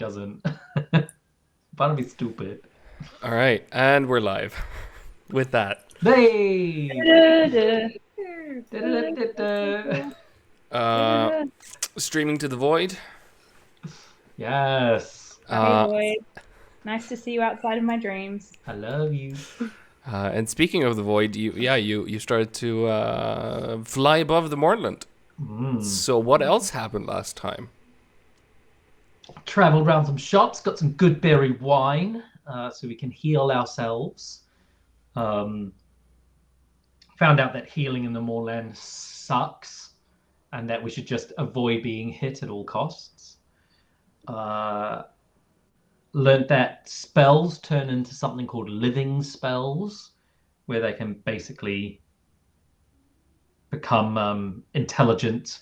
doesn't. Barnaby's stupid. All right, and we're live with that. Hey! Streaming to the void. Yes. Hi, Lloyd. Nice to see you outside of my dreams. I love you. And speaking of the void, you started to fly above the moorland. So what else happened last time? Traveled around some shops, got some good berry wine, so we can heal ourselves. Found out that healing in the moorland sucks, and that we should just avoid being hit at all costs. Learned that spells turn into something called living spells, where they can basically become intelligent.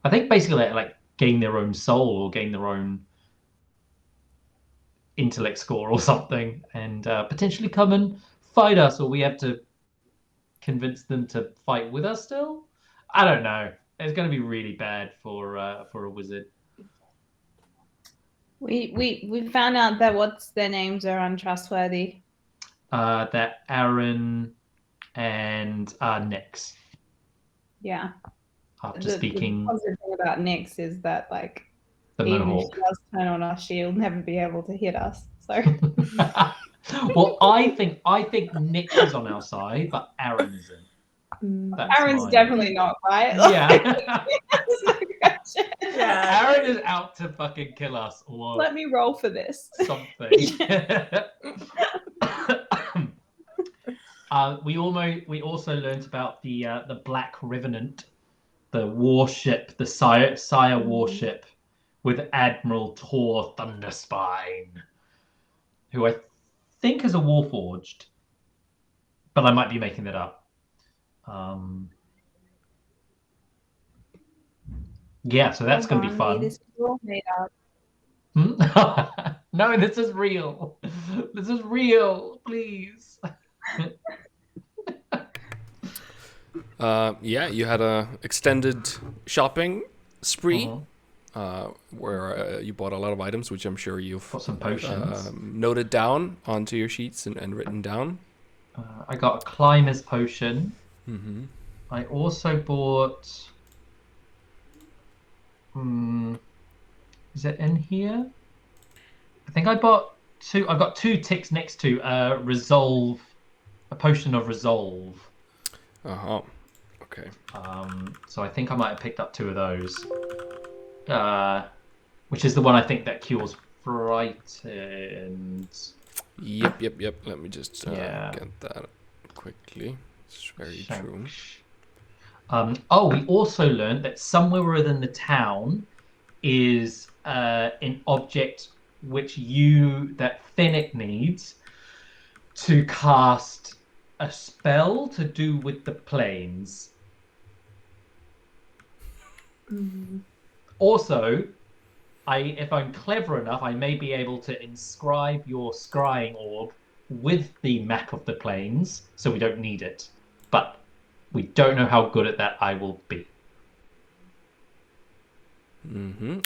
I think basically like gain their own soul or gain their own intellect score or something, and potentially come and fight us, or we have to convince them to fight with us still. I don't know. It's going to be really bad for a wizard. We found out that what's their names are untrustworthy. That Aaron and Nyx. Yeah. After speaking, the positive thing about Nyx is that like the even if Mohawk. she does turn on us, she'll never be able to hit us. So well, I think Nyx is on our side, but Aaron isn't. Aaron's definitely not, right? Yeah. Yeah. Aaron is out to fucking kill us. Or let me roll for this. Something. We also learned about the Black Revenant, the warship, the Sire warship with Admiral Tor Thunderspine, who I think is a Warforged, but I might be making that up. Yeah, so that's going to be fun. This is all made up. No, this is real. This is real, please. Yeah, you had a extended shopping spree where you bought a lot of items, which I'm sure you've got some potions noted down onto your sheets and written down. I got a climber's potion. Mm-hmm. I also bought. Is it in here? I think I bought two. I've got two ticks next to resolve, a potion of resolve. Okay. So I think I might have picked up two of those. Which is the one I think that cures frightened. Yep. Let me just get that quickly. It's very true. We also learned that somewhere within the town is an object that Fennec needs to cast a spell to do with the planes. Also, if I'm clever enough, I may be able to inscribe your scrying orb with the map of the planes, so we don't need it. But we don't know how good at that I will be.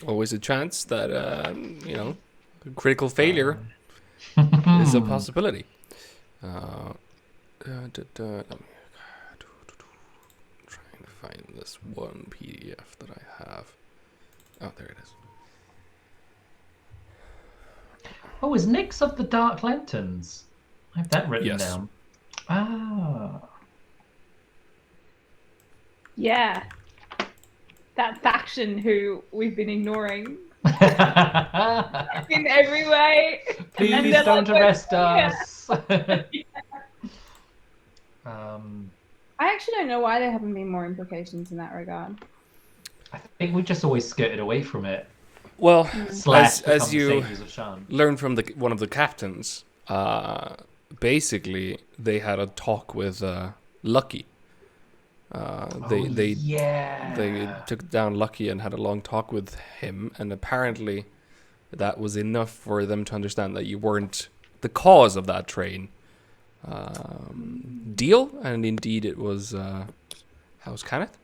Always a chance that critical failure is a possibility. Let me trying to find this one PDF that I have. Oh, there it is. Oh, is Nyx of the Dark Lanterns? I have that written down. Yeah. That faction who we've been ignoring in every way. Please don't arrest us. I actually don't know why there haven't been more implications in that regard. I think we just always skirted away from it. Well, as you learned from one of the captains, basically they had a talk with Lucky. They took down Lucky and had a long talk with him, and apparently that was enough for them to understand that you weren't the cause of that train deal, and indeed it was House Kenneth.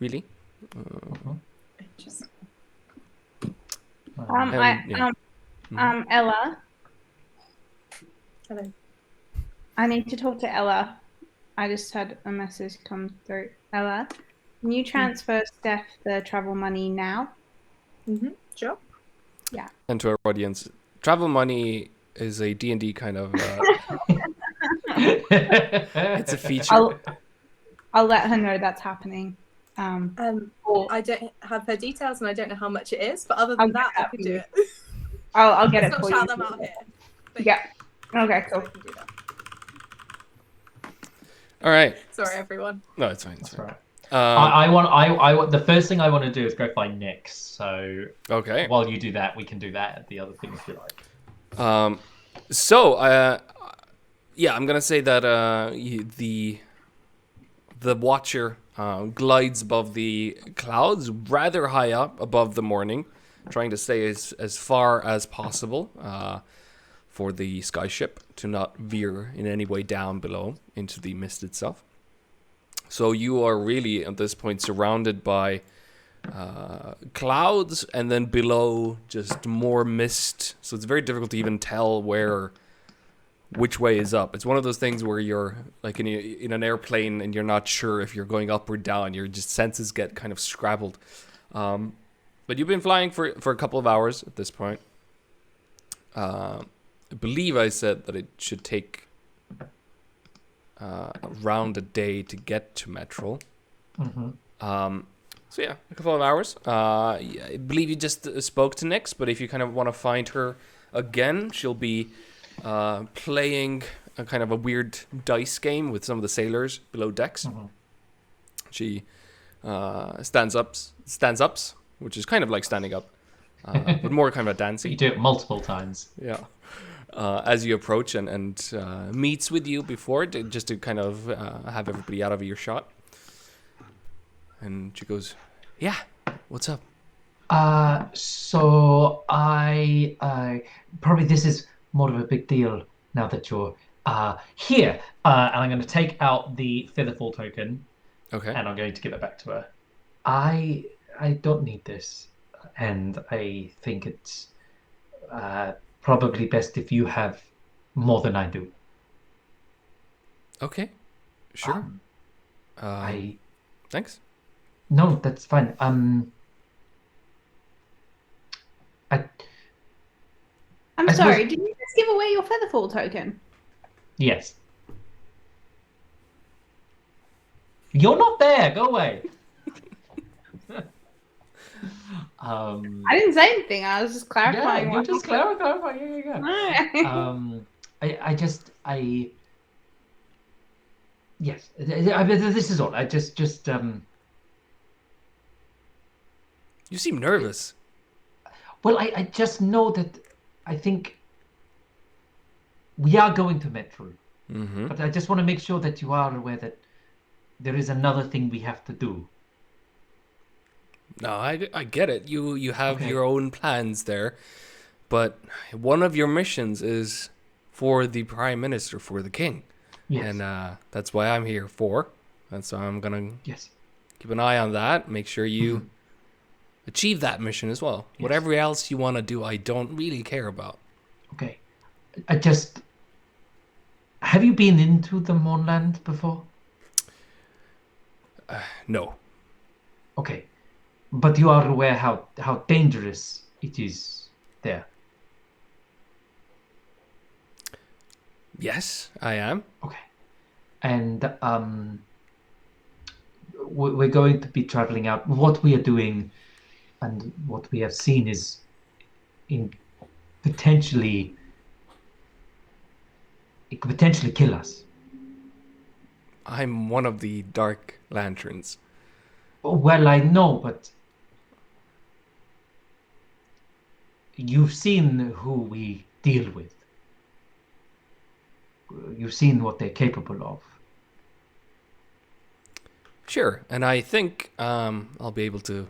Really? Ella, Hello. I need to talk to Ella. I just had a message come through. Ella, can you transfer Steph the travel money now? Sure. Yeah. And to our audience, travel money is a D&D kind of it's a feature. I'll let her know that's happening. I don't have her details and I don't know how much it is, but other than that, I could do it. I'll get it Let's for not you. shout them out here. But Yeah. Okay, so cool. I can do that. All right. Sorry, everyone. No, it's fine. It's That's fine. right. I want the first thing I want to do is go find Nick. So okay. while you do that, we can do that at the other thing if you like. Yeah, I'm gonna say that the Watcher glides above the clouds, rather high up above the morning, trying to stay as far as possible for the skyship to not veer in any way down below into the mist itself. So you are really at this point surrounded by clouds, and then below just more mist. So it's very difficult to even tell which way is up. It's one of those things where you're like in an airplane and you're not sure if you're going up or down. Your just senses get kind of scrabbled. But you've been flying for a couple of hours at this point. I believe I said that it should take around a day to get to Metrol. So yeah, a couple of hours. I believe you just spoke to Nyx, but if you kind of want to find her again, she'll be playing a kind of a weird dice game with some of the sailors below decks. She stands ups, which is kind of like standing up, but more kind of a dancing. You do it multiple times. Yeah. As you approach and meets with you before, just to kind of have everybody out of earshot. And she goes, "Yeah, what's up?" So I probably this is more of a big deal now that you're Here, and I'm going to take out the Featherfall token, Okay. and I'm going to give it back to her. I don't need this, and I think it's probably best if you have more than I do. Okay. Sure. Thanks. No, that's fine. I'm I sorry, suppose- did you just give away your Featherfall token? Yes. You're not there. Go away. I didn't say anything. I was just clarifying. Yeah, you're just clarifying. Yeah. Yes, this is all. I just You seem nervous. well, I just know that I think we are going to Metro, but I just want to make sure that you are aware that there is another thing we have to do. No, I get it. You have Okay. your own plans there, but one of your missions is for the Prime Minister, for the King. Yes. And that's why I'm here for. And so I'm going to Yes. keep an eye on that, make sure you achieve that mission as well. Yes. Whatever else you want to do, I don't really care about. Okay. Have you been into the Moonland before? No. Okay. But you are aware how dangerous it is there. Yes, I am. Okay. And we're going to be traveling out. What we are doing and what we have seen is potentially it could potentially kill us. I'm one of the Dark Lanterns. Well, I know, but you've seen who we deal with. You've seen what they're capable of. Sure, and I think I'll be able to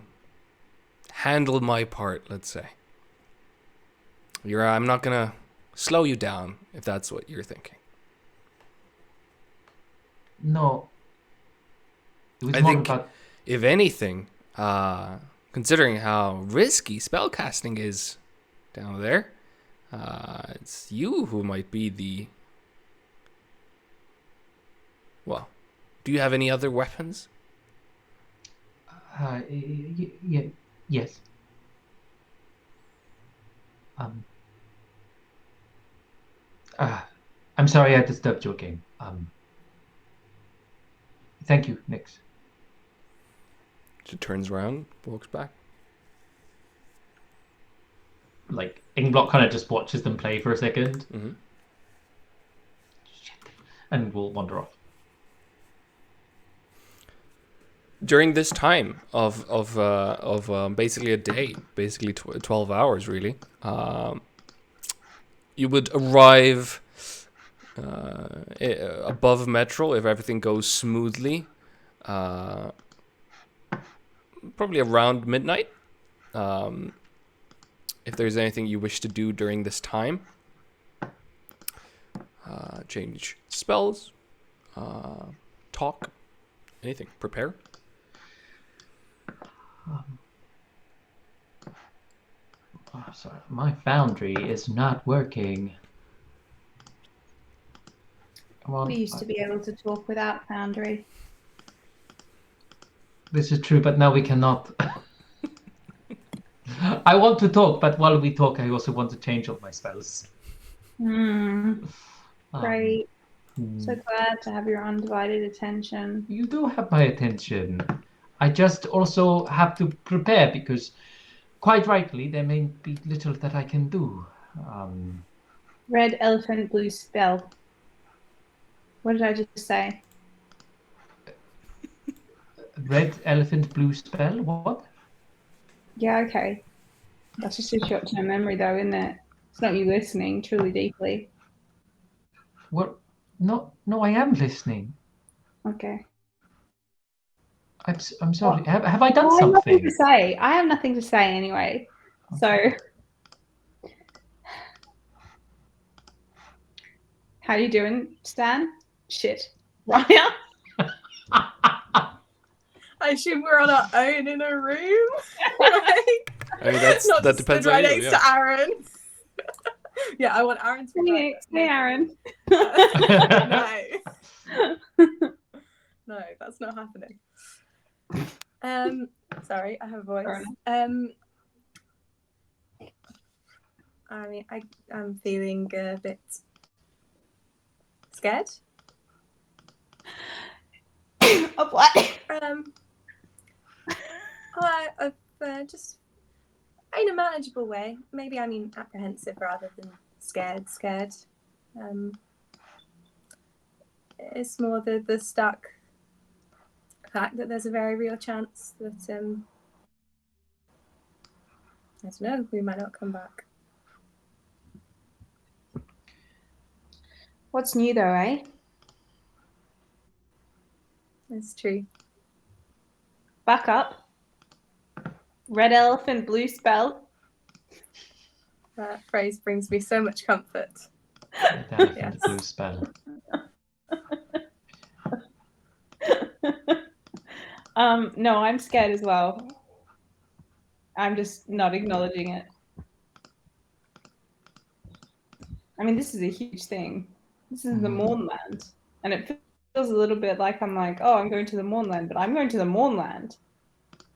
handle my part, let's say. I'm not going to slow you down, if that's what you're thinking. No. It was I more think, about... if anything, considering how risky spellcasting is, down there. It's you who might be the... Well, do you have any other weapons? Yes. I'm sorry I disturbed your game. Thank you, Nix. She turns around, walks back. Like, Ingblock kind of just watches them play for a second. Mm-hmm. Shit. And will wander off. During this time of basically a day, basically 12 hours, really, you would arrive above Metro if everything goes smoothly. Probably around midnight. If there's anything you wish to do during this time, change spells, talk, anything, prepare. Sorry, my foundry is not working. Come on. We used to be able to talk without Foundry. This is true, but now we cannot. I want to talk, but while we talk, I also want to change all my spells. Great. So glad to have your undivided attention. You do have my attention. I just also have to prepare because, quite rightly, there may be little that I can do. Red elephant, blue spell. What did I just say? Red elephant, blue spell? What? Yeah, okay. That's just a short-term memory, though, isn't it? It's not you listening truly deeply. What? No, I am listening. Okay. I'm sorry. Have I done I have nothing something? to say. I have nothing to say anyway. So, how you doing, Stan? Shit. Raya? I assume we're on our own in a room. Like, I mean, not that just depends stood right on you. next to Aaron. Yeah, I want Aaron to be right Hey, Aaron. No, that's not happening. Sorry, I have a voice. I mean, I'm feeling a bit scared. Of what? Just in a manageable way. Maybe I mean apprehensive rather than scared. It's more the stuck fact that there's a very real chance that I don't know, we might not come back. What's new though, eh? It's true. Back up. Red elephant, blue spell. That phrase brings me so much comfort. Red elephant, Yes. blue spell. No, I'm scared as well. I'm just not acknowledging it. I mean, this is a huge thing. This is the Mournland. And it feels a little bit like I'm like, oh, I'm going to the Mournland, but I'm going to the Mournland.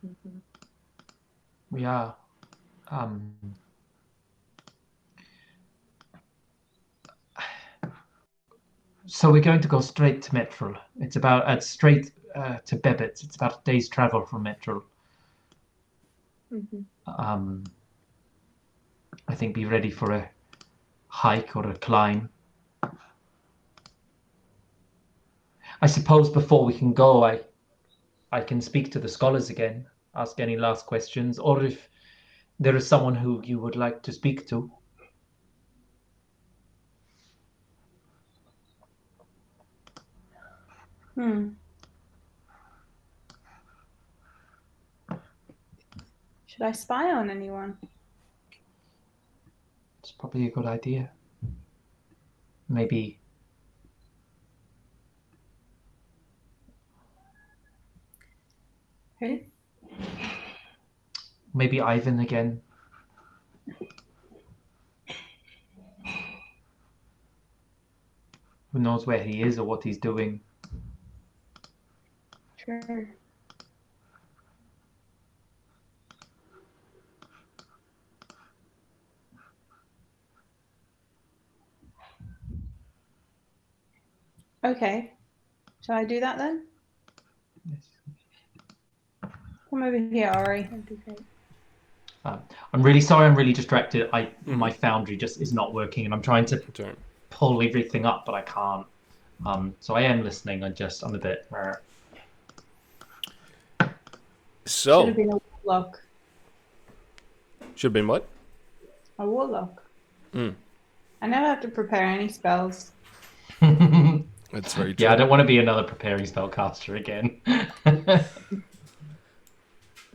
Mm-hmm. We are. So we're going to go straight to Metro. It's about straight to Bebet. It's about a day's travel from Metro. Mm-hmm. I think be ready for a hike or a climb. I suppose before we can go, I can speak to the scholars again, ask any last questions, or if there is someone who you would like to speak to. Should I spy on anyone? It's probably a good idea. Maybe. Who? Maybe Ivan again. knows where he is or what he's doing. Sure. Okay. Shall I do that then? Come over here, Ari. That'd be great. I'm really sorry. I'm really distracted. My foundry just is not working, and I'm trying to Sorry. pull everything up, but I can't. So I am listening. I'm a bit. So Should have been a warlock. should have been what? A warlock. Mm. I never have to prepare any spells. That's very true. Yeah, I don't want to be another preparing spellcaster again.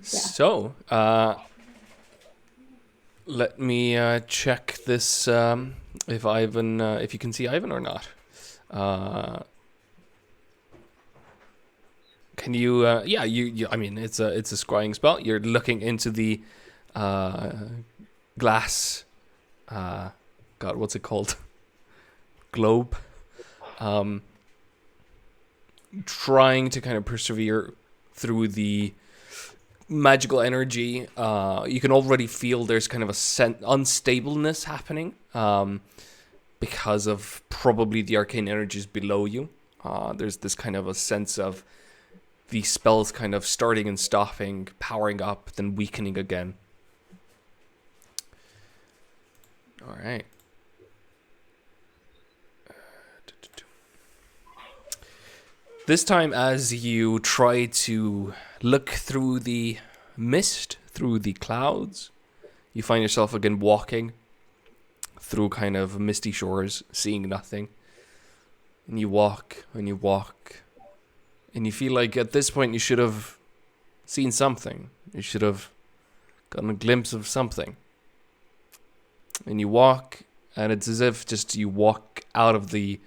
So, let me check this. If Ivan, if you can see Ivan or not. Can you? Yeah, you. I mean, it's a scrying spell. You're looking into the glass. God, what's it called? Globe. Trying to kind of persevere through the magical energy. You can already feel there's kind of a unstableness happening because of probably the arcane energies below you. There's this kind of a sense of the spells kind of starting and stopping, powering up, then weakening again. All right. This time, as you try to look through the mist, through the clouds, you find yourself again walking through kind of misty shores, seeing nothing. And you walk, and you walk, and you feel like at this point you should have seen something. You should have gotten a glimpse of something. And you walk, and it's as if just you walk out of the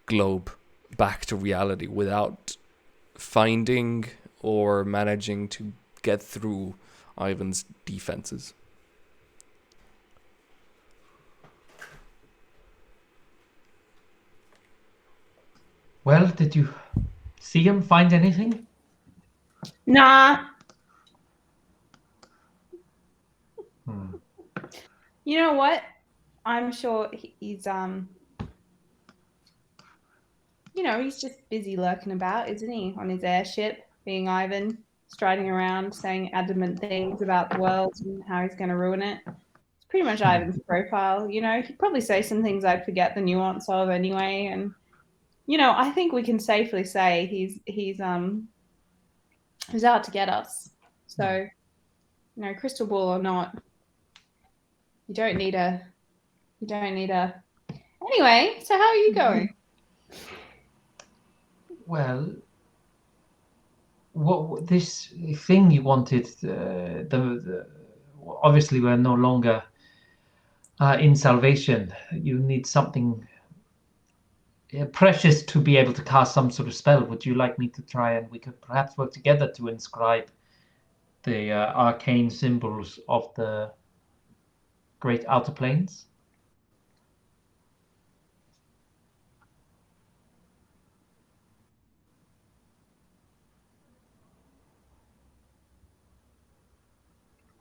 globe back to reality without finding or managing to get through Ivan's defenses. Well, did you see him? Find anything? Nah. You know what? I'm sure he's he's just busy lurking about, isn't he? On his airship, being Ivan, striding around, saying adamant things about the world and how he's going to ruin it. It's pretty much Ivan's profile. He'd probably say some things I'd forget the nuance of anyway. And, I think we can safely say he's out to get us. So, crystal ball or not, you don't need a. Anyway, so how are you going? Well, what this thing you wanted? Obviously we're no longer in salvation. You need something precious to be able to cast some sort of spell. Would you like me to try and we could perhaps work together to inscribe the arcane symbols of the great outer planes?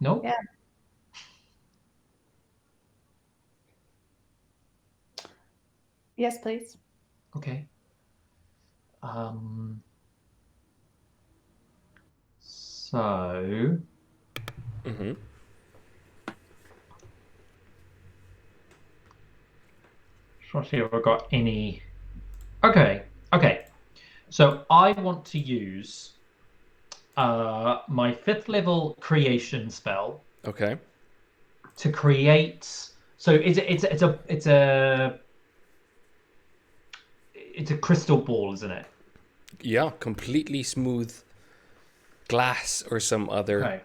No? Yeah. Yes, please. Okay. So. Mm-hmm. Let's see if I've got any. Okay. So I want to use my 5th level creation spell. Okay. To create. So it's a crystal ball, isn't it? Yeah, completely smooth glass or some other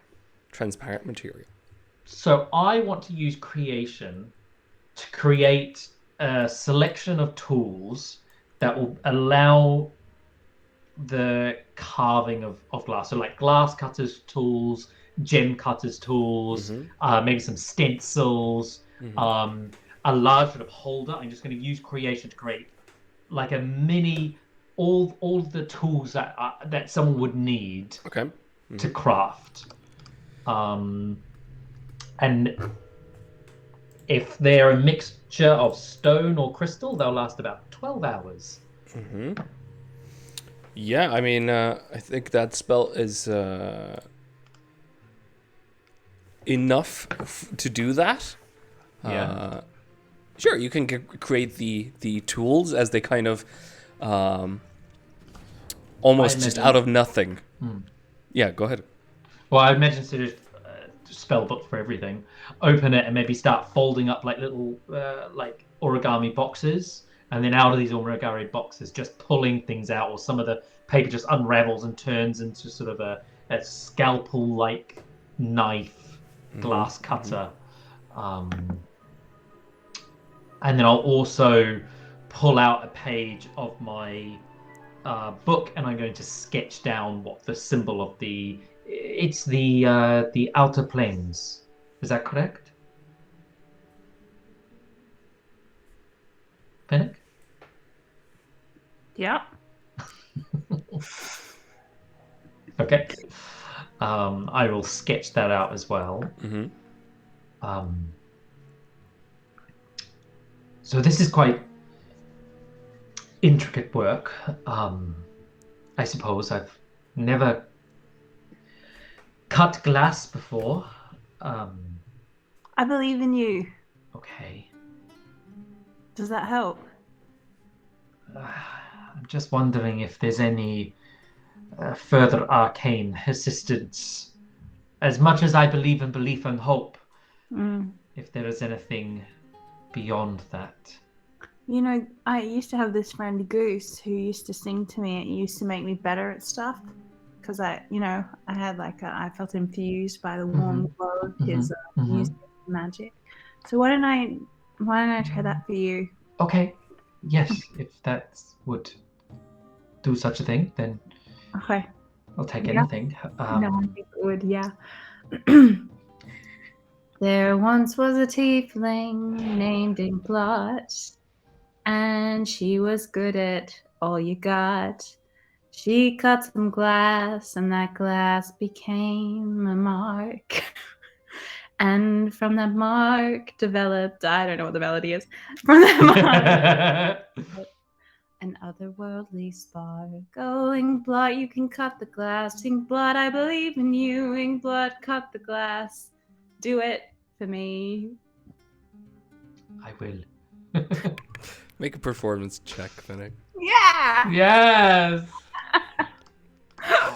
transparent material. So I want to use creation to create a selection of tools that will allow the carving of glass. So like glass cutters tools, gem cutters tools, maybe some stencils, a large sort of holder. I'm just going to use creation to create like a mini, all the tools that someone would need Okay. to craft. And if they're a mixture of stone or crystal, they'll last about 12 hours. Yeah, I mean, I think that spell is enough to do that. Yeah. Sure, you can create the tools as they kind of almost just out of nothing. Yeah, go ahead. Well, I imagine sort of spell book for everything. Open it and maybe start folding up like little like origami boxes, and then out of these origami boxes, just pulling things out, or some of the paper just unravels and turns into sort of a scalpel-like knife, glass cutter. And then I'll also pull out a page of my book, and I'm going to sketch down what the symbol of the outer planes. Is that correct? Pinnock? Yeah. Okay. I will sketch that out as well. So this is quite intricate work. I suppose I've never cut glass before. I believe in you. Okay. Does that help? I'm just wondering if there's any further arcane assistance. As much as I believe in belief and hope, if there is anything beyond that. You know, I used to have this friend Goose who used to sing to me. It used to make me better at stuff because I had I felt infused by the warm glow of his music and magic. So why don't I try that for you? Okay. Yes, if that would do such a thing, then Okay. I'll take anything. No, I think it would, yeah. There once was a tiefling named Inkblot, and she was good at all you got. She cut some glass, and that glass became a mark. And from that mark developed, I don't know what the melody is, from that mark, an otherworldly spark. Oh, Inkblot, you can cut the glass. Inkblot, I believe in you. Inkblot, cut the glass. Do it for me. I will. Make a performance check, Finnick. Yeah! Yes!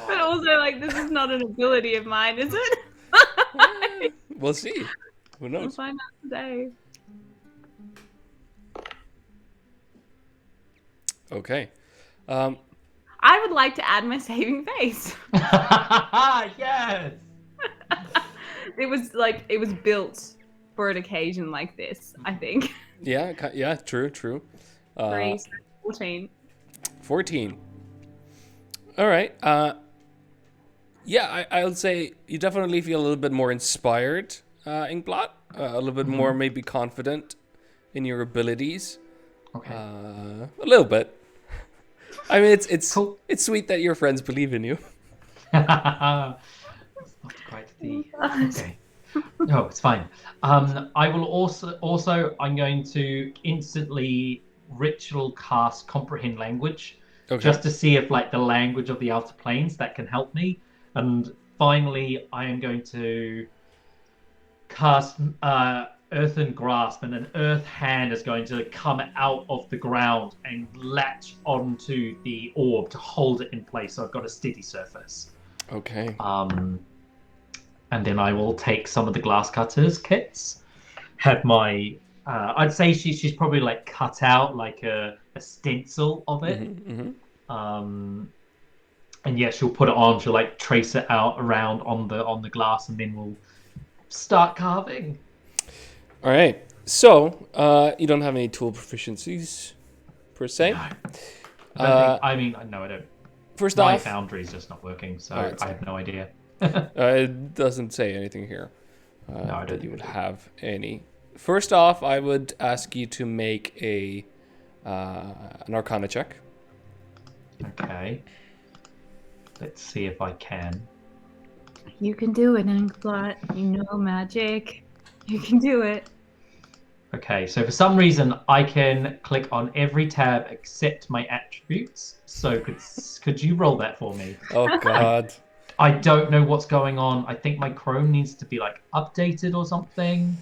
But also, this is not an ability of mine, is it? We'll see. Who We'll knows? find out today. Okay. I would like to add my saving face. Yes! It was built for an occasion like this, I think. Yeah, true. 14. 14. All right. Yeah, I would say you definitely feel a little bit more inspired, Inkblot. A little bit more maybe confident in your abilities. Okay. A little bit. I mean, it's Cool. It's sweet that your friends believe in you. It's not quite the... Okay. No, it's fine. I will also I'm going to instantly ritual cast comprehend language, just to see if the language of the outer planes that can help me. And finally, I am going to cast earthen grasp, and an earth hand is going to come out of the ground and latch onto the orb to hold it in place, so I've got a steady surface. Okay. And then I will take some of the glass cutters kits, have my I'd say she's probably cut out a stencil of it. And yeah, she'll put it on, she'll trace it out around on the glass, and then we'll start carving. All right. So, you don't have any tool proficiencies per se? No. No, I don't. First My off, foundry's just not working, so Alright, I have no idea. it doesn't say anything here No, I don't that you think would it have any. First off, I would ask you to make a an Arcana check. Okay. Let's see if I can. You can do it, Inkblot. You know magic. You can do it. Okay, so for some reason I can click on every tab except my attributes. So could you roll that for me? Oh God. I don't know what's going on. I think my Chrome needs to be like updated or something.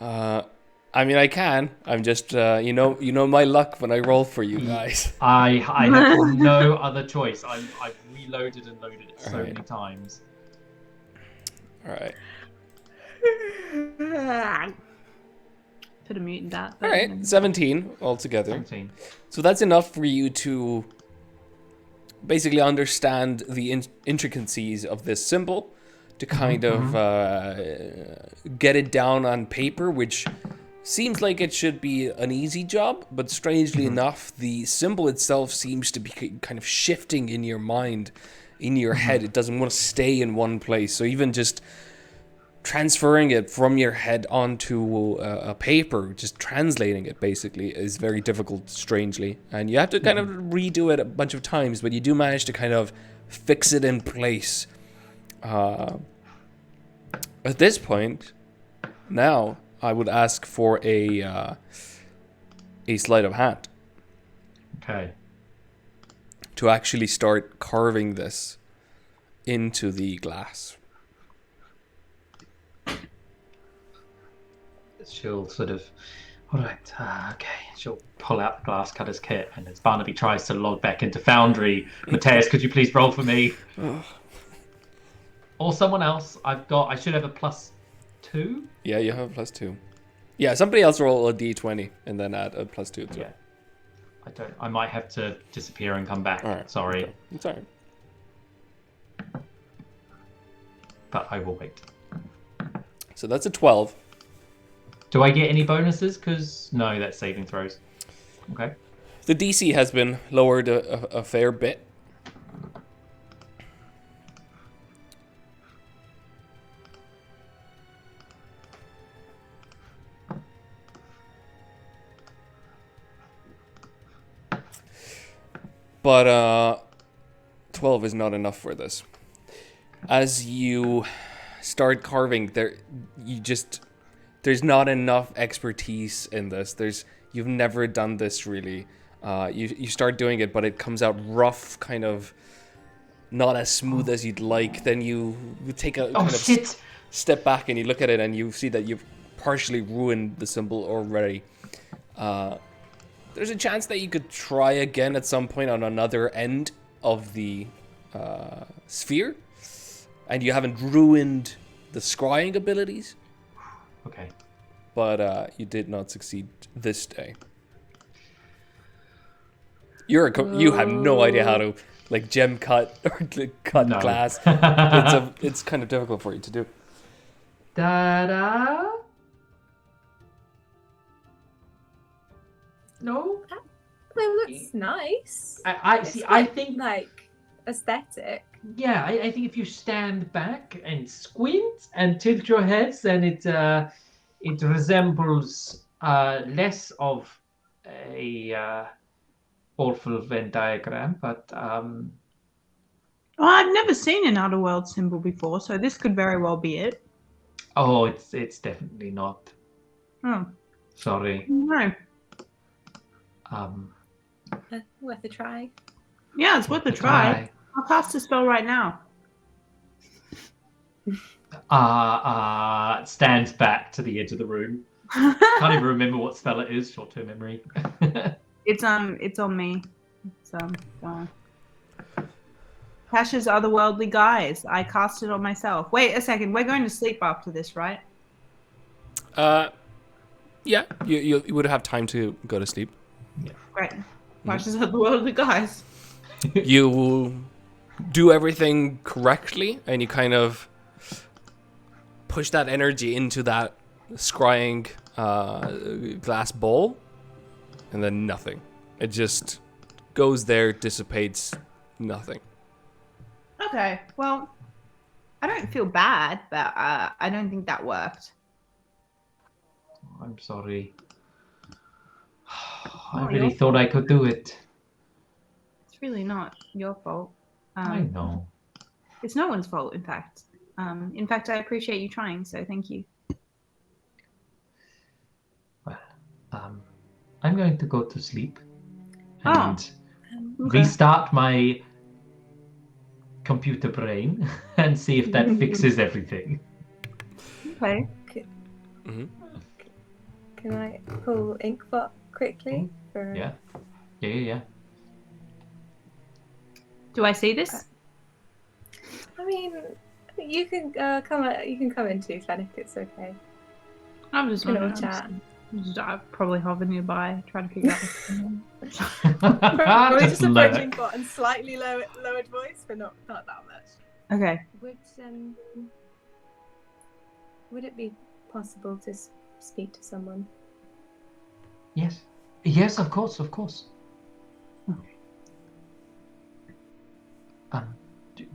I mean, I can. I'm just, you know my luck when I roll for you guys. I have no other choice. I've reloaded and loaded it so many times. All right. Could have muted that. All right. 17 altogether. 17. So that's enough for you to basically understand the intricacies of this symbol, to kind of get it down on paper, which seems like it should be an easy job, but strangely enough, the symbol itself seems to be kind of shifting in your mind, in your head. It doesn't want to stay in one place. So even just transferring it from your head onto a paper, just translating it basically, is very difficult, strangely. And you have to kind of redo it a bunch of times, but you do manage to kind of fix it in place. At this point, now I would ask for a sleight of hand. Okay. To actually start carving this into the glass. She'll sort of, all right, okay. She'll pull out the glass cutter's kit, and as Barnaby tries to log back into Foundry, Mateus, could you please roll for me? Or someone else. I should have a +2. Yeah, you have a +2. Yeah, somebody else roll a d20 and then add a +2 to it. Yeah. I might have to disappear and come back. All right. Sorry. Okay. It's all right. But I will wait. So that's a 12. Do I get any bonuses? Because no, that's saving throws. Okay. The DC has been lowered a fair bit. But 12 is not enough for this. As you start carving, there's not enough expertise in this. You've never done this really. You start doing it, but it comes out rough, kind of not as smooth as you'd like. Then you take a step back and you look at it and you see that you've partially ruined the symbol already. There's a chance that you could try again at some point on another end of the sphere, and you haven't ruined the scrying abilities. Okay. But you did not succeed this day. You have no idea how to gem cut or cut glass. It's kind of difficult for you to do. Da-da. No. It looks nice. I see. I think aesthetic. Yeah, I think if you stand back and squint and tilt your heads, then it resembles less of a awful Venn diagram, but Well, I've never seen an outer world symbol before, so this could very well be it. Oh, it's definitely not. Oh. Sorry. No. Worth a try. Yeah, it's worth a try. I'll cast a spell right now. Stands back to the edge of the room. Can't even remember what spell it is. Short-term memory. It's on me. It's Tasha's otherworldly guise. I cast it on myself. Wait a second. We're going to sleep after this, right? Yeah. You would have time to go to sleep. Yeah. Great. Tasha's otherworldly guise. You do everything correctly, and you kind of push that energy into that scrying glass bowl, and then nothing. It just goes there, dissipates, nothing. Okay, well, I don't feel bad, but I don't think that worked. I'm sorry. I Not really your thought I could do it. It's really not your fault. I know. It's no one's fault, in fact. In fact, I appreciate you trying, so thank you. Well, I'm going to go to sleep Oh, and Okay. restart my computer brain and see if that fixes everything. Okay. Mm-hmm. Can I pull Inkbot quickly? For... Yeah. Do I see this? I mean, you can come. You can come in too, Fennec. It's okay. I'm just We can wondering. all chat. I probably hover nearby, trying to figure out what's going on. Probably Just just approaching lurk. Bot and slightly lowered voice, but not that much. Okay. Would it be possible to speak to someone? Yes, of course.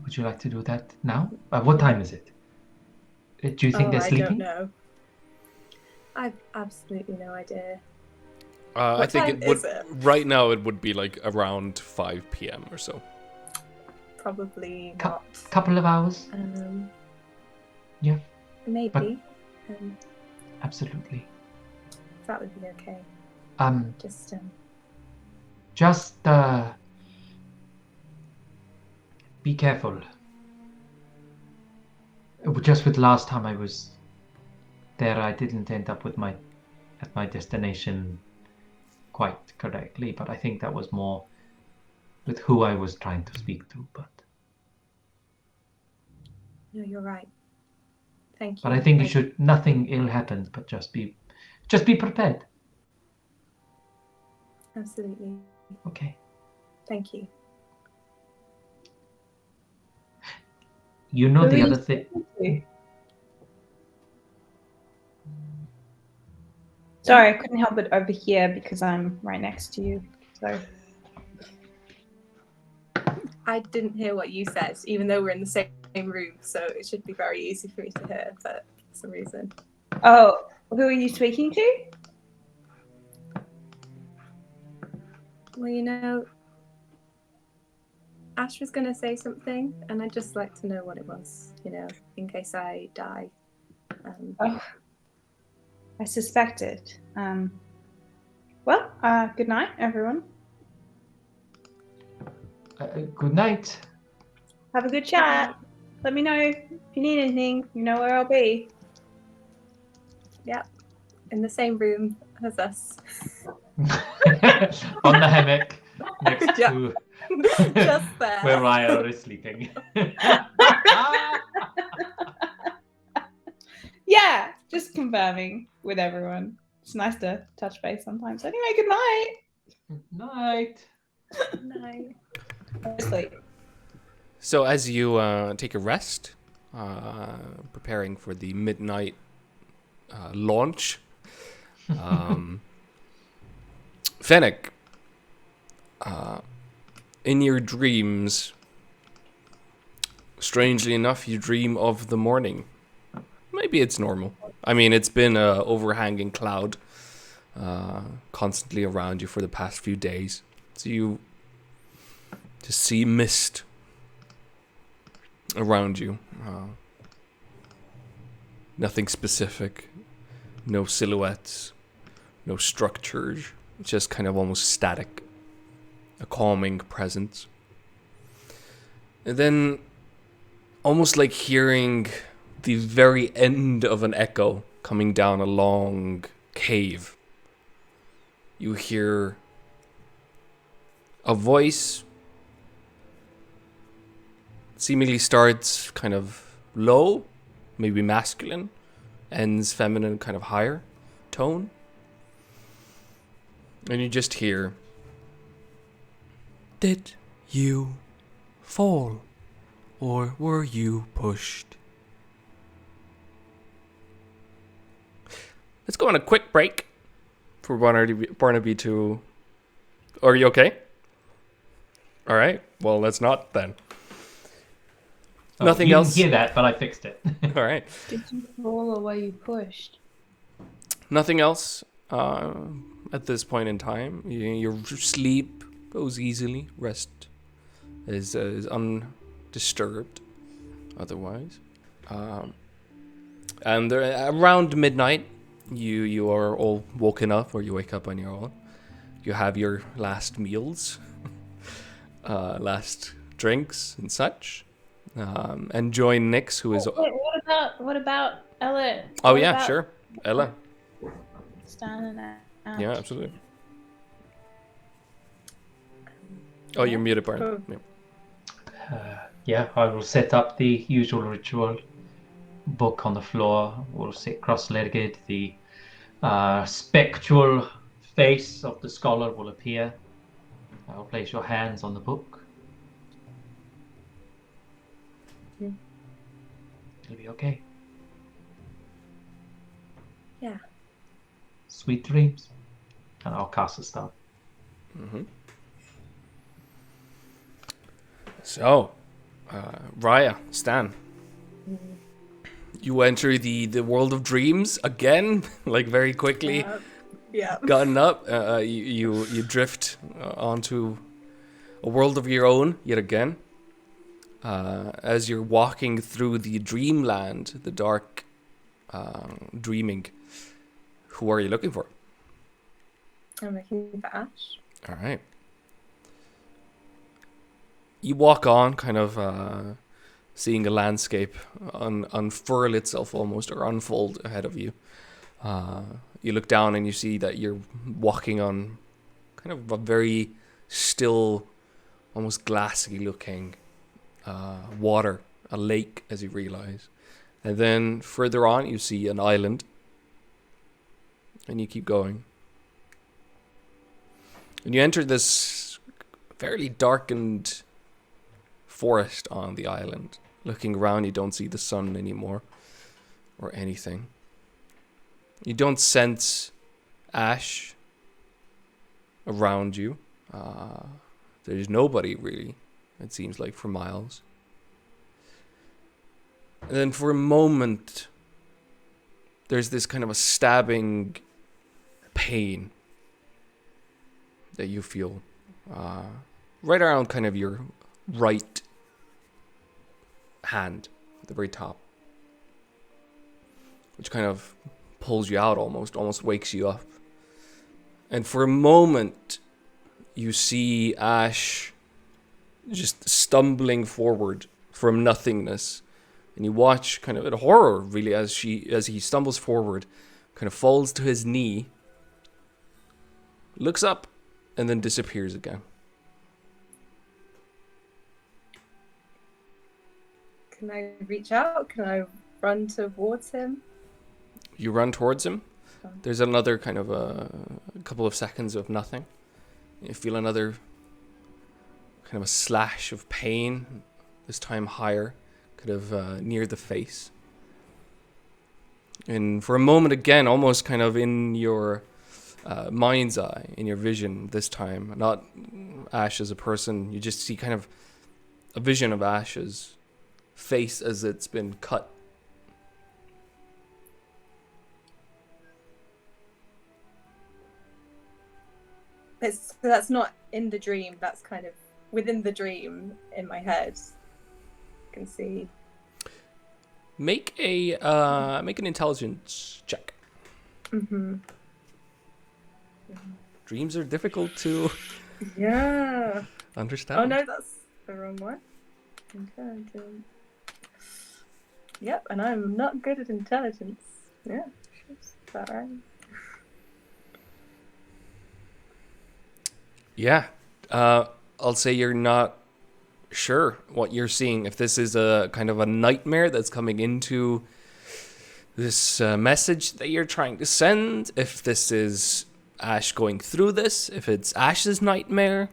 Would you like to do that now? What time is it? Do you think they're I sleeping? don't know. I've absolutely no idea. I What think time it would. is it? Right now, it would be like around 5 p.m. or so. Probably not. Couple of hours. Yeah. Maybe. Absolutely. That would be okay. Just be careful. Just with last time I was there, I didn't end up at my destination quite correctly, but I think that was more with who I was trying to speak to. But No, you're right. Thank you. But I think you should. Nothing ill happens, but just be prepared. Absolutely. Okay. Thank you. You know the other thing. Sorry, I couldn't help it over here because I'm right next to you. So I didn't hear what you said, even though we're in the same room, so it should be very easy for me to hear, but for some reason. Oh, who are you speaking to? Well, Ash was going to say something, and I'd just like to know what it was, in case I die. I suspected. Well, good night, everyone. Good night. Have a good chat. Let me know if you need anything. You know where I'll be. Yep. In the same room as us. On the hammock next Yeah. to Just there. where Raya is sleeping. Yeah, just confirming with everyone. It's nice to touch base sometimes. Anyway, good night. Night. Night. Sleep. So as you take a rest, preparing for the midnight launch, Fennec, in your dreams, strangely enough, you dream of the morning. Maybe it's normal. I mean, it's been an overhanging cloud constantly around you for the past few days. So you just see mist around you. Nothing specific. No silhouettes. No structures. Just kind of almost static. A calming presence. And then, almost like hearing the very end of an echo coming down a long cave, you hear a voice. Seemingly starts kind of low, maybe masculine, ends feminine, kind of higher tone. And you just hear, "Did you fall, or were you pushed?" Let's go on a quick break for Barnaby to... Are you okay? All right. Well, let's not then. Nothing you else? Didn't hear that, but I fixed it. All right. Did you fall or were you pushed? Nothing else at this point in time. Your sleep goes easily. Rest is undisturbed otherwise. And around midnight, you are all woken up, or you wake up on your own. You have your last meals, last drinks and such, and join Nyx, who is... Wait, what about Ella? Oh What yeah, about sure. Ella. Stan and Ash? Yeah, absolutely. Oh, you're muted, Brian. Oh. Yeah. Yeah, I will set up the usual ritual. Book on the floor. We'll sit cross-legged. The spectral face of the scholar will appear. I'll place your hands on the book. It'll be okay. Yeah. Sweet dreams. And I'll cast a spell. Mm-hmm. So, Raya, Stan, you enter the world of dreams again, like very quickly. Yeah. Gotten up, you drift onto a world of your own yet again. As you're walking through the dreamland, the dark, dreaming. Who are you looking for? I'm looking for Ash. All right. You walk on, kind of seeing a landscape unfurl itself almost, or unfold ahead of you. You look down and you see that you're walking on kind of a very still, almost glassy looking water, a lake, as you realize. And then further on you see an island. And you keep going. And you enter this fairly darkened forest on the island. Looking around, you don't see the sun anymore or anything. You don't sense Ash around you. There's nobody really, it seems like, for miles. And then for a moment, there's this kind of a stabbing pain that you feel right around kind of your right hand at the very top, which kind of pulls you out, almost wakes you up. And for a moment you see Ash just stumbling forward from nothingness, and you watch kind of in horror really as he stumbles forward, kind of falls to his knee, looks up, and then disappears again. Can I reach out? Can I run towards him? You run towards him. There's another kind of a couple of seconds of nothing. You feel another kind of a slash of pain, this time higher, kind of near the face. And for a moment again, almost kind of in your mind's eye, in your vision this time, not Ash as a person, you just see kind of a vision of Ash's face as it's been cut. So that's not in the dream, that's kind of within the dream in my head. I can see. Make an intelligence check. Mm-hmm. Dreams are difficult to understand. Oh no, that's the wrong one. Intelligence. Yep, and I'm not good at intelligence. Yeah, is that right? Yeah, I'll say you're not sure what you're seeing. If this is a kind of a nightmare that's coming into this message that you're trying to send, if this is Ash going through this, if it's Ash's nightmare.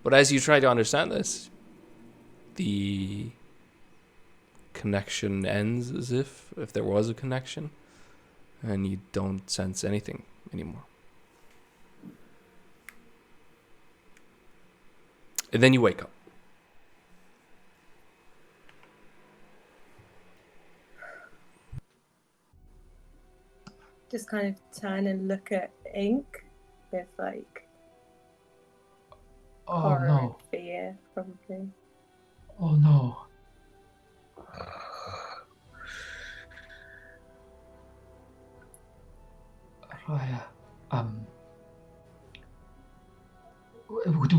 But as you try to understand this, the connection ends as if there was a connection, and you don't sense anything anymore. And then you wake up. just kind of turn and look at Ink with like Oh horror and no. fear, probably. Oh no. Raya,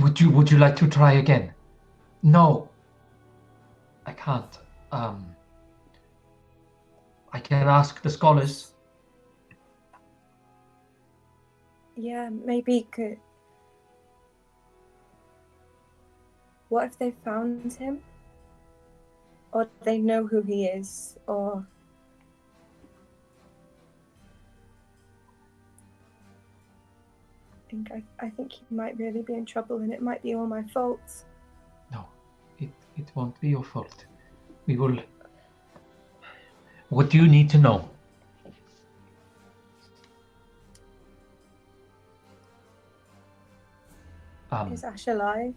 would you like to try again? No, I can't. I can ask the scholars. Yeah, maybe could. What if they found him? Or they know who he is, or I think he might really be in trouble, and it might be all my fault. No, it won't be your fault. We will. What do you need to know? Is Ash alive?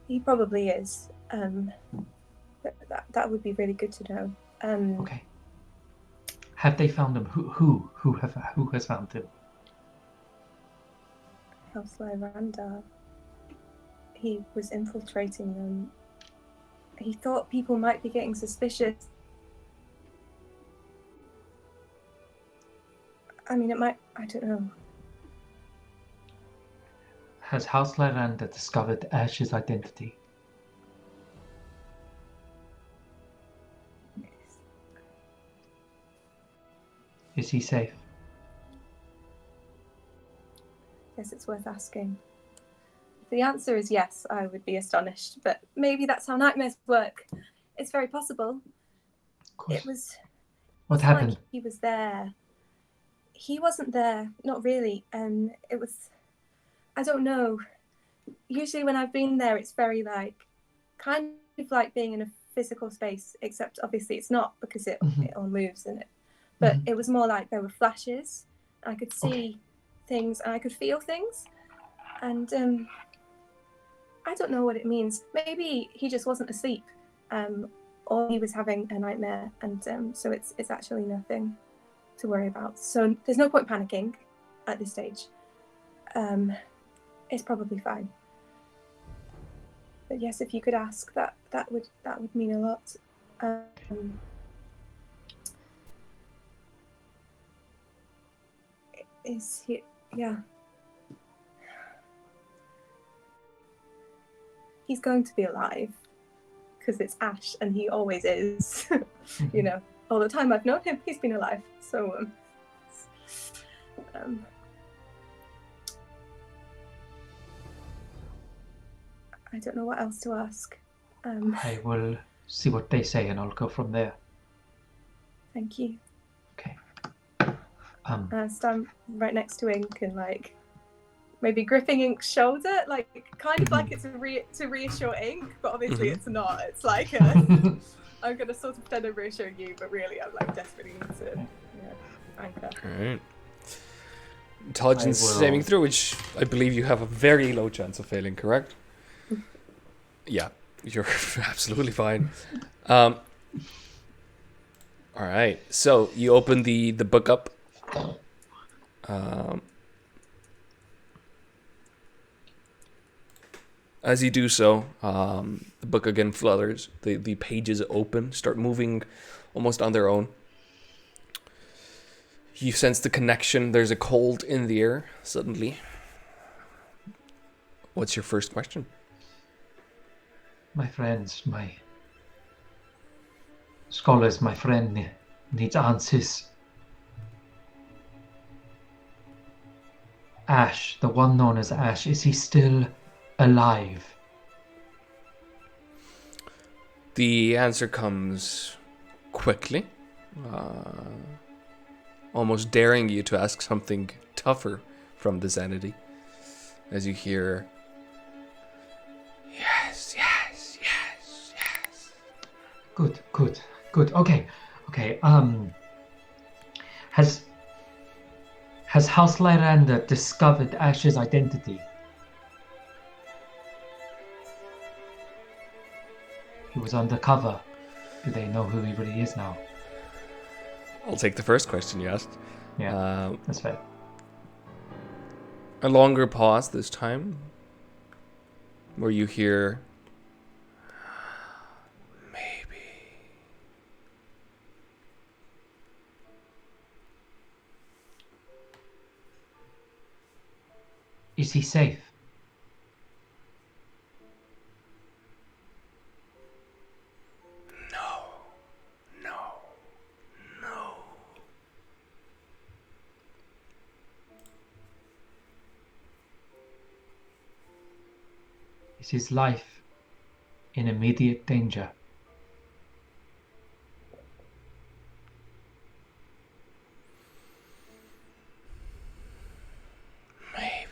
He probably is. That would be really good to know. Okay. Have they found him? Who has found him? House Lyranda. He was infiltrating them. He thought people might be getting suspicious. I mean, it might. I don't know. Has House Lyranda discovered Ash's identity? Is he safe? Guess it's worth asking. If the answer is yes, I would be astonished. But maybe that's how nightmares work. It's very possible. Of course. It was. What happened? Like he was there. He wasn't there. Not really. It was. I don't know. Usually when I've been there, it's very like, kind of like being in a physical space. Except obviously it's not because it all moves in it. But it was more like there were flashes. I could see things and I could feel things. And I don't know what it means. Maybe he just wasn't asleep, or he was having a nightmare, and so it's actually nothing to worry about. So there's no point panicking at this stage. It's probably fine. But yes, if you could ask, that would mean a lot. Is he? Yeah. He's going to be alive because it's Ash, and he always is. You know, all the time I've known him, he's been alive. So, I don't know what else to ask. I will see what they say, and I'll go from there. Thank you. Okay. I stand right next to Ink and like maybe gripping Ink's shoulder, like kind of like it's to reassure Ink, but obviously it's not. It's like I'm gonna sort of pretend I'm reassuring you, but really I'm like desperately need to anchor. All right. Intelligence saving through, which I believe you have a very low chance of failing, correct? Yeah, you're absolutely fine. All right, so you open the book up. As you do so, the book again flutters. The pages open, start moving almost on their own. You sense the connection. There's a cold in the air suddenly. What's your first question? My friends, my scholars, my friend needs answers. Ash, the one known as Ash, is he still alive? The answer comes quickly, almost daring you to ask something tougher from this entity. As you hear, yes, yes, yes, yes. Good. Okay. Has House Lyranda discovered Ash's identity? He was undercover. Do they know who he really is now? I'll take the first question you asked. Yeah, that's fair. A longer pause this time, where you hear, maybe. Is he safe? No. Is his life in immediate danger? Maybe.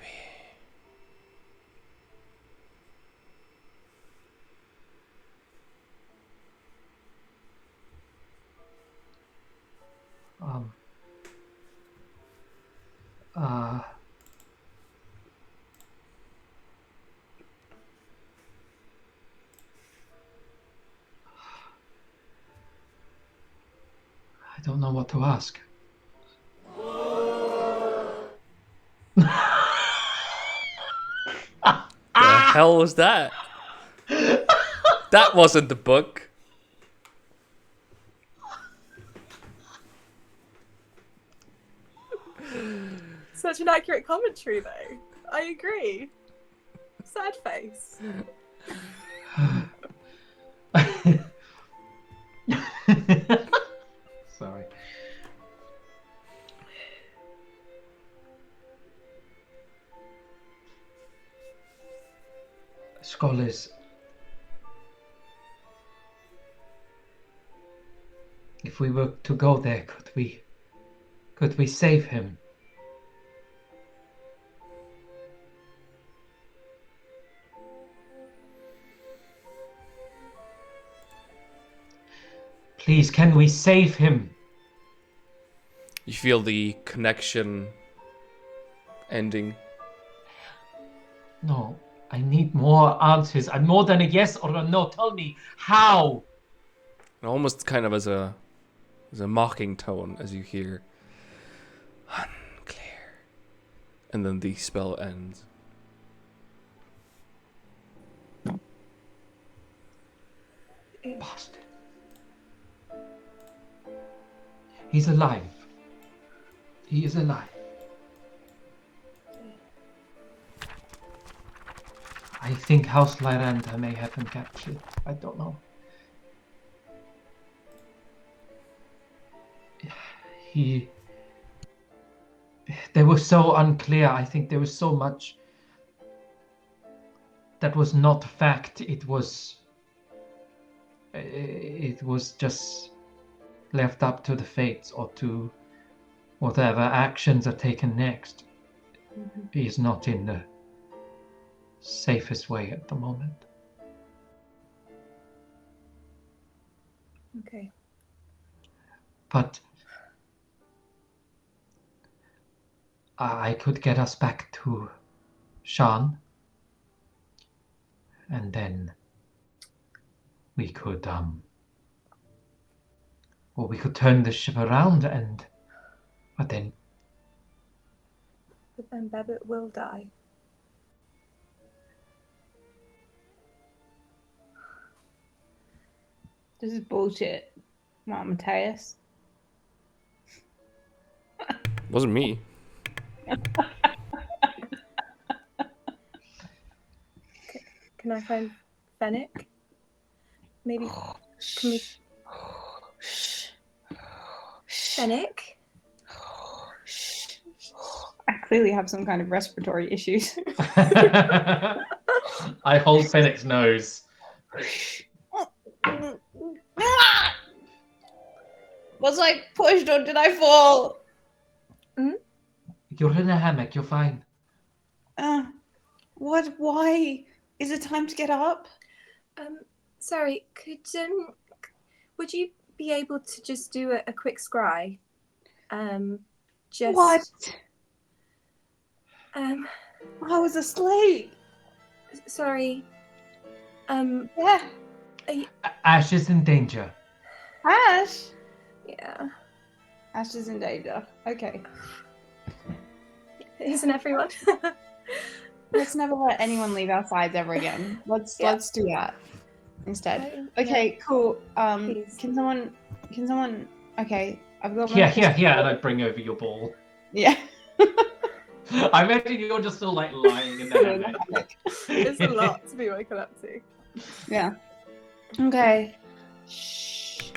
Um. I don't know what to ask. The hell was that? That wasn't the book. Such an accurate commentary, though. I agree. Sad face. Sorry. Scholars, if we were to go there, could we save him? Please, can we save him? You feel the connection ending. No, I need more answers. I'm more than a yes or a no. Tell me how. Almost kind of as a mocking tone as you hear unclear. And then the spell ends. Bastard. He's alive. He is alive. I think House Lyranda may have him captured. I don't know. They were so unclear. I think there was so much that was not fact. It was just left up to the fates or to whatever actions are taken next. He is not in the safest way at the moment. Okay. But I could get us back to Shan, and then we could we could turn the ship around but then Bebbit will die. This is bullshit, Mom Matthias. Wasn't me. Can I find Fennec? Maybe. Can we? Fennec? I clearly have some kind of respiratory issues. I hold Fennec's nose. Was I pushed or did I fall? You're in a hammock. You're fine. What? Why? Is it time to get up? Sorry, would you be able to just do a quick scry? Just What? I was asleep. Sorry. Yeah. Ash is in danger. Ash. Yeah. Ash is in danger. Okay. Isn't everyone? Let's never let anyone leave our sides ever again. Let's do that instead. Okay, cool. Please. Can someone okay, I've got my Here, and I bring over your ball. Yeah. I imagine you're just still like lying in the hammock. It's a lot to be waking up to. Yeah. Okay. Shh.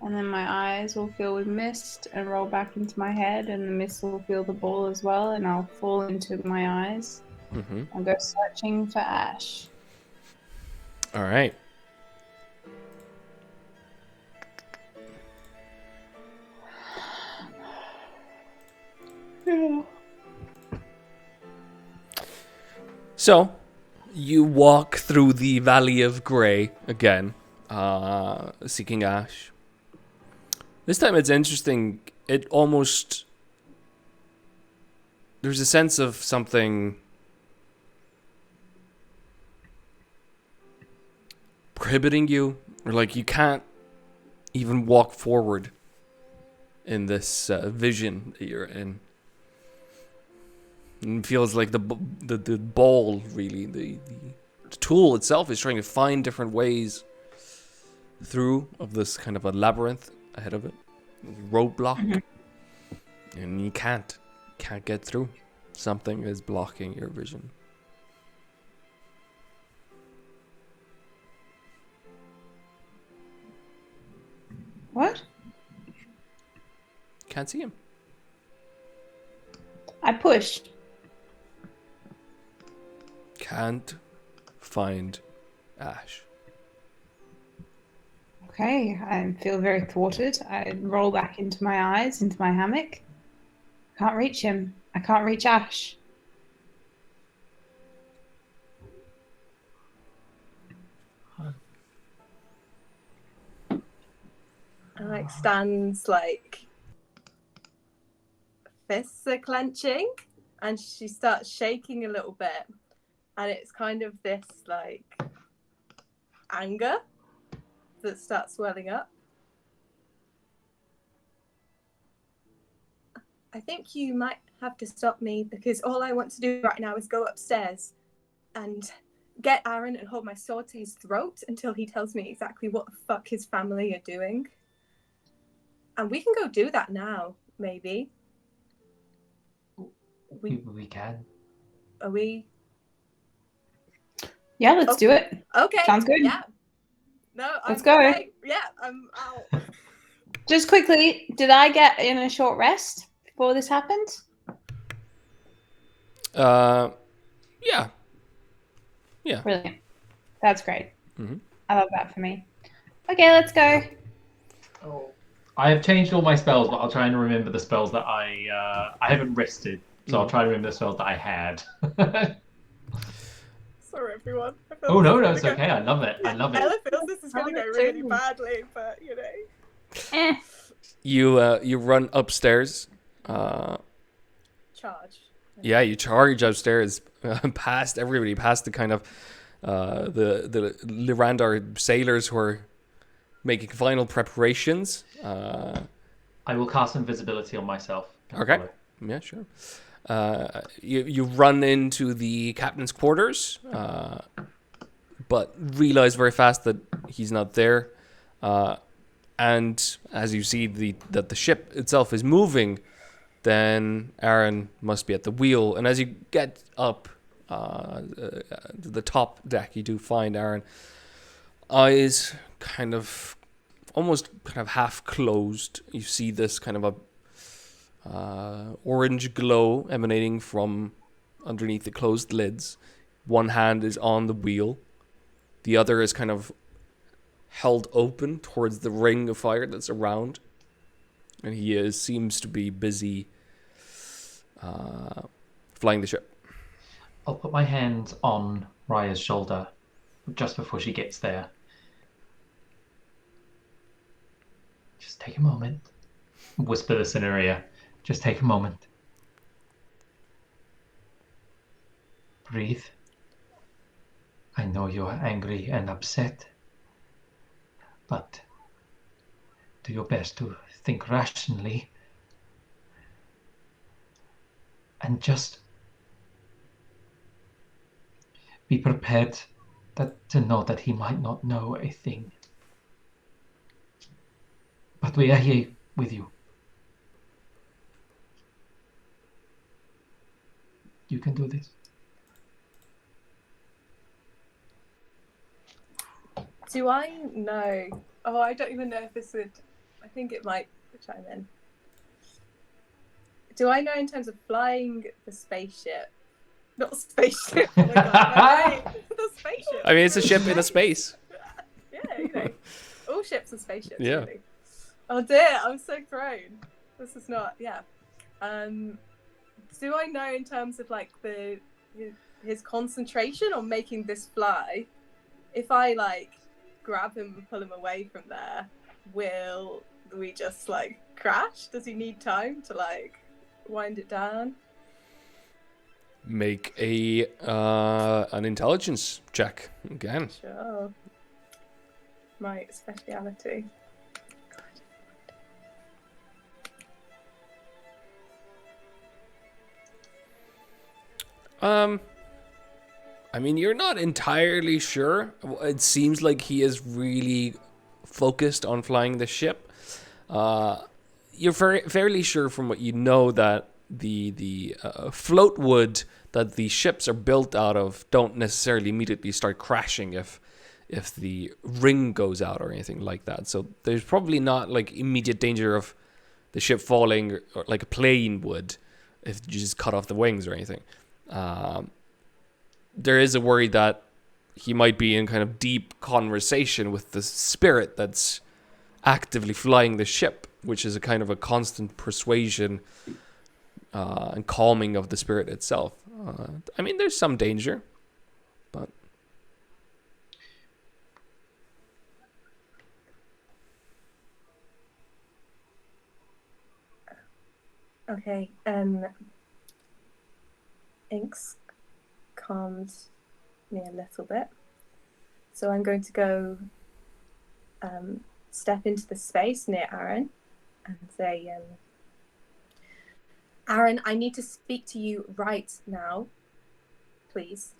And then my eyes will fill with mist and roll back into my head, and the mist will fill the ball as well, and I'll fall into my eyes. Mm-hmm. I'll go searching for Ash. All right. Yeah. So, you walk through the Valley of Grey again, seeking Ash. This time it's interesting. It almost... There's a sense of something prohibiting you, or like you can't even walk forward in this vision that you're in. And it feels like the ball, really, the tool itself is trying to find different ways through of this kind of a labyrinth ahead of it, roadblock, and you can't get through. Something is blocking your vision. What? Can't see him. I push. Can't find Ash. Okay, I feel very thwarted. I roll back into my eyes, into my hammock. Can't reach him. I can't reach Ash. And like stands like fists are clenching, and she starts shaking a little bit, and it's kind of this like anger that starts swelling up. I think you might have to stop me, because all I want to do right now is go upstairs and get Aaron and hold my sword to his throat until he tells me exactly what the fuck his family are doing. And we can go do that now, maybe. We can. Are we? Yeah, let's do it. Okay. Sounds good. Yeah. No, Let's go. Okay. Yeah, I'm out. Just quickly, did I get in a short rest before this happened? Yeah. Yeah. Brilliant. That's great. Mm-hmm. I love that for me. Okay, let's go. Oh. I have changed all my spells, but I'll try and remember the spells that I haven't rested, so I'll try and remember the spells that I had. Sorry, everyone. Oh no, it's okay. I love it. I love it. Ella feels this is going to go really badly, but you know. You run upstairs. Charge. Yeah, you charge upstairs, past everybody, past the kind of the Lyrandar sailors who are making final preparations. I will cast invisibility on myself. Okay. Yeah, sure. You run into the captain's quarters, but realize very fast that he's not there. And as you see that the ship itself is moving, then Aaron must be at the wheel. And as you get up to the top deck, you do find Aaron, eyes almost half closed. You see this kind of a orange glow emanating from underneath the closed lids. One hand is on the wheel. The other is kind of held open towards the ring of fire that's around. And he seems to be busy flying the ship. I'll put my hand on Raya's shoulder just before she gets there. Just take a moment. Whisper this in her ear. Just take a moment. Breathe. I know you're angry and upset, but do your best to think rationally. And just be prepared to know that he might not know a thing. But we are here with you. You can do this. Do I know? Oh, I don't even know if this would. I think it might chime in. Do I know in terms of flying the spaceship? Not spaceship. Oh my god, the spaceship. I mean, it's a ship in a space. Yeah, you know, all ships are spaceships. Yeah. Really. Oh dear, I'm so thrown. This is not. Yeah. Do I know in terms of like his concentration on making this fly? If I like grab him and pull him away from there, will we just like crash? Does he need time to like wind it down? Make a an intelligence check again. Sure. My speciality. I mean, you're not entirely sure. It seems like he is really focused on flying the ship. You're fairly sure from what you know that the float wood that the ships are built out of don't necessarily immediately start crashing if the ring goes out or anything like that. So there's probably not like immediate danger of the ship falling or like a plane would if you just cut off the wings or anything. There is a worry that he might be in kind of deep conversation with the spirit that's actively flying the ship, which is a kind of a constant persuasion and calming of the spirit itself. I mean, there's some danger, but... Okay, Inks calmed me a little bit. So I'm going to go step into the space near Aaron and say, Aaron, I need to speak to you right now, please.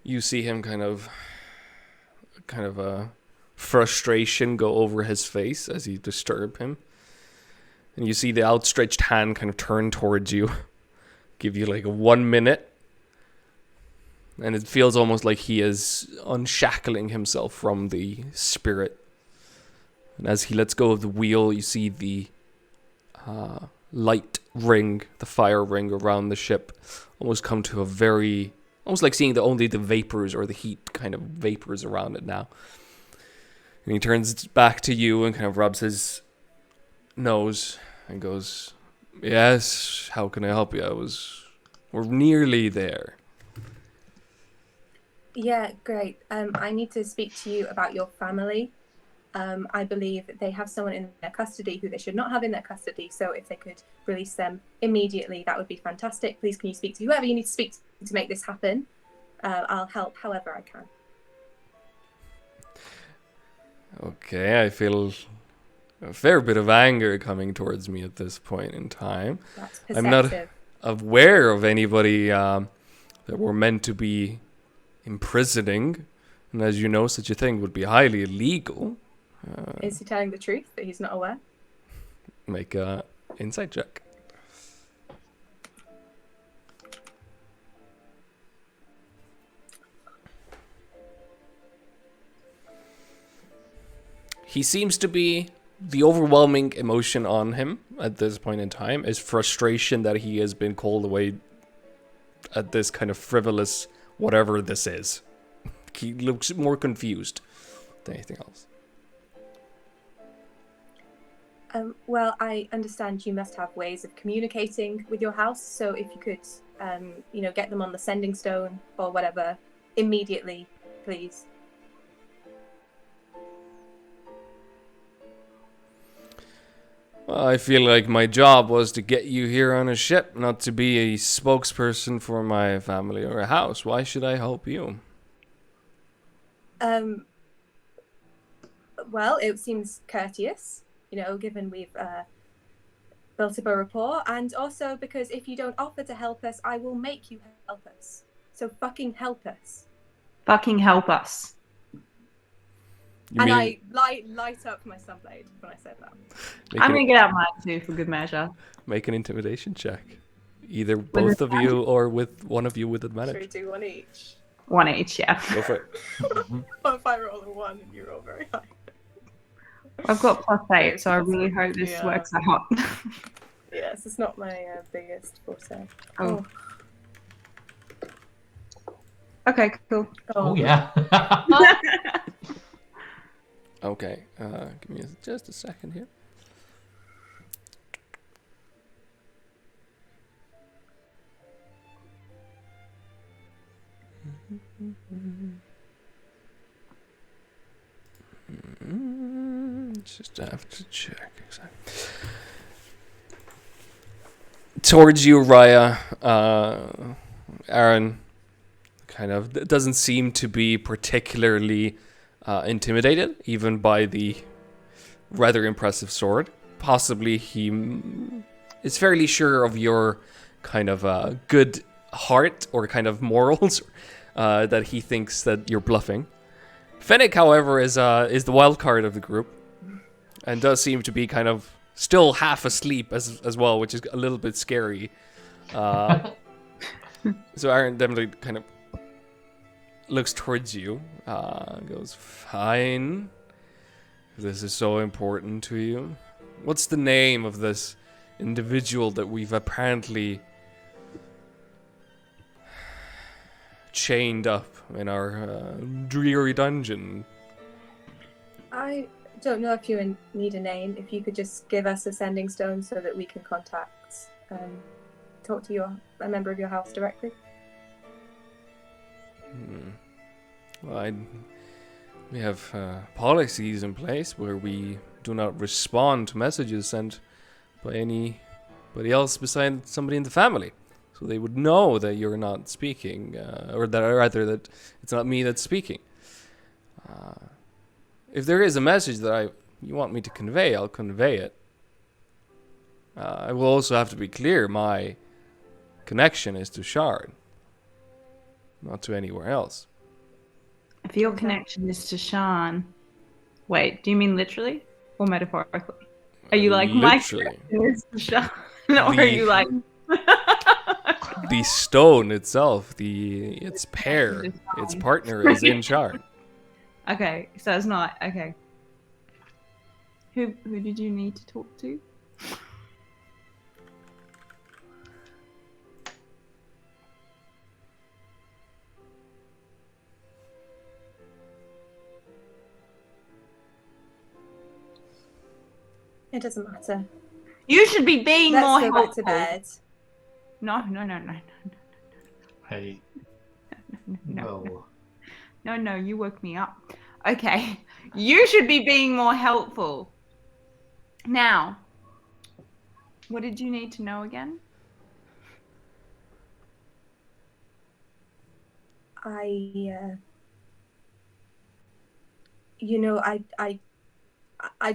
You see him kind of a frustration go over his face as you disturb him. And you see the outstretched hand kind of turn towards you. Give you like a 1 minute. And it feels almost like he is unshackling himself from the spirit. And as he lets go of the wheel, you see the light ring, the fire ring around the ship, almost come to a very... almost like seeing only the vapors or the heat kind of vapors around it now. And he turns back to you and kind of rubs his nose and goes, yes, how can I help you? We're nearly there. Yeah, great. I need to speak to you about your family. I believe they have someone in their custody who they should not have in their custody. So if they could release them immediately, that would be fantastic. Please, can you speak to whoever you need to speak to make this happen? I'll help however I can. Okay, I feel a fair bit of anger coming towards me at this point in time. That's perceptive. I'm not aware of anybody that we're meant to be imprisoning. And as you know, such a thing would be highly illegal. Is he telling the truth that he's not aware? Make a insight check. He seems to be... the overwhelming emotion on him at this point in time is frustration that he has been called away at this kind of frivolous whatever this is. He looks more confused than anything else. Well, I understand you must have ways of communicating with your house, so if you could, get them on the sending stone or whatever immediately, please. Well, I feel like my job was to get you here on a ship, not to be a spokesperson for my family or a house. Why should I help you? Well, it seems courteous, given we've built up a rapport, and also because if you don't offer to help us, I will make you help us. So fucking help us. Fucking help us. I light up my sunblade when I said that. I'm going to get out mine too for good measure. Make an intimidation check. Either both of you or with one of you with advantage. Should we do one each? One each, yeah. Go for it. What if I roll a 1 and you roll very high? I've got +8, so I really hope this works out. Yes, it's not my biggest forte. Oh. Okay, cool. Oh yeah. Okay, give me just a second here. Just have to check exactly. Towards you, Raya, Aaron kind of doesn't seem to be particularly intimidated, even by the rather impressive sword. Possibly he is fairly sure of your kind of good heart or kind of morals that he thinks that you're bluffing. Fennec, however, is the wild card of the group and does seem to be kind of still half asleep as well, which is a little bit scary. So Aaron definitely kind of looks towards you, goes, fine. This is so important to you. What's the name of this individual that we've apparently chained up in our dreary dungeon? I don't know if you need a name. If you could just give us a sending stone so that we can talk to a member of your house directly. Well, we have policies in place where we do not respond to messages sent by anybody else besides somebody in the family. So they would know that you're not speaking, or that it's not me that's speaking. If there is a message that you want me to convey, I'll convey it. I will also have to be clear, my connection is to Shard, not to anywhere else. If your connection is to Shan, wait, do you mean literally or metaphorically? Are you like, literally. My connection is to Shan? Or are you like... The stone itself, its pair, its partner is in Shard. Okay, so it's not, okay. Who did you need to talk to? It doesn't matter. You should be being more Let's go helpful. back to bed. No. Hey. No, you woke me up. Okay, you should be being more helpful. Now, what did you need to know again? I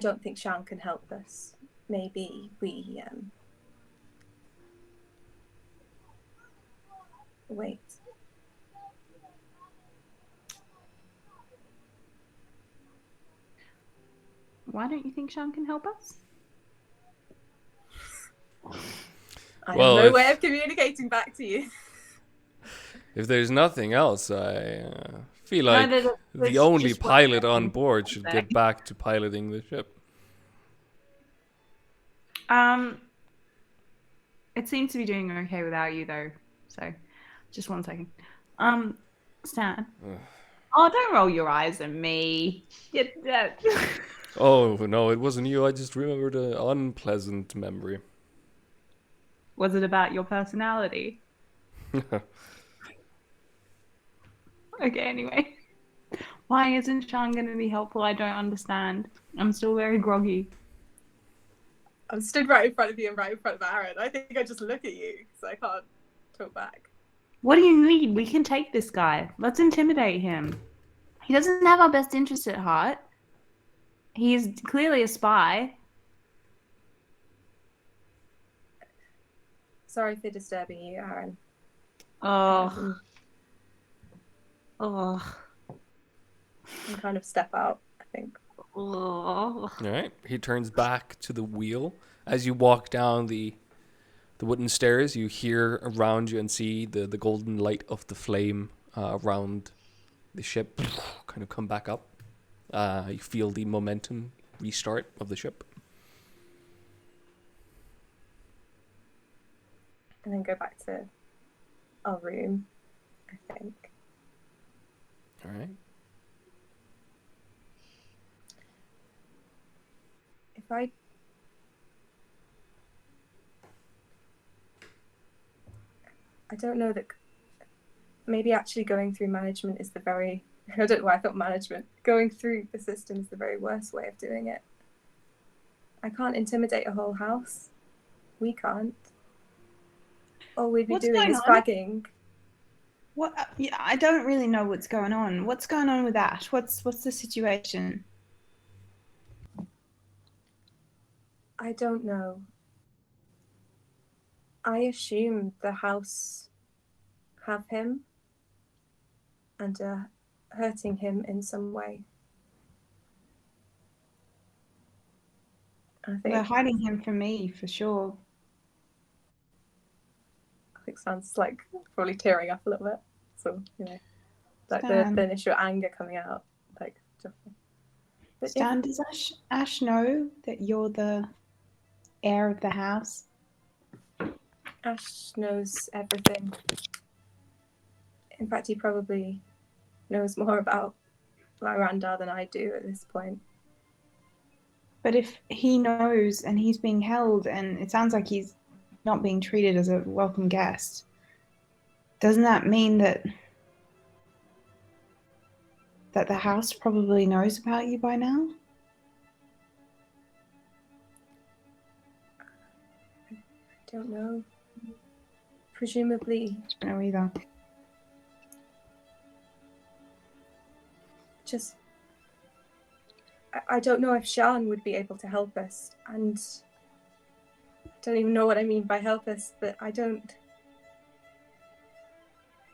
don't think Shan can help us. Maybe we wait. Why don't you think Shan can help us? I have no way of communicating back to you. If there's nothing else, I feel like the only pilot on board should get back to piloting the ship. It seems to be doing okay without you, though. So, just 1 second. Stan. Oh, don't roll your eyes at me. Oh, no, it wasn't you. I just remembered an unpleasant memory. Was it about your personality? Okay, anyway. Why isn't Shan going to be helpful? I don't understand. I'm still very groggy. I'm stood right in front of you and right in front of Aaron. I think I just look at you because I can't talk back. What do you need? We can take this guy. Let's intimidate him. He doesn't have our best interest at heart. He's clearly a spy. Sorry for disturbing you, Aaron. Oh. Oh. And kind of step out, I think. Oh. All right. He turns back to the wheel. As you walk down the wooden stairs, you hear around you and see the golden light of the flame around the ship kind of come back up. You feel the momentum restart of the ship. And then go back to our room, I think. All right. If I don't know that maybe actually going through management is the very, I don't know why I thought management. Going through the system is the very worst way of doing it. I can't intimidate a whole house. We can't. All we'd be What's doing going is on? flagging. What? Yeah, I don't really know what's going on. What's going on with Ash? What's the situation? I don't know. I assume the house have him and are hurting him in some way. I They're think hiding him from me for sure. sounds like probably tearing up a little bit. So, you know, like Stan. the initial anger coming out. Like, but Stan, does Ash know that you're the heir of the house? Ash knows everything. In fact, he probably knows more about Miranda than I do at this point. But if he knows and he's being held and it sounds like he's not being treated as a welcome guest, doesn't that mean that the house probably knows about you by now? I don't know. Presumably. I don't know either. Just, I don't know if Sean would be able to help us, and I don't even know what I mean by help us, but I don't.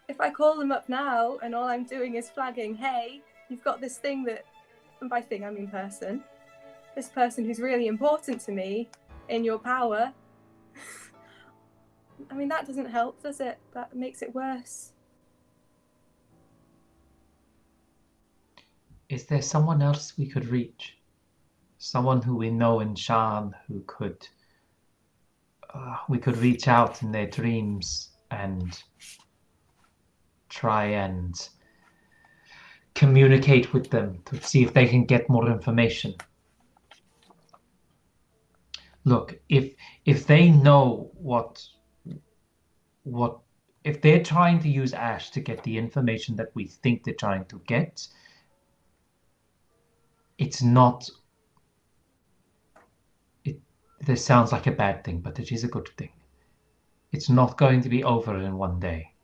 If I call them up now and all I'm doing is flagging, hey, you've got this thing that, and by thing I mean person, this person who's really important to me in your power, I mean, that doesn't help, does it? That makes it worse. Is there someone else we could reach? Someone who we know in Shan who could... we could reach out in their dreams and try and communicate with them to see if they can get more information. Look, if they know what if they're trying to use Ash to get the information that we think they're trying to get, it's not... This sounds like a bad thing, but it is a good thing. It's not going to be over in one day.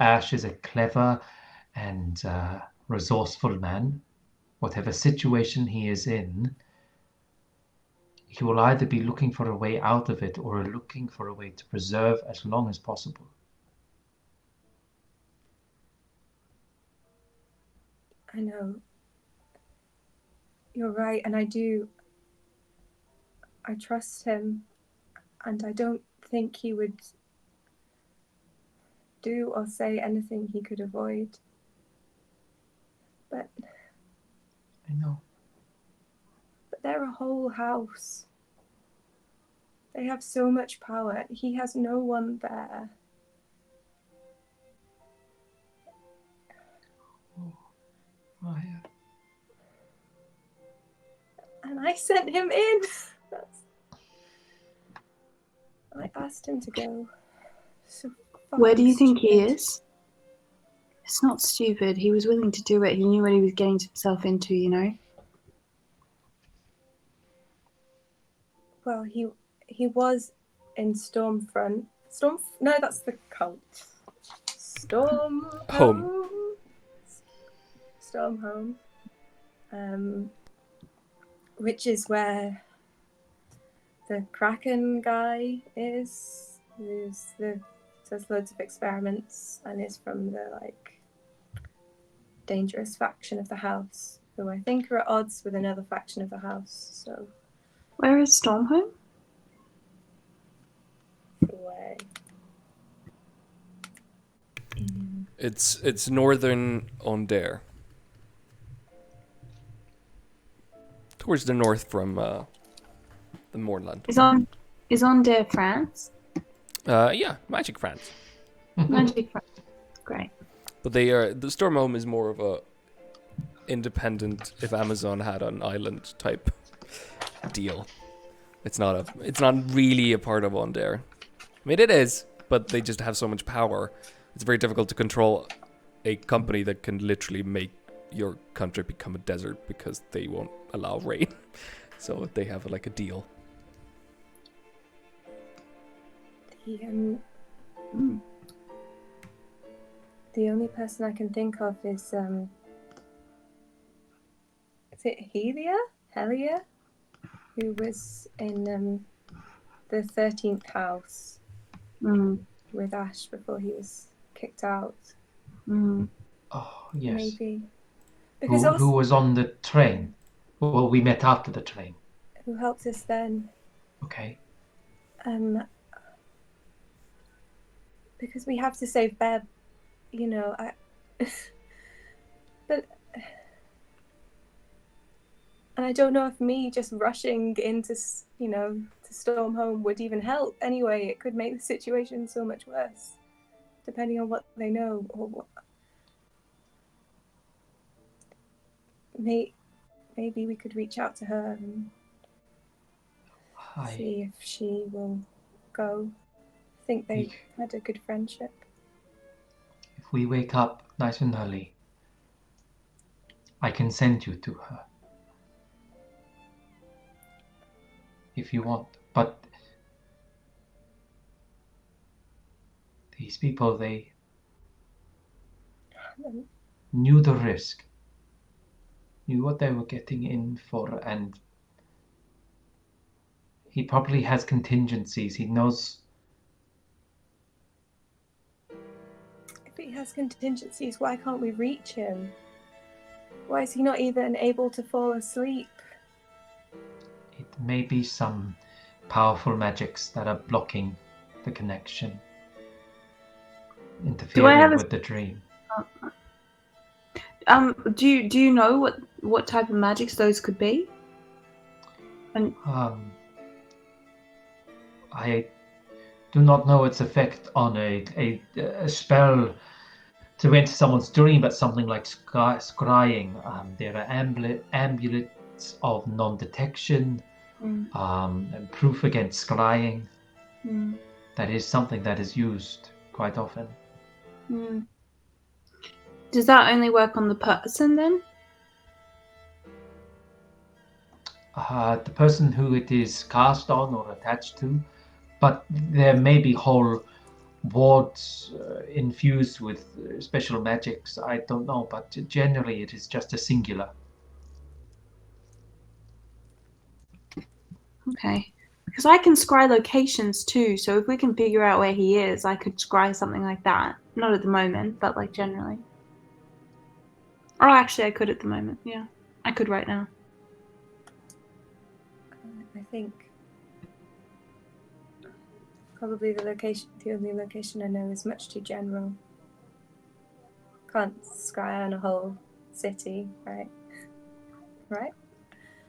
Ash is a clever and resourceful man. Whatever situation he is in, he will either be looking for a way out of it or looking for a way to preserve as long as possible. I know. You're right, and I trust him, and I don't think he would do or say anything he could avoid. But I know. But they're a whole house. They have so much power. He has no one there. Oh, yeah. And I sent him in. I asked him to go. So Where do you think he stupid. is? It's not stupid. He was willing to do it. He knew what he was getting himself into, you know? Well, he was in Stormfront. No, that's the cult. Storm Home. Storm Home. which is where the Kraken guy is, does loads of experiments and is from the like dangerous faction of the house, who I think are at odds with another faction of the house. So Where is Stormhome? away. It's northern Ondare. Towards the north from the Moorland. Is on de France? Yeah, Magic France. Magic France. Great. But they are the Stormhome is more of a independent, if Amazon had an island type deal. It's not really a part of Ondare. I mean, it is, but they just have so much power. It's very difficult to control a company that can literally make your country become a desert because they won't allow rain. So they have like a deal. The only person I can think of is it Helia, who was in the 13th house with Ash before he was kicked out. Oh, yes. Maybe. Because Who was on the train? Well, we met after the train. Who helped us then? Okay. Because we have to save Beb, you know. But and I don't know if me just rushing into, you know, to Stormhome would even help. Anyway, it could make the situation so much worse, depending on what they know or what. Maybe we could reach out to her and see if she will go. I think they had a good friendship. If we wake up nice and early, I can send you to her. If you want. But these people, they knew the risk, knew what they were getting in for, and he probably has contingencies. He knows. If he has contingencies, why can't we reach him? Why is he not even able to fall asleep? It may be some powerful magics that are blocking the connection, interfering with the dream. Do you know what type of magics those could be? And I do not know its effect on a spell to enter someone's dream, but something like scrying. There are amulets of non-detection, and proof against scrying. That is something that is used quite often. Does that only work on the person then? The person who it is cast on or attached to, but there may be whole wards infused with special magics. I don't know, but generally it is just a singular. Okay. Because I can scry locations too, so if we can figure out where he is, I could scry something like that. Not at the moment, but like generally. Oh, actually I could at the moment, yeah. I could right now. I think probably the only location I know is much too general. Can't scry on a whole city, right? Right?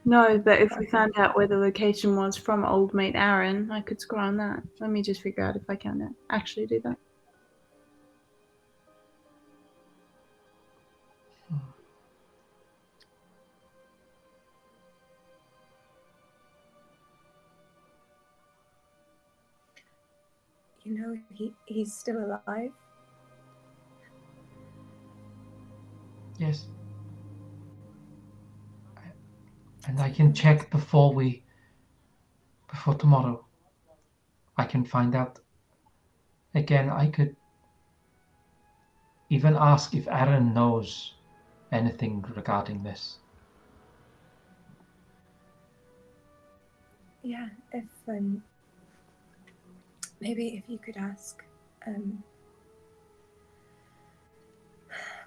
No, but if we found out where the location was from old mate Aaron, I could scry on that. Let me just figure out if I can actually do that. You know, he's still alive. Yes. And I can check before tomorrow. I can find out. Again, I could even ask if Aaron knows anything regarding this. Yeah, if maybe if you could ask,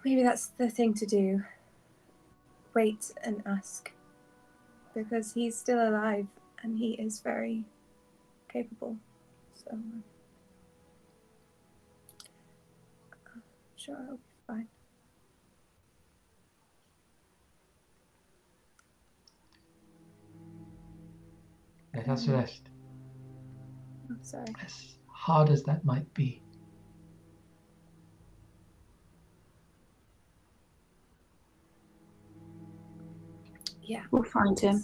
maybe that's the thing to do. Wait and ask, because he's still alive and he is very capable. So I'm sure I'll be fine. Let us rest. I'm sorry. As hard as that might be. Yeah. We'll find him.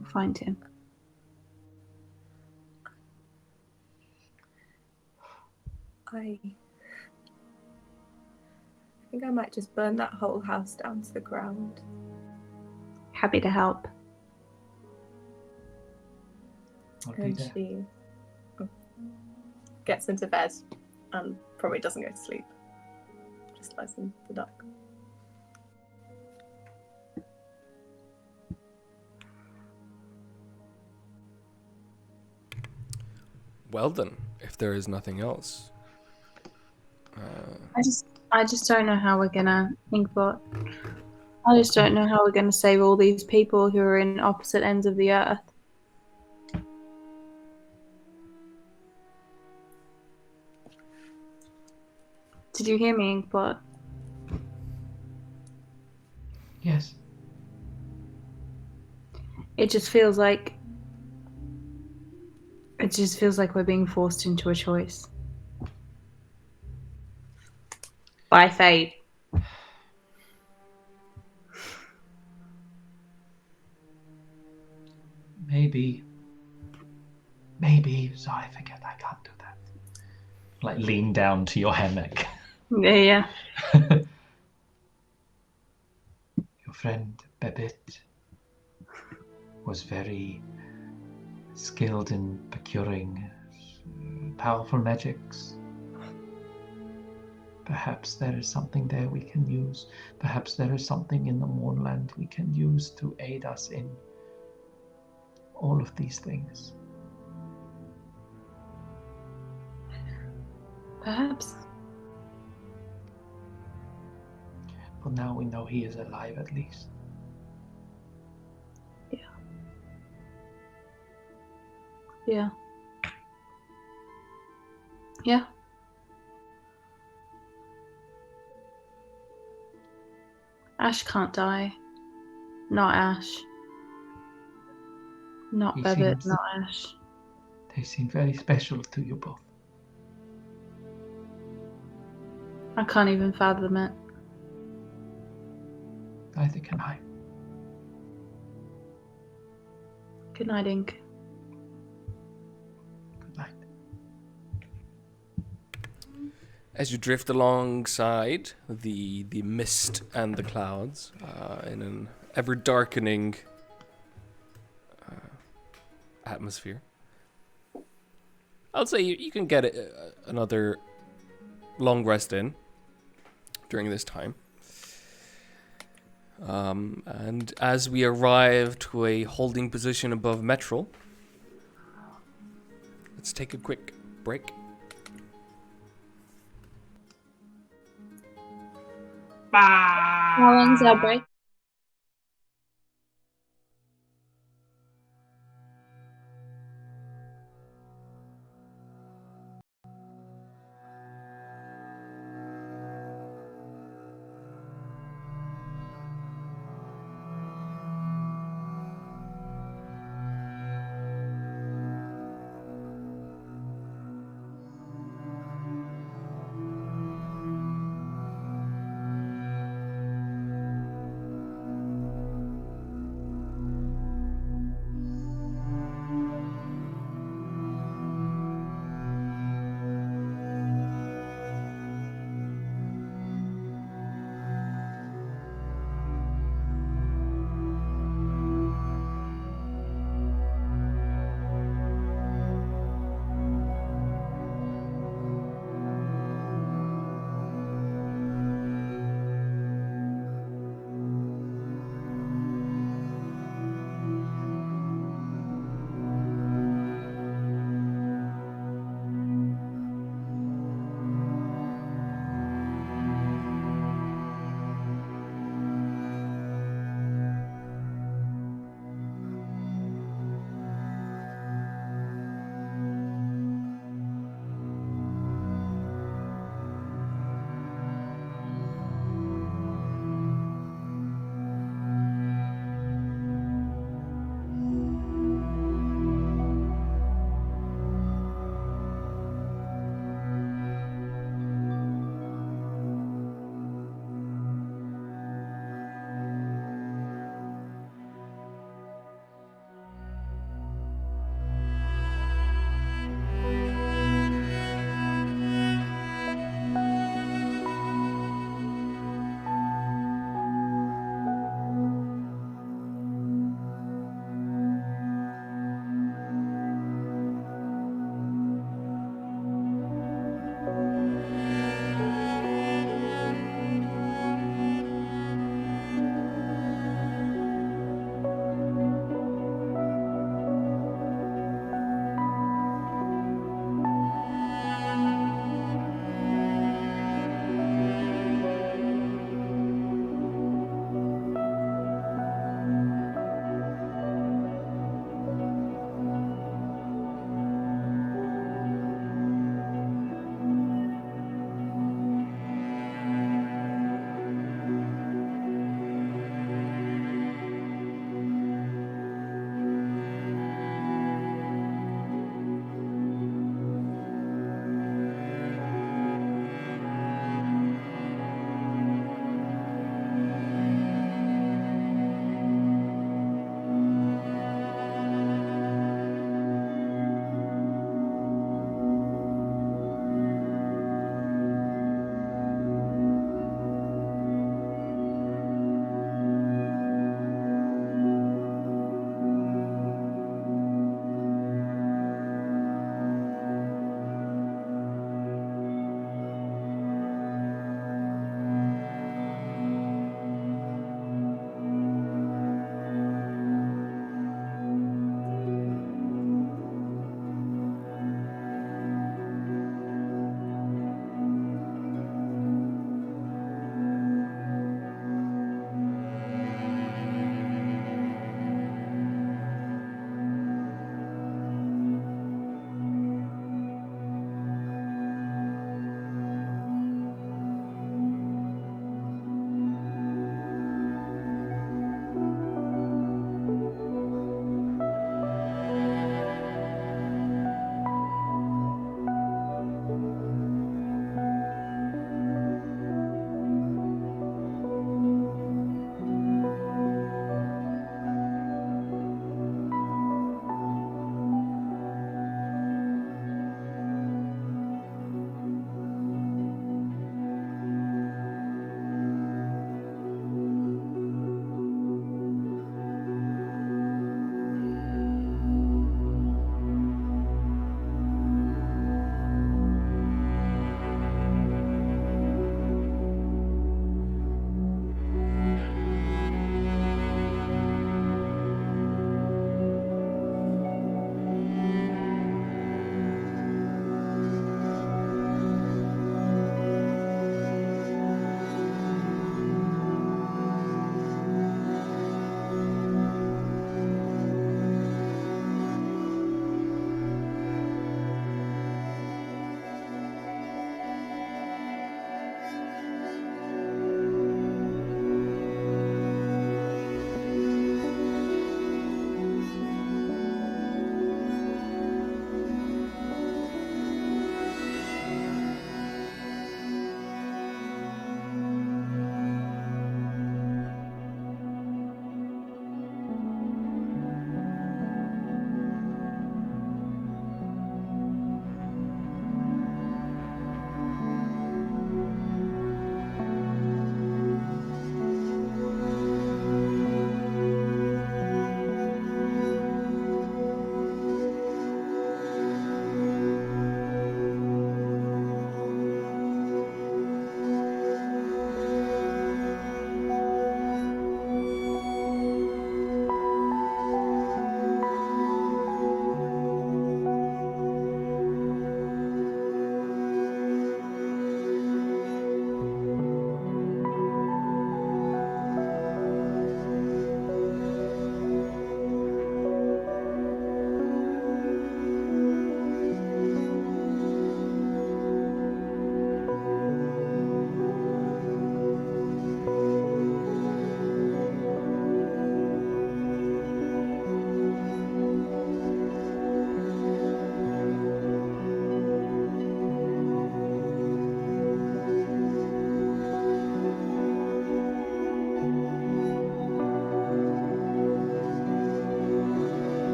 We'll find him. I think I might just burn that whole house down to the ground. Happy to help. I'll be And there. she gets into bed and probably doesn't go to sleep. Just lies in the dark. Well then, if there is nothing else. I just don't know how we're gonna I just don't know how we're gonna save all these people who are in opposite ends of the earth. Did you hear me, Inkbot? Yes. It just feels like we're being forced into a choice. By fate. Maybe. Sorry, forget I can't do that. Like lean down to your hammock. Yeah. Your friend Babette was very skilled in procuring powerful magics. Perhaps there is something there we can use. Perhaps there is something in the Mournland we can use to aid us in all of these things. Perhaps. But now we know he is alive at least. Yeah. Yeah. Ash can't die. Not Ash. Not He Babbitt, seems- not Ash. They seem very special to you both. I can't even fathom it. Neither can I. Good night, Ink. Good night. As you drift alongside the mist and the clouds in an ever darkening atmosphere, I'll say you can get another long rest in during this time. And as we arrive to a holding position above Metrol, let's take a quick break. How long's our break?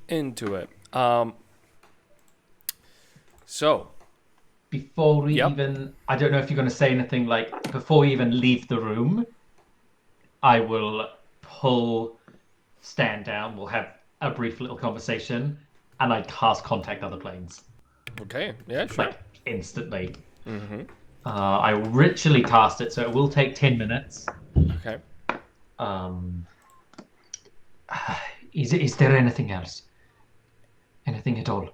into it. So Before we Yep. even, I don't know if you're going to say anything like, before we even leave the room, I will pull Stan down. We'll have a brief little conversation, and I cast contact other planes. okay, yeah, sure. Like, instantly. Mm-hmm. I ritually cast it, so it will take 10 minutes. Okay. Is there anything else? Anything at all?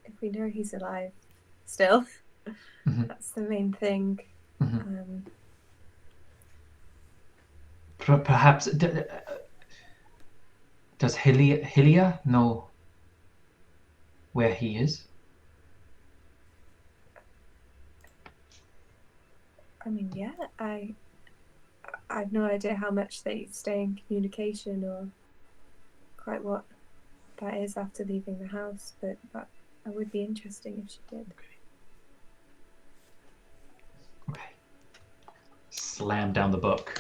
If we know he's alive still, Mhm. that's the main thing. Mhm. Perhaps does Hylia know where he is? I mean, yeah, I've no idea how much they stay in communication or quite what that is after leaving the house, but that would be interesting if she did. Okay. Slam down the book.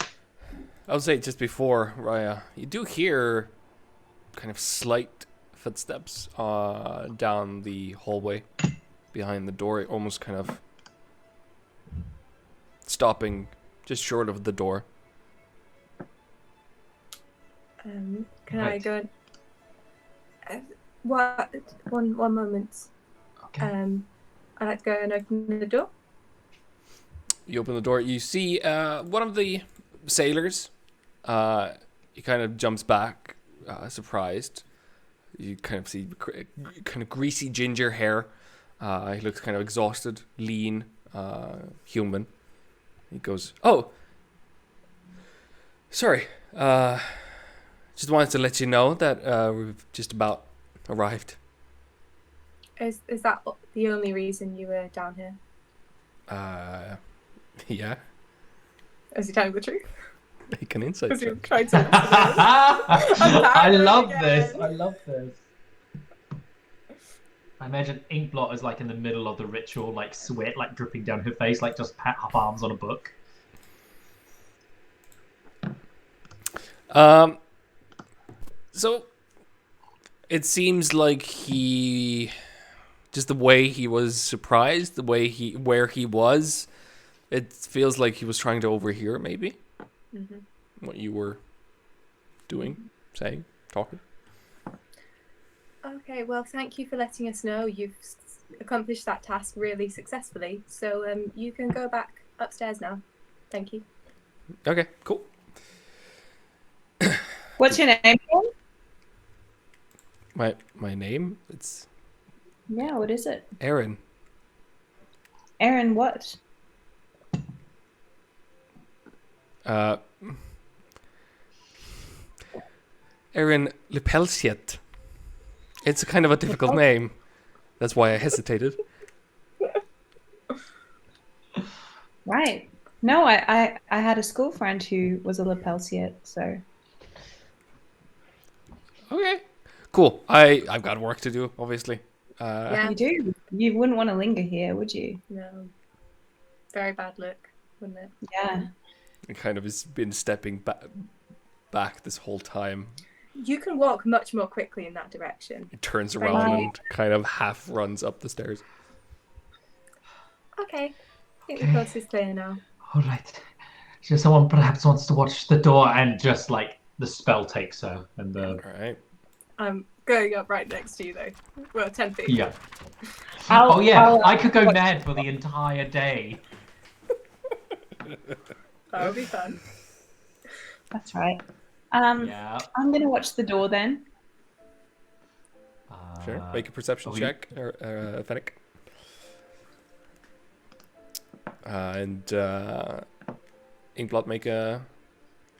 I would say just before Raya, you do hear kind of slight footsteps down the hallway behind the door, almost kind of stopping just short of the door. Can I Right. go? What? One moment. Okay. I'd like to go and open the door. You open the door, you see one of the sailors. He kind of jumps back, surprised. You kind of see kind of greasy ginger hair. He looks kind of exhausted, lean, human. He goes, "Oh, sorry. Just wanted to let you know that we've just about arrived." Is that the only reason you were down here? Yeah. Is he telling the truth? Make an insight Is he check. trying to? I love again. this. I love this. I imagine Inkblot is like in the middle of the ritual, like sweat like dripping down her face, like just pat up arms on a book. So it seems like just the way he was surprised, where he was, it feels like he was trying to overhear maybe what you were doing, saying, talking. Okay, well, thank you for letting us know. You've accomplished that task really successfully. So you can go back upstairs now. Thank you. Okay, cool. What's your name? My name, it's Yeah, what is it? Aaron. Aaron what? Aaron Lepelsiet. It's a kind of a difficult name. That's why I hesitated. Right. No, I had a school friend who was a Lepelsiet, so Okay, cool. I've got work to do, obviously. Yeah. you do. You wouldn't want to linger here, would you? No. Very bad look, wouldn't it? Yeah. It kind of has been stepping back this whole time. You can walk much more quickly in that direction. He turns Right. around and kind of half runs up the stairs. Okay. I think the Okay. coast is clear now. All right. So someone perhaps wants to watch the door. And just like the spell takes her, and the All right. I'm going up right next to you, though. Well, 10 feet. yeah. I'll I could go mad for the entire day. That would be fun. That's right. Yeah. I'm gonna watch the door then. Sure. Make a perception check, Fennec. And Inkblot make a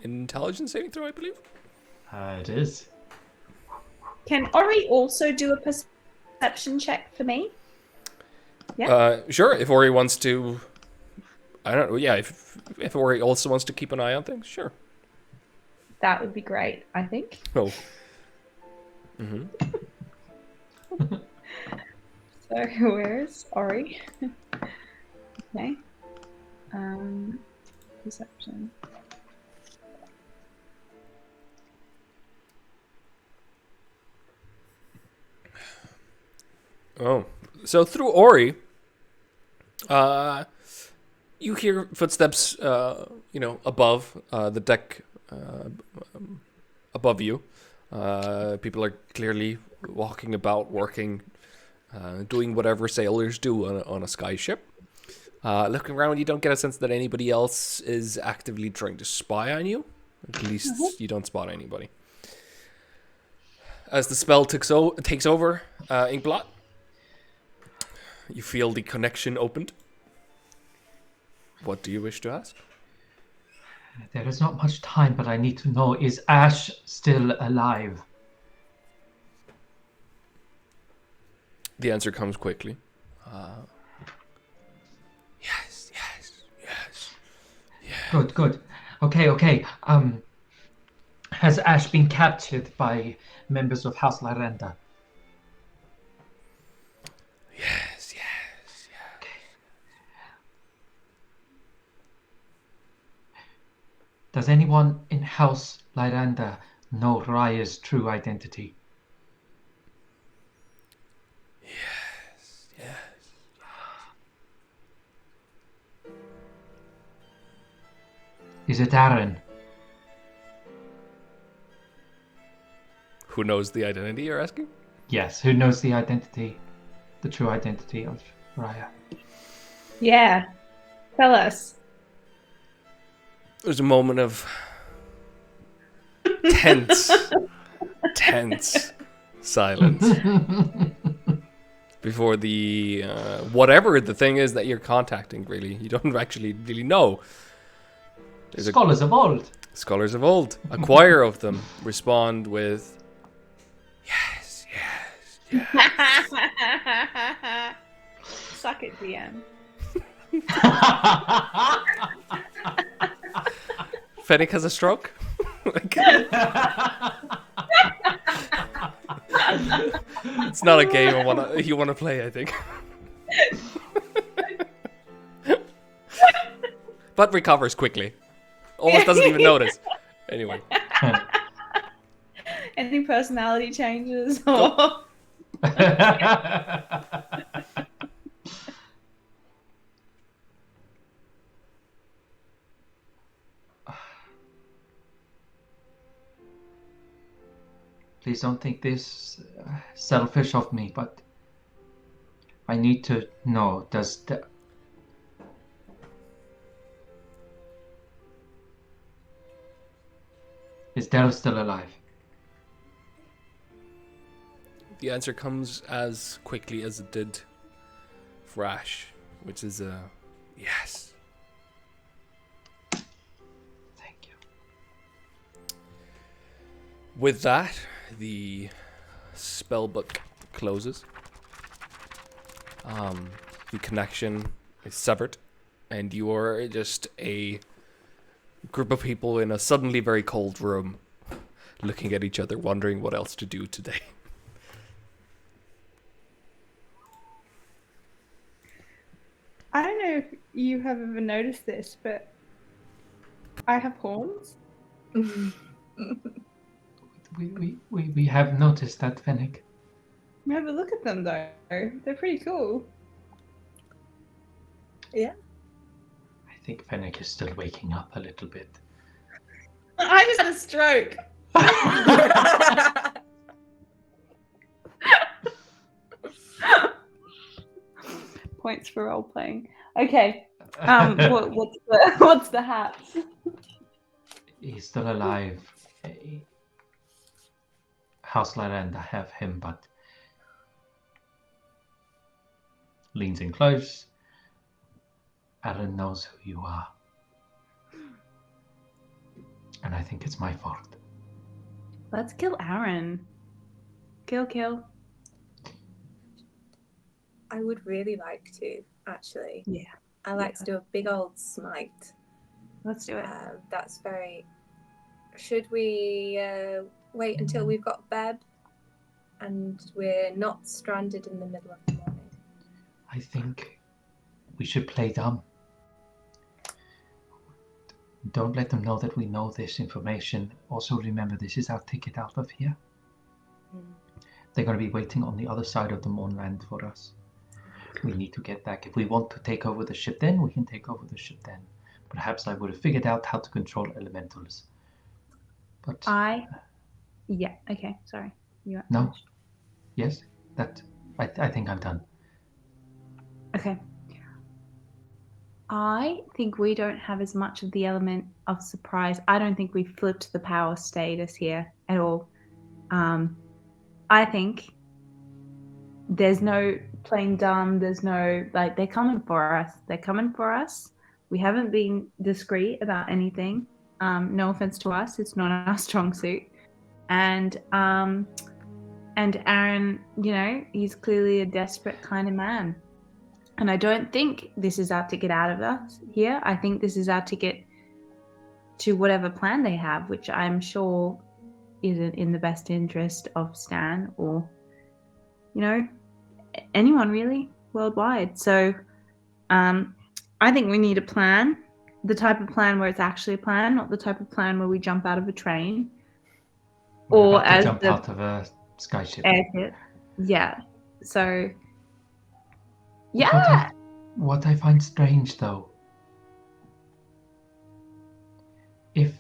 intelligence saving throw, I believe. It is. Can Ori also do a perception check for me? Sure. If Ori wants to, I don't know. Yeah, if Ori also wants to keep an eye on things, sure. That would be great, I think. Oh. So where is Ori? Okay. Perception. Oh, so through Ori, you hear footsteps, above the deck, above you. People are clearly walking about, working, doing whatever sailors do on a sky ship. Looking around, you don't get a sense that anybody else is actively trying to spy on you. At least you don't spot anybody. As the spell takes over, Inkblot, you feel the connection opened. What do you wish to ask? There is not much time, but I need to know, is Ash still alive? The answer comes quickly. Yes. Good. Okay. Has Ash been captured by members of House Lyranda? Yes. Okay. Does anyone in House Lyranda know Raya's true identity? Yes. Is it Aaron? Who knows the identity you're asking? Yes, who knows the true identity of Raya? Yeah. Tell us. There's a moment of tense silence before the whatever the thing is that you're contacting. Really, you don't actually really know. There's Scholars of old. Scholars of old. A choir of them respond with, yes. Suck it, DM. Fennec has a stroke. It's not a game you want to play, I think. But recovers quickly. Almost doesn't even notice. Anyway. Any personality changes? Or... Please don't think this selfish of me, but I need to know, is Del still alive? The answer comes as quickly as it did for Ash, which is a yes. Thank you. With that, the spell book closes. The connection is severed, and you are just a group of people in a suddenly very cold room, looking at each other, wondering what else to do today. I don't know if you have ever noticed this, but I have horns. We have noticed that, Fennec. Have a look at them, though. They're pretty cool. Yeah. I think Fennec is still waking up a little bit. I just had a stroke. Points for role playing. Okay. What's the hat? He's still alive. House Lyranda have him, but leans in close. Aaron knows who you are. And I think it's my fault. Let's kill Aaron. Kill. I would really like to, actually. Yeah. I like to do a big old smite. Let's do it. That's very... Should we wait until we've got Beb and we're not stranded in the middle of the morning? I think we should play dumb. Don't let them know that we know this information. Also remember, this is our ticket out of here. They're going to be waiting on the other side of the Moonland for us. We need to get back. If we want to take over the ship then, we can take over the ship then. Perhaps I would have figured out how to control elementals. But Yeah, okay, sorry. You no. Yes? I think I'm done. Okay. I think we don't have as much of the element of surprise. I don't think we flipped the power status here at all. I think there's no playing dumb. There's no, like, they're coming for us. They're coming for us. We haven't been discreet about anything. No offense to us. It's not our strong suit. And Aaron, you know, he's clearly a desperate kind of man. And I don't think this is our ticket out of us here. I think this is our ticket to whatever plan they have, which I'm sure isn't in the best interest of Stan or, you know, anyone really worldwide. So I think we need a plan, the type of plan where it's actually a plan, not the type of plan where we jump out of a train. We're about to jump out of a skyship. Airship. Yeah. So, yeah. What I find strange, though, if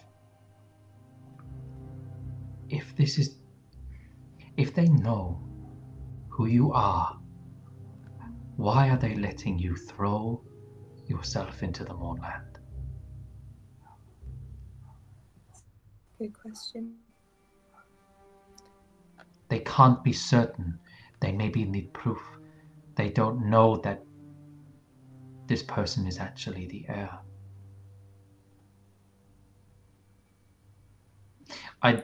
they know who you are, why are they letting you throw yourself into the Moonland? Good question. They can't be certain. They maybe need proof. They don't know that this person is actually the heir.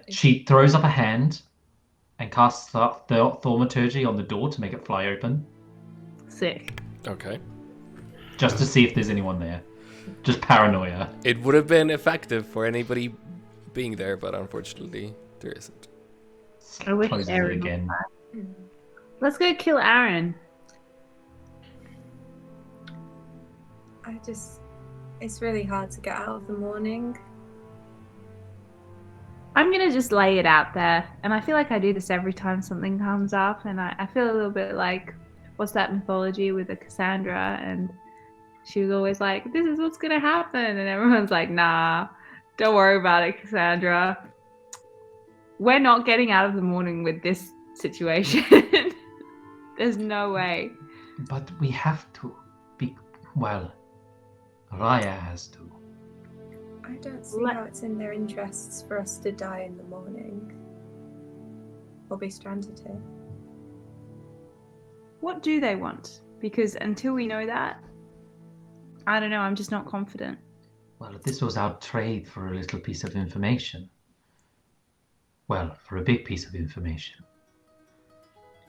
She throws up a hand and casts thaumaturgy on the door to make it fly open. Sick. Okay. Just to see if there's anyone there. Just paranoia. It would have been effective for anybody being there, but unfortunately, there isn't. I wish Closes it Aaron again. Let's go kill Aaron. It's really hard to get out of the morning. I'm going to just lay it out there. And I feel like I do this every time something comes up. And I feel a little bit like, what's that mythology with the Cassandra? And she was always like, this is what's going to happen. And everyone's like, nah, don't worry about it, Cassandra. We're not getting out of the morning with this situation. There's no way. But we have to be, well, Raya has to. I don't see how it's in their interests for us to die in the morning. Or be stranded here. What do they want? Because until we know that, I don't know, I'm just not confident. Well, this was our trade for a little piece of information. Well, for a big piece of information.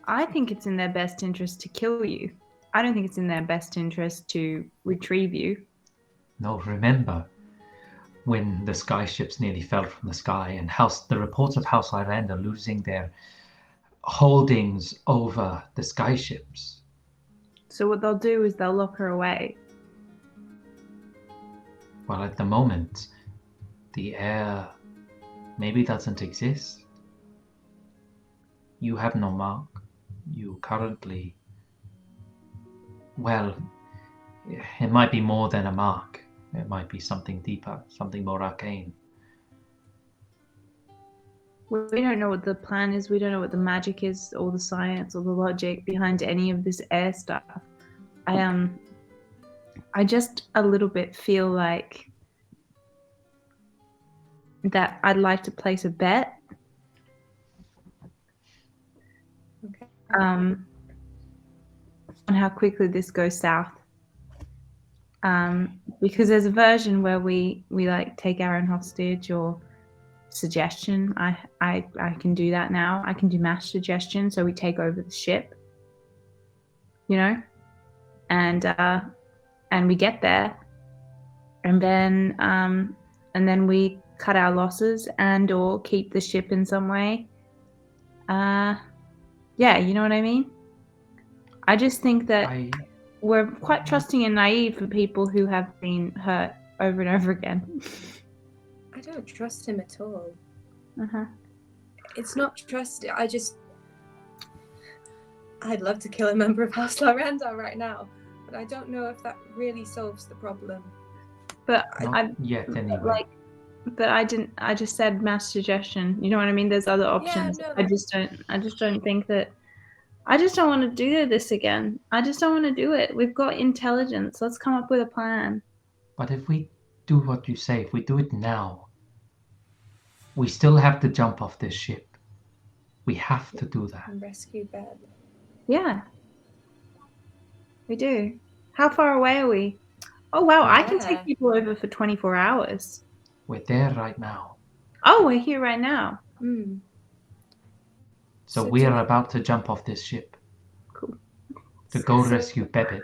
I think it's in their best interest to kill you. I don't think it's in their best interest to retrieve you. No, remember when the skyships nearly fell from the sky and the reports of House Iranda losing their holdings over the skyships. So what they'll do is they'll lock her away. Well, at the moment, the heir maybe doesn't exist. You have no mark. You currently... Well, it might be more than a mark. It might be something deeper, something more arcane. We don't know what the plan is. We don't know what the magic is, or the science, or the logic behind any of this air stuff. I just a little bit feel like that I'd like to place a bet. Okay. On how quickly this goes south. Because there's a version where we like take Aaron hostage or suggestion. I can do that now. I can do mass suggestion, so we take over the ship. You know? And we get there. And then we cut our losses and or keep the ship in some way. Yeah, you know what I mean? I just think that we're quite trusting and naive for people who have been hurt over and over again. I don't trust him at all. Uh-huh. It's not trust. I'd love to kill a member of House Larendar right now, but I don't know if that really solves the problem. But Not yet, anyway. but I didn't. I just said mass suggestion. You know what I mean? There's other options. no, I just don't think that. I just don't want to do this again. I just don't want to do it. We've got intelligence. Let's come up with a plan. But if we do what you say, if we do it now, we still have to jump off this ship. We have to do that. And rescue Beb. Yeah. We do. How far away are we? Oh, wow. I can take people over for 24 hours. We're there right now. Oh, we're here right now. So we are about to jump off this ship. Cool. To go rescue Bebet.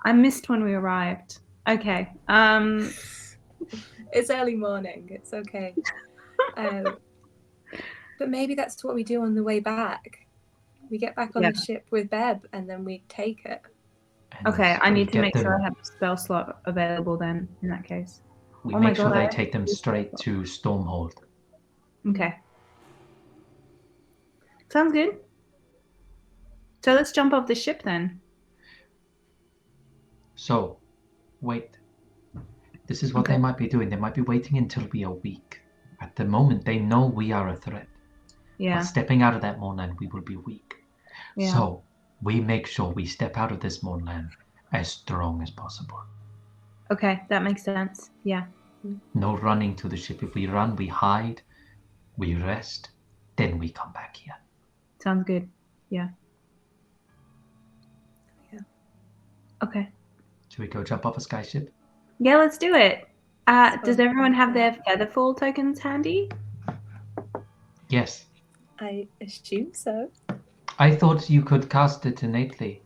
I missed when we arrived. Okay. It's early morning. It's okay. But maybe that's what we do on the way back. We get back on the ship with Beb, and then we take it. Okay, I need to make sure I have a spell slot available then, in that case. We make sure they take them straight to Stormhold. Okay. Sounds good. So let's jump off the ship then. So, wait. This is what they might be doing. They might be waiting until we are weak. At the moment, they know we are a threat. Yeah. But stepping out of that moonland, we will be weak. Yeah. So, we make sure we step out of this moonland as strong as possible. Okay, that makes sense. Yeah. No running to the ship. If we run, we hide, we rest, then we come back here. Sounds good. Yeah. Yeah. Okay. Should we go jump off a skyship? Yeah, let's do it. Does everyone have their featherfall tokens handy? Yes. I assume so. I thought you could cast it innately.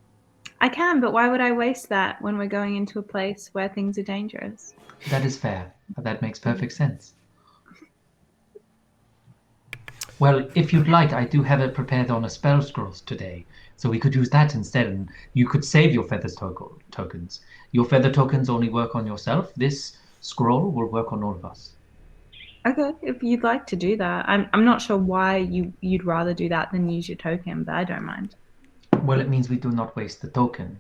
I can, but why would I waste that when we're going into a place where things are dangerous? That is fair. That makes perfect sense. Well, if you'd like, I do have it prepared on a spell scrolls today, so we could use that instead, and you could save your feather tokens. Your feather tokens only work on yourself. This scroll will work on all of us. Okay, if you'd like to do that. I'm not sure why you'd rather do that than use your token, but I don't mind. Well, it means we do not waste the token.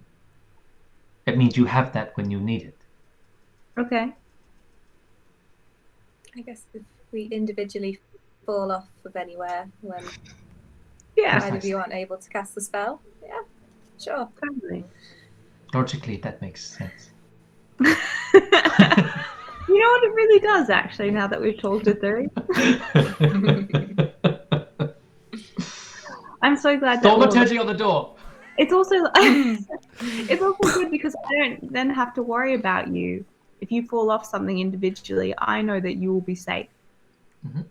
It means you have that when you need it. Okay. I guess if we individually fall off of anywhere when either of you aren't able to cast the spell, yeah, sure. Totally. Logically, that makes sense. You know what, it really does, actually, now that we've talked it through. I'm so glad that Thaumaturgy on the door. It's also it's also good because I don't then have to worry about you. If you fall off something individually, I know that you will be safe. Mm-hmm.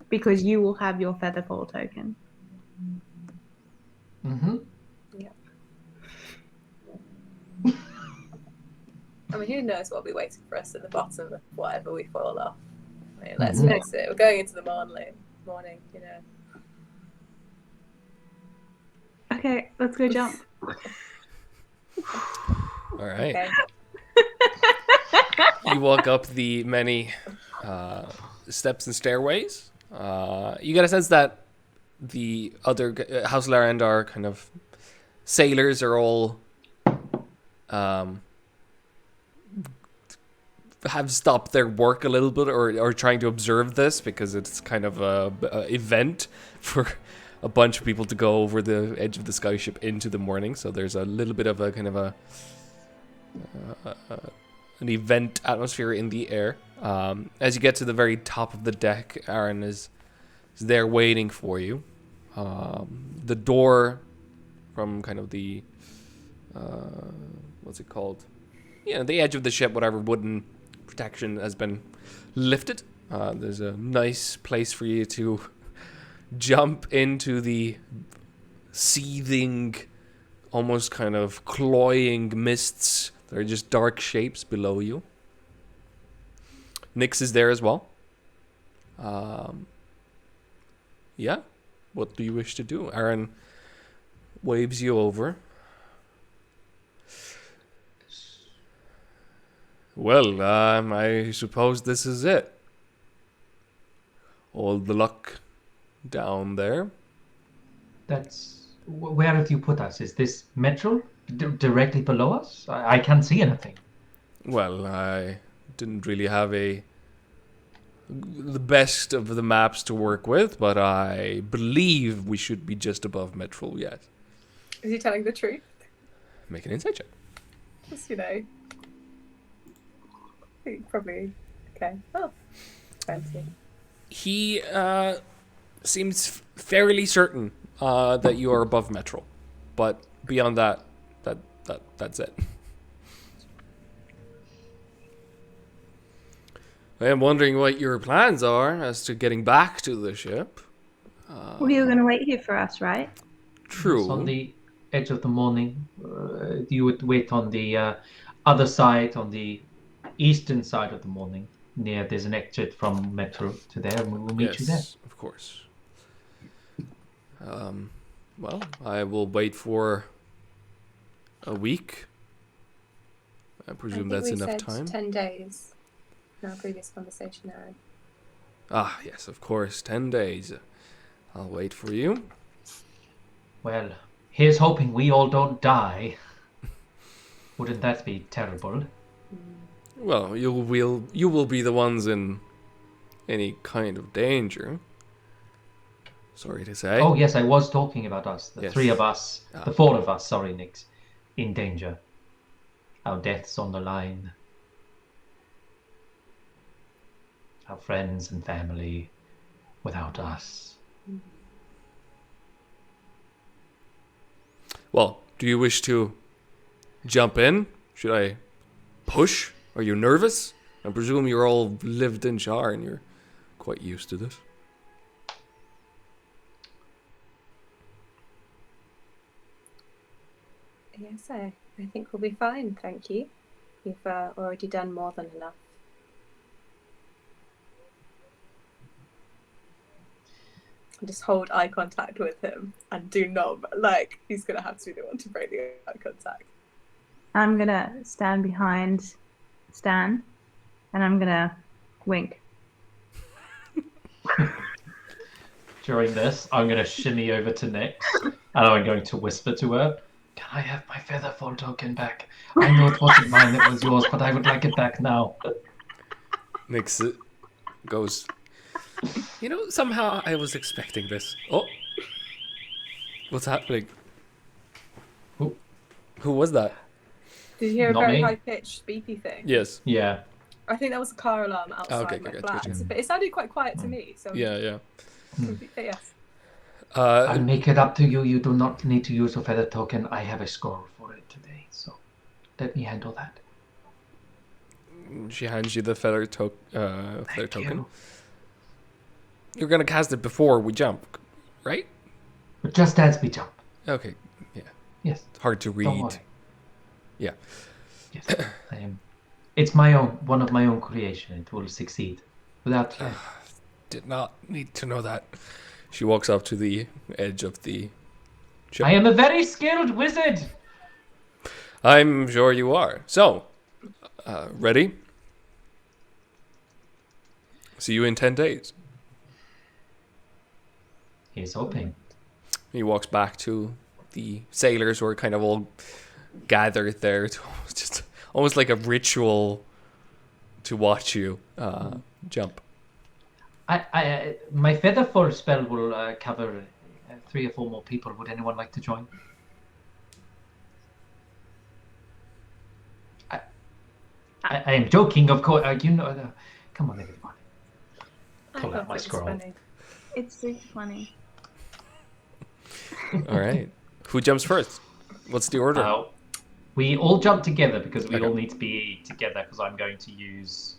Because you will have your featherfall token. Mm-hmm. Yeah. I mean, who knows what'll be waiting for us at the bottom of whatever we fall off. I mean, let's face it, we're going into the morning, you know. Okay, let's go jump. All right. Okay. You walk up the many steps and stairways. You get a sense that the other House Larendar kind of sailors are all have stopped their work a little bit or trying to observe this because it's kind of a event for a bunch of people to go over the edge of the skyship into the morning. So there's a little bit of a kind of an event atmosphere in the air. As you get to the very top of the deck, Aaron is there waiting for you. The door from kind of the what's it called? Yeah, the edge of the ship, whatever wooden protection has been lifted. There's a nice place for you to jump into the seething, almost kind of cloying mists. They're just dark shapes below you. Nyx is there as well. Yeah. What do you wish to do? Aaron waves you over. Well, I suppose this is it. All the luck down there. Where have you put us? Is this Metro directly below us? I can't see anything. Well, I didn't really have the best of the maps to work with, but I believe we should be just above Metro, yes. Is he telling the truth? Make an insight check. Just, I think probably. Okay. Oh, fancy. He seems fairly certain that you are above Metro, but beyond that's it. I am wondering what your plans are as to getting back to the ship. Well, you were going to wait here for us, right? True. It's on the edge of the morning. You would wait on the other side, on the eastern side of the morning. There's an exit from Metro to there, and we'll meet you there. Yes, of course. Well, I will wait for a week. I presume that's enough time. 10 days. In our previous conversation, Aaron. Ah, yes, of course. 10 days. I'll wait for you. Well, here's hoping we all don't die. Wouldn't that be terrible? Well, you will be the ones in any kind of danger. Sorry to say. Oh, yes, I was talking about us. The Yes. three of us. The four of us, sorry, Nix. In danger. Our deaths on the line. Our friends and family without us. Well, do you wish to jump in? Should I push? Are you nervous? I presume you're all lived in Shar and you're quite used to this. Yes, I think we'll be fine, thank you. We've already done more than enough. Just hold eye contact with him and do not, he's going to have to be the one to break the eye contact. I'm going to stand behind Stan, and I'm going to wink. During this, I'm going to shimmy over to Nix, and I'm going to whisper to her, "Can I have my Featherfall token back? I know it wasn't mine, it was yours, but I would like it back now." Nix goes, somehow I was expecting this. Oh. What's happening? Who was that? Did you hear a Not very me. high-pitched beepy thing? Yes. Yeah. I think that was a car alarm outside Okay, my gotcha, flat. gotcha. But it sounded quite quiet to me, so... Yeah. Yes. I'll make it up to you. You do not need to use a feather token. I have a score for it today, so let me handle that. She hands you the feather token. You. You're gonna cast it before we jump, right? But just as we jump. Okay. Yeah. Yes. It's hard to Don't read. worry. Yeah. Yes. It's my own, one of my own creation. It will succeed. Without trying. Did not need to know that. She walks up to the edge of the ship. I am a very skilled wizard. I'm sure you are. So, ready? See you in 10 days. He's hoping. He walks back to the sailors who are kind of all gathered there. To just almost like a ritual to watch you jump. My Featherfall spell will cover 3 or 4 more people. Would anyone like to join? I am joking, of course. Come on, everyone. Pull out my scroll. Funny. It's super funny. All right. Who jumps first? What's the order? We all jump together because we Okay. all need to be together because I'm going to use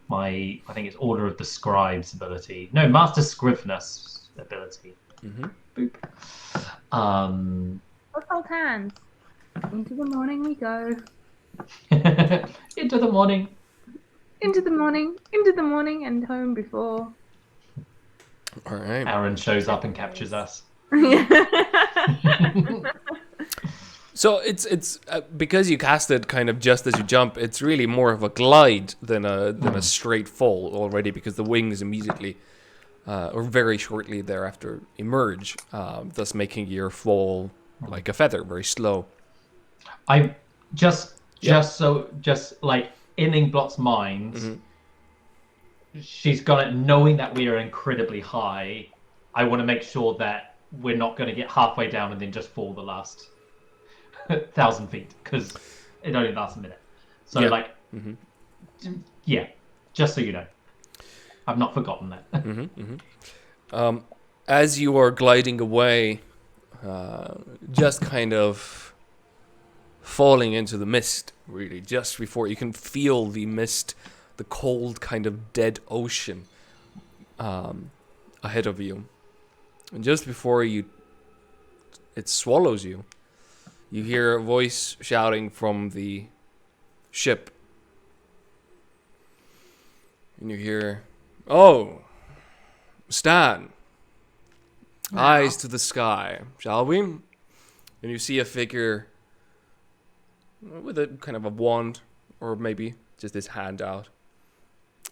my, I think it's Order of the Scribes ability. No, Master Scrivener's ability. Mm-hmm. Boop. Let's hold hands. Into the morning we go. Into the morning. Into the morning, and home before. All right. Aaron shows up and captures us. So it's because you cast it kind of just as you jump. It's really more of a glide than a straight fall already because the wings immediately or very shortly thereafter emerge, thus making your fall like a feather, very slow. I just Yep. just like in Ingblot's mind, she's got it knowing that we are incredibly high. I want to make sure that we're not going to get halfway down and then just fall the last 1,000 feet because it only lasts a minute. So Yeah. like, yeah, just so you know, I've not forgotten that. As you are gliding away, just kind of falling into the mist, really, just before you can feel the mist, the cold kind of dead ocean ahead of you. And just before it swallows you, you hear a voice shouting from the ship. And you hear, "Oh, Stan, eyes to the sky, shall we?" And you see a figure with a kind of a wand, or maybe just his hand out,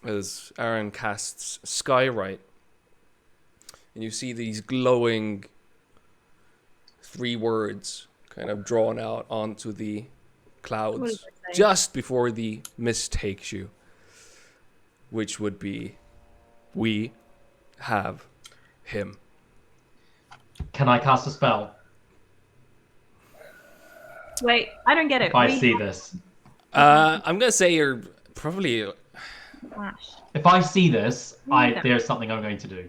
as Aaron casts Skywrite. And you see these glowing 3 words kind of drawn out onto the What clouds does it say? just before the mist takes you, which would be, "We have him." Can I cast a spell Wait, I don't get it. if I see this? I'm gonna say you're probably. Flash. If I see this, Yeah. there's something I'm going to do.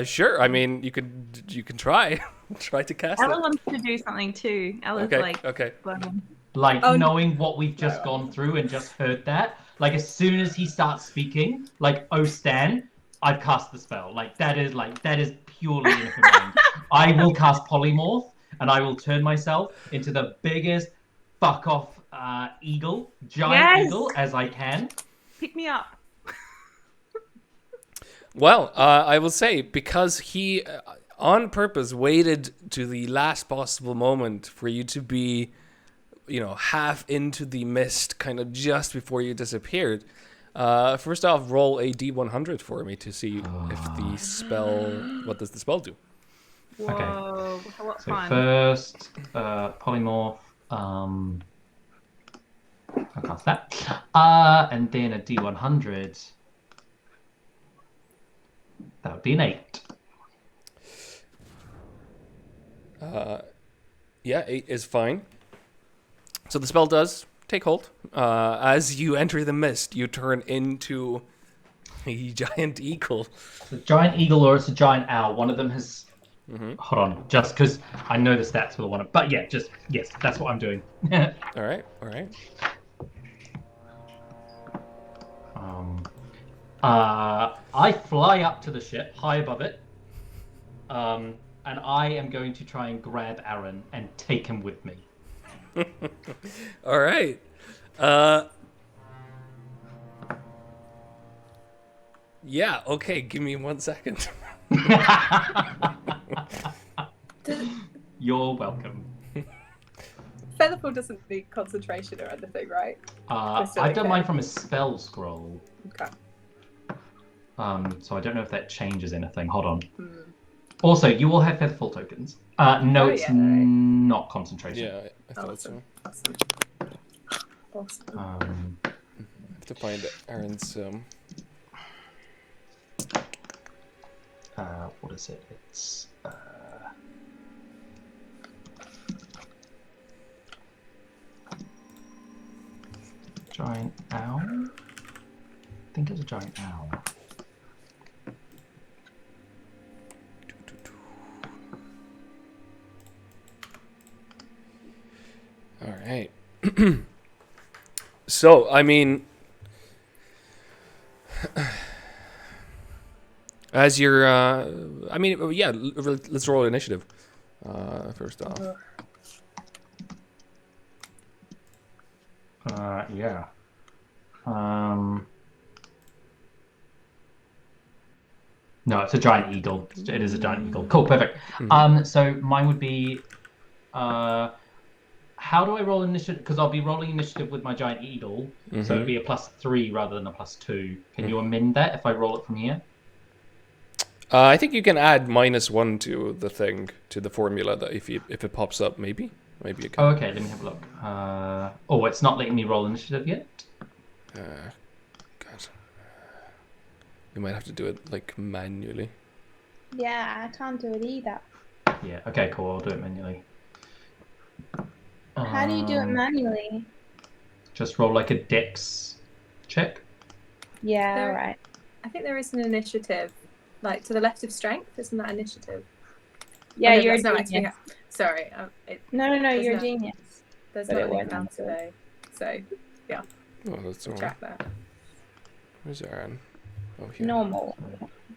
Sure. I mean, you can try try to cast Ella it. wants to do something too. Ella's Okay. like, Okay. Like Oh, no. knowing what we've just gone through and just heard that. Like as soon as he starts speaking, like "Oh Stan," I've cast the spell. Like that is purely in her mind. I will cast polymorph and I will turn myself into the biggest fuck off giant Yes! eagle as I can. pick me up. Well, I will say, because he on purpose waited to the last possible moment for you to be, half into the mist, kind of just before you disappeared. First off, roll a d100 for me to see if the spell. What does the spell do? Whoa, what So fun. first, polymorph. I'll cast that. And then a D100. That would be an 8. Yeah, 8 is fine. So the spell does take hold. As you enter the mist, you turn into a giant eagle. It's a giant eagle or it's a giant owl. One of them has. Hold on, just because I know the stats for the one. But yeah, yes, that's what I'm doing. All right. I fly up to the ship, high above it, and I am going to try and grab Aaron and take him with me. All right. Yeah, okay, give me 1 second. You're welcome. Featherfall doesn't need concentration or anything, right? I've done mine from a spell scroll. Okay. So I don't know if that changes anything. Hold on. Also, you all have Featherfall tokens. No, Oh, it's yeah. not concentration. Yeah, I thought so. Awesome. I have to find Aaron's. What is it? It's giant owl. I think it's a giant owl. All right. So, I mean, as you're, yeah, let's roll initiative. First off. Yeah. No, it's a giant eagle. It is a giant eagle. Cool, perfect. So mine would be, how do I roll initiative? Because I'll be rolling initiative with my giant eagle, so it'd be a +3 rather than a +2. Can you amend that if I roll it from here? I think you can add -1 to the thing, to the formula, that if it pops up, maybe you can. Oh, okay, let me have a look. Oh, it's not letting me roll initiative yet. God, you might have to do it like manually. Yeah, I can't do it either. Yeah. Okay, cool. I'll do it manually. How do you do it manually? Just roll like a dex check. Yeah, There- right. I think there is an initiative, like to the left of strength. Isn't that initiative? Yeah, Oh, no, you're a that's not genius. actually. Sorry, No, There's you're a no- genius. there's But it not any won't down answer. today, so Oh, that's all right. track that. Where's Aaron? Oh, here. Normal.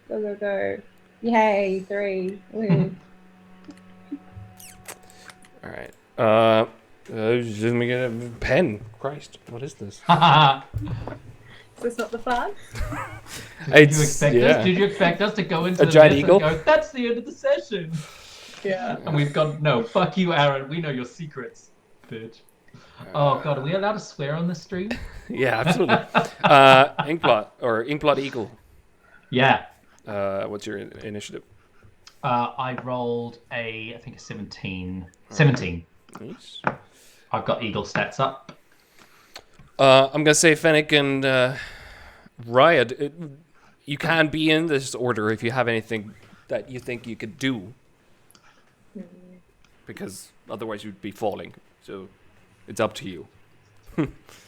Go, go, go. Yay, 3. Woo. All right. Just let me get a pen. Christ, what is this? Is this not the plan? Did you expect us? Did you expect us to go into A the giant mess eagle? and go, that's the end of the session? Yeah. And we've gone, no, fuck you, Aaron. We know your secrets, bitch. Oh god, are we allowed to swear on this stream? Yeah, absolutely. Inkblot Eagle. Yeah. What's your initiative? I rolled I think a 17. 17. Nice. I've got eagle stats up. I'm gonna say Fennec and Riot. You can be in this order if you have anything that you think you could do, because otherwise you'd be falling. So it's up to you.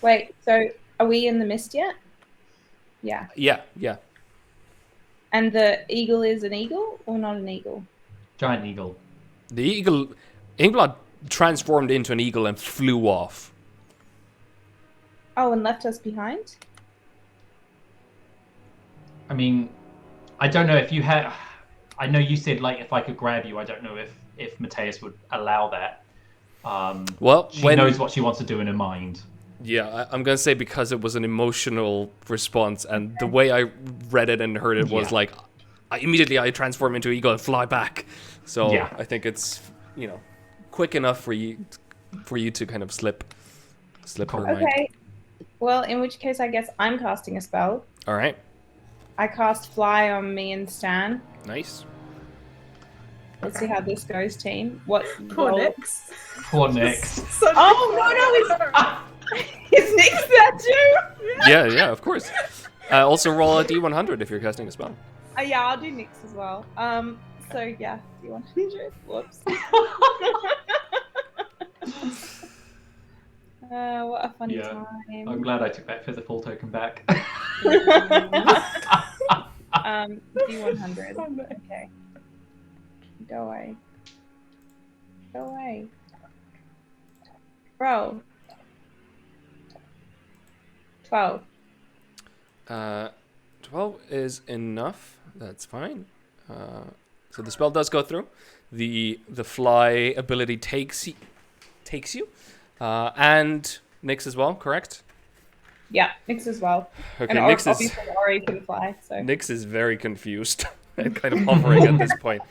Wait, so are we in the mist yet? Yeah. Yeah. And the eagle is an eagle or not an eagle? Giant eagle. The eagle, Inkblot transformed into an eagle and flew off. Oh, and left us behind? I mean, I don't know if you had. I know you said like if I could grab you. I don't know if Mateus would allow that. Well, she knows what she wants to do in her mind. Yeah, I'm gonna say because it was an emotional response, and the way I read it and heard it was like, I transform into eagle and fly back. So Yeah. I think it's quick enough for you to kind of slip her mind. Okay. Well, in which case I guess I'm casting a spell. All right, I cast fly on me and Stan. nice. Let's see how this goes, team. What? Poor roll- Nix. Poor Nick. Oh no, is Nick's there too? Yeah, of course. Also roll a d100 if you're casting a spell. Yeah, I'll do Nick's as well. So yeah, D100. Whoops. What a funny Yeah. I'm time. glad I took that physical token back. D100. Okay. Go away. Go away. Bro. 12. 12 is enough. That's fine. So the spell does go through. The fly ability takes you, and Nyx as well. Correct? Yeah, Nyx as well. Okay, And Nyx obviously Ori can fly, so. Nyx is very confused and kind of hovering at this point.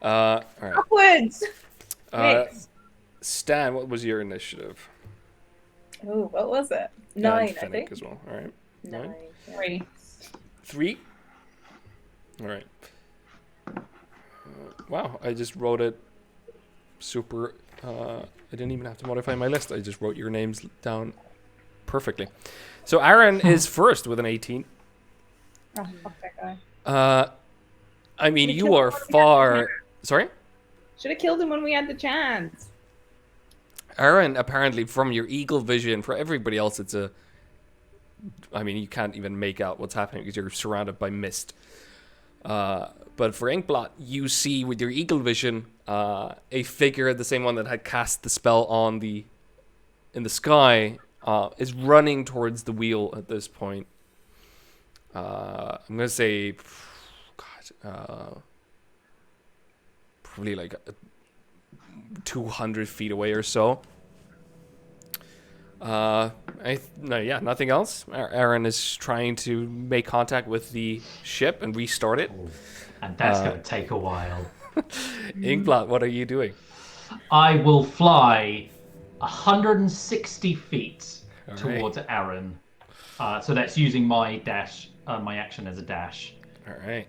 All right. Upwards! Nyx. Stan, what was your initiative? Oh, what was it? And 9, I Fennec think. as well. All right. 9. 3. 3. All right. Wow, I just wrote it super. I didn't even have to modify my list. I just wrote your names down perfectly. So Aaron is first with an 18. Oh, fuck that guy. I mean, We you killed are him when we had the far. chance. Sorry? Should have killed him when we had the chance. Aaron, apparently, from your eagle vision, for everybody else, it's a. I mean, you can't even make out what's happening because you're surrounded by mist. But for Inkblot, you see with your eagle vision a figure, the same one that had cast the spell in the sky, is running towards the wheel at this point. I'm gonna say, probably like 200 feet away or so. Nothing else. Aaron is trying to make contact with the ship and restart it. And that's going to take a while. Inkblot, what are you doing? I will fly 160 feet All towards Aaron. So that's using my dash, my action as a dash. All right.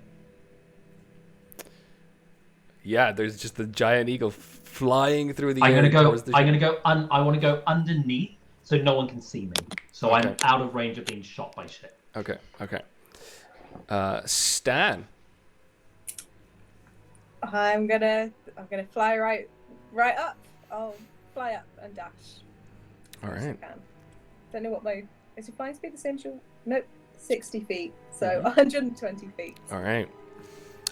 Yeah, there's just a giant eagle flying through the I'm air. gonna go. towards the I'm ship. gonna go. I want to go underneath so no one can see me. So I'm Okay. out of range of being shot by shit. Okay. Stan. I'm gonna fly right up. I'll fly up and dash. All As I right. can. Don't know what my is your flying speed the same? Nope, 60 feet. So 120 feet. All right.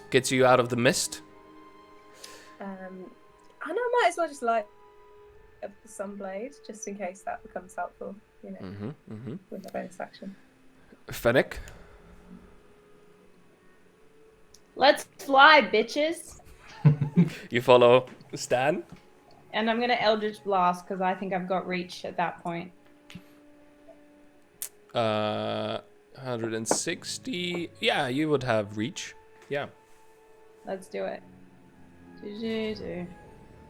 Gets you out of the mist. I know I might as well just light up the sunblade just in case that becomes helpful. You know, with the bonus action. Fennec. Let's fly, bitches. You follow Stan. And I'm gonna Eldritch Blast because I think I've got reach at that point. 160. Yeah, you would have reach. Yeah. Let's do it. And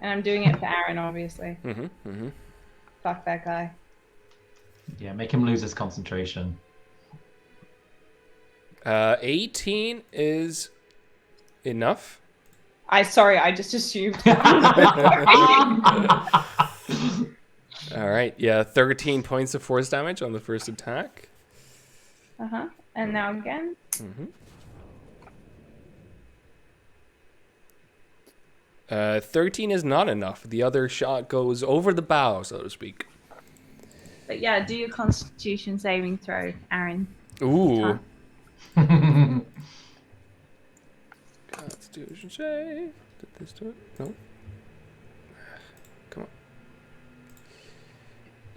I'm doing it for Aaron, obviously. Fuck that guy. Yeah, make him lose his concentration. 18 is enough. Sorry, I just assumed. All right. Yeah, 13 points of force damage on the first attack. And now again. 13 is not enough. The other shot goes over the bow, so to speak. But yeah, do your Constitution saving throw, Aaron. Ooh. Constitution save. Did this do it? No. Come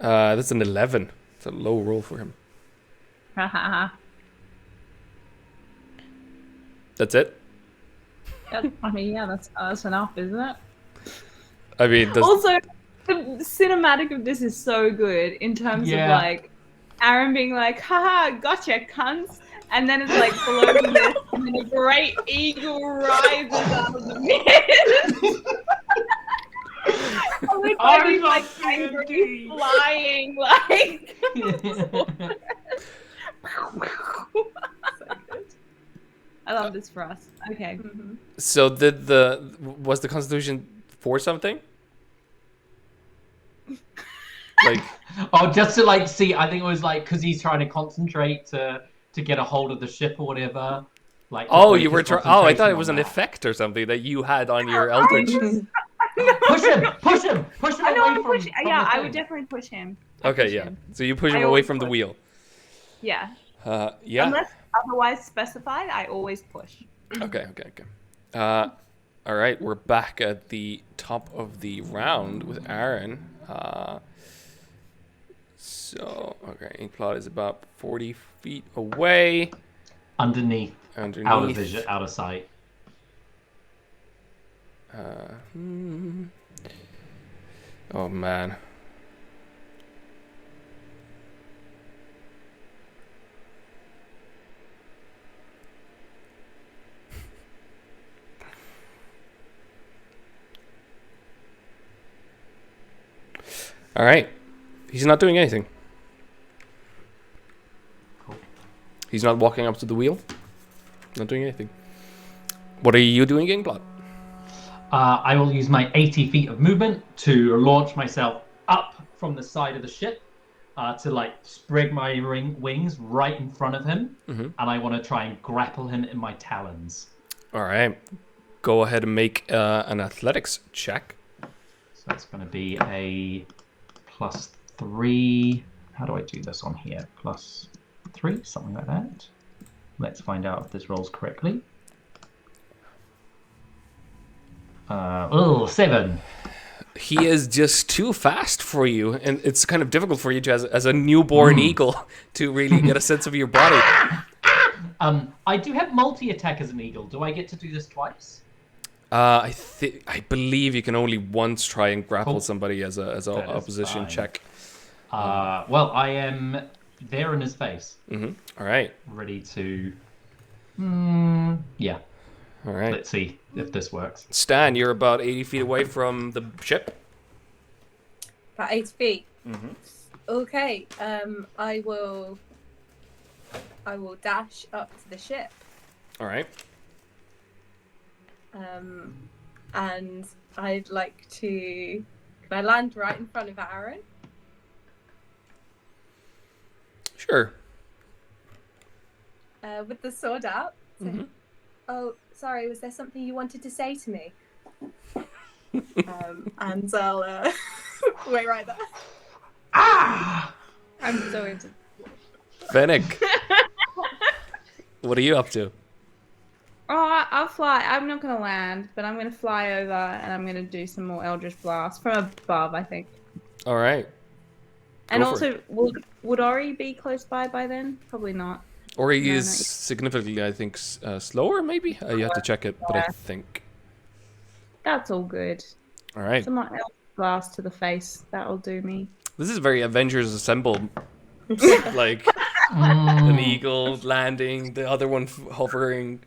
on. That's an 11. It's a low roll for him. That's it? I mean, yeah, that's enough, isn't it? I mean, Also, the cinematic of this is so good in terms of like Aaron being like, haha, gotcha, cunts. And then it's like below the mist, and then a great eagle rises out of the mist. And we're talking like angry flying, like. I love this for us. Okay. So was the Constitution for something? Like, oh, just to like see. I think it was like because he's trying to concentrate to get a hold of the ship or whatever. Like, you were trying. Oh, I thought it was an effect or something that you had on your Eldritch. Push him away from. Yeah, I would definitely push him. Okay, yeah. So you push him away from the wheel. Yeah. Yeah. Unless otherwise specified, I always push. Okay. All right, we're back at the top of the round with Aaron. Okay, Inkplot is about 40 feet away. Underneath. Out of vision, out of sight. Oh, man. All right. He's not doing anything. Cool. He's not walking up to the wheel. Not doing anything. What are you doing, Inkplot? I will use my 80 feet of movement to launch myself up from the side of the ship to like spread my wings right in front of him. And I want to try and grapple him in my talons. All right. Go ahead and make an athletics check. So it's going to be a +3. How do I do this on here? +3, something like that. Let's find out if this rolls correctly. 7. He is just too fast for you, and it's kind of difficult for you to, as a newborn eagle, to really get a sense of your body. I do have multi-attack as an eagle. Do I get to do this twice? I believe you can only once try and grapple somebody as a opposition check. Well, I am there in his face. All right. Ready to. Yeah. All right. Let's see if this works. Stan, you're about 80 feet away from the ship. About 80 feet. Okay. I will dash up to the ship. All right. and I'd like to. Can I land right in front of Aaron? Sure. With the sword out. So, Mm-hmm. oh, sorry. Was there something you wanted to say to me? And I'll wait right there. I'm so into. Fennec. What are you up to? Oh, I'll fly. I'm not gonna land, but I'm gonna fly over and I'm gonna do some more Eldritch Blast from above, I think. All right. And Go for also, would Ori be close by then? Probably not. Ori No, is no. significantly, I think, slower, maybe? You have to check it, but I think. That's all good. All right. Some more Eldritch Blast to the face. That'll do me. This is very Avengers Assemble. Like, an eagle landing, the other one hovering.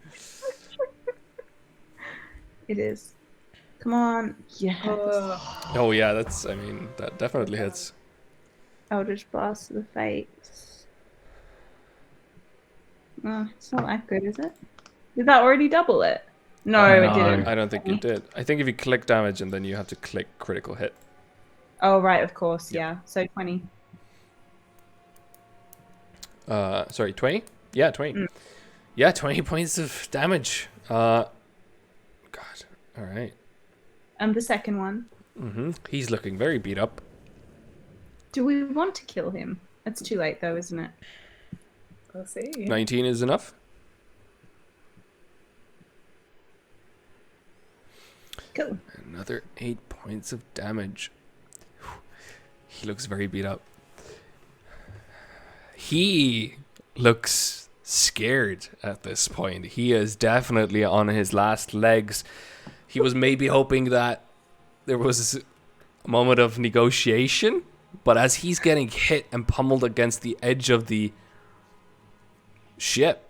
It is. Come on. Yes. Oh, yeah, that definitely hits. Eldritch Blast to the face. It's not that good, is it? Did that already double it? No, it No. didn't. I don't think you did. I think if you click damage and then you have to click critical hit. Oh, right, of course, yeah. So 20. Sorry, 20? Yeah, 20. Yeah, 20 points of damage. God. All right. And the second one. He's looking very beat up. Do we want to kill him? It's too late, though, isn't it? We'll see. 19 is enough. Cool. Another 8 points of damage. He looks very beat up. He looks scared at this point. He is definitely on his last legs. He was maybe hoping that there was a moment of negotiation, but as he's getting hit and pummeled against the edge of the ship,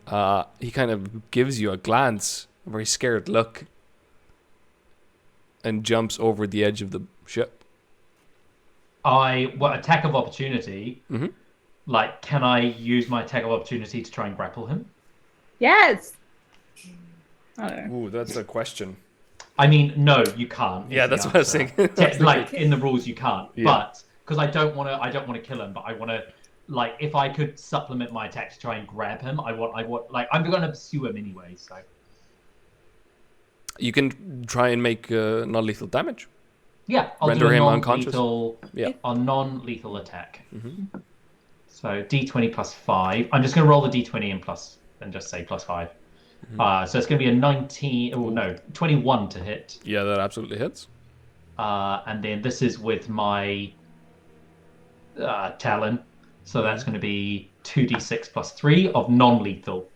he kind of gives you a glance, a very scared look, and jumps over the edge of the ship. Attack of opportunity. Mm-hmm. Like, can I use my attack of opportunity to try and grapple him? Yes! Oh. Ooh, that's a question. I mean, no, you can't. Yeah, is that's the what I was answer. thinking. Like, in the rules, you can't. Yeah. But because I don't want to kill him, but I want to, like, if I could supplement my attack to try and grab him, I'm going to pursue him anyway. So You can try and make non-lethal damage. yeah, I'll Render do a him unconscious. non-lethal attack. So D20 plus 5. I'm just going to roll the D20 and just say plus 5. So it's going to be a 19. Oh no, 21 to hit. Yeah, that absolutely hits. And then this is with my Talon. So that's going to be 2d6 plus 3 of non-lethal.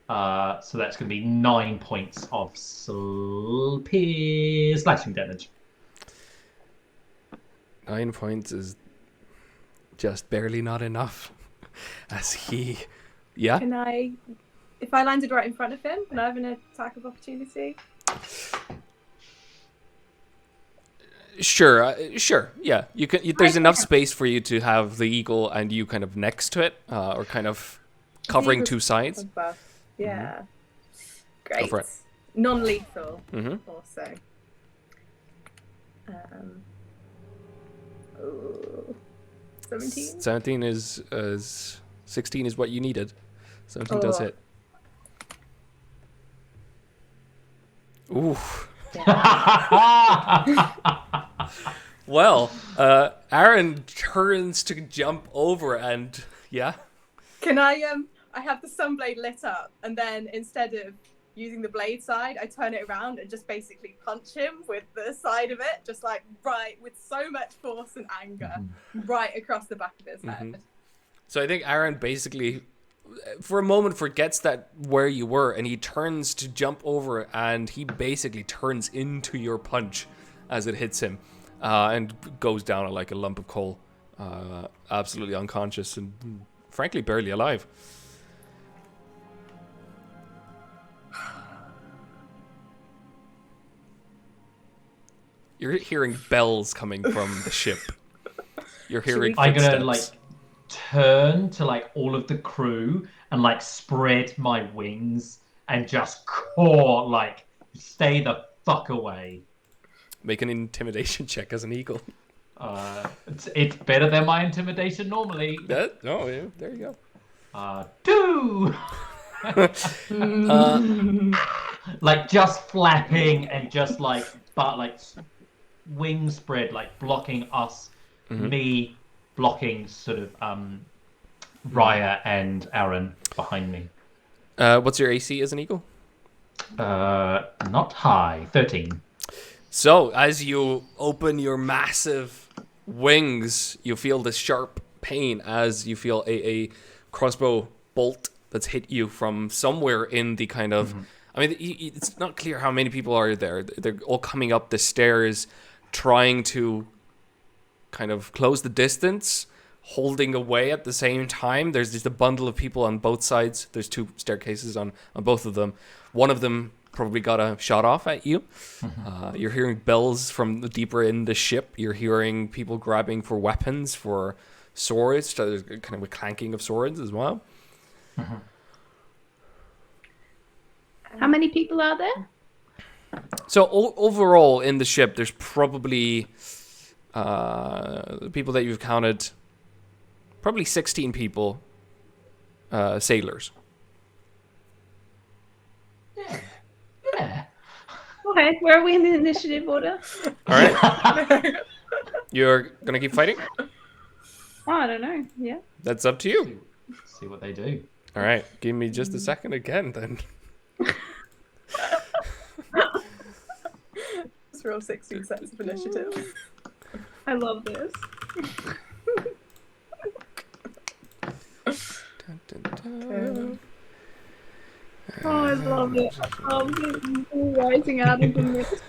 So that's going to be 9 points of slashing damage. 9 points is just barely not enough. As he... Yeah? Can I, if I landed right in front of him, can I have an attack of opportunity? Sure, yeah. You can. There's enough space for you to have the eagle and you kind of next to it, or kind of covering two sides. Above. Yeah. Great. Go for it. Non-lethal Mm-hmm. also. 17? 17 is 16 is what you needed. 17 does hit. Ooh. Well, Aaron turns to jump over and yeah. Can I have the sunblade lit up, and then instead of using the blade side, I turn it around and just basically punch him with the side of it, just like right with so much force and anger, right across the back of his head. So I think Aaron basically, for a moment, forgets that where you were, and he turns to jump over, and he basically turns into your punch as it hits him, and goes down like a lump of coal, absolutely unconscious and frankly barely alive. You're hearing bells coming from the ship. You're hearing I'm footsteps. gonna like turn to like all of the crew and like spread my wings and just core like stay the fuck away. Make an intimidation check as an eagle. It's better than my intimidation normally. Yeah, there you go. 2. Like just flapping and just like wings spread, like blocking us, me blocking sort of Raya and Aaron behind me. What's your AC as an eagle? Not high, 13. So as you open your massive wings, you feel this sharp pain as you feel a crossbow bolt that's hit you from somewhere in the kind of... I mean, it's not clear how many people are there. They're all coming up the stairs, trying to kind of close the distance, holding away at the same time. There's just a bundle of people on both sides. There's 2 staircases on both of them. One of them probably got a shot off at you. You're hearing bells from the deeper in the ship. You're hearing people grabbing for weapons, for swords. So there's kind of a clanking of swords as well. How many people are there? So overall in the ship, there's probably the people that you've counted, probably 16 people, sailors. Yeah. Okay, where are we in the initiative order? All right. You're going to keep fighting? Oh, I don't know. Yeah. That's up to you. See what they do. All right. Give me just a second again, then. Let's roll 16 sets of initiative. I love this. Dun, dun, dun. Oh, I love it. I love it. Rising out of the mist.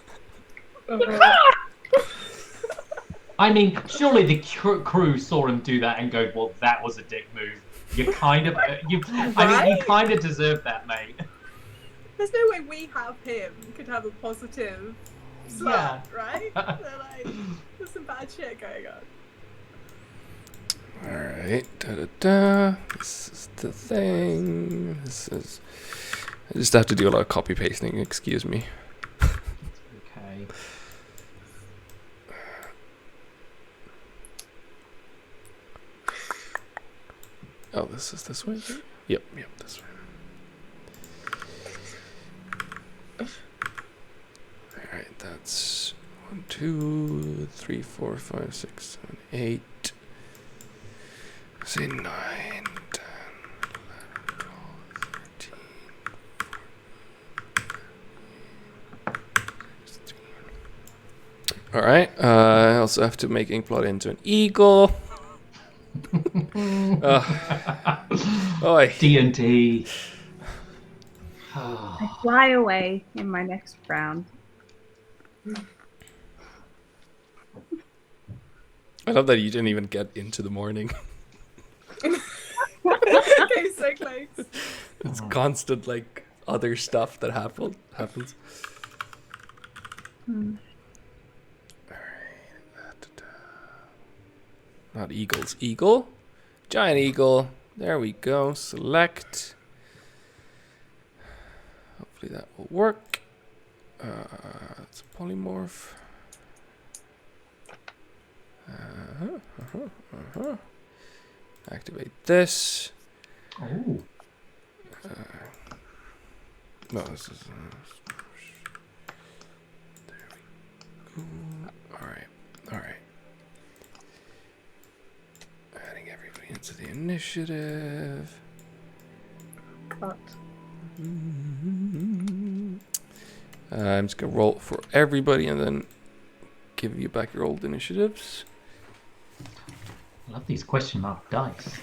I mean, surely the crew saw him do that and go, "Well, that was a dick move." You kind of, I mean, you kind of deserve that, mate. There's no way we have him could have a positive slot, right? So like, there's some bad shit going on. Alright. Da-da-da. This is the thing. This is... I just have to do a lot of copy pasting, excuse me. Okay. Oh, this is this way? Yep, this way. Alright, that's 1, 2, 3, 4, 5, 6, 7, 8. Say 9, 10, 11, 12, 13, 14. Alright, I also have to make Inkblot into an eagle. D&D. I fly away in my next round. I love that you didn't even get into the morning. Okay, so close. It's constant, like, other stuff that happens. Not eagles. Eagle. Giant eagle. There we go. Select. Hopefully that will work. It's a polymorph. Activate this. Oh. No, this is... there we go. Alright. Adding everybody into the initiative. Cut. I'm just going to roll for everybody and then give you back your old initiatives. I love these question mark dice.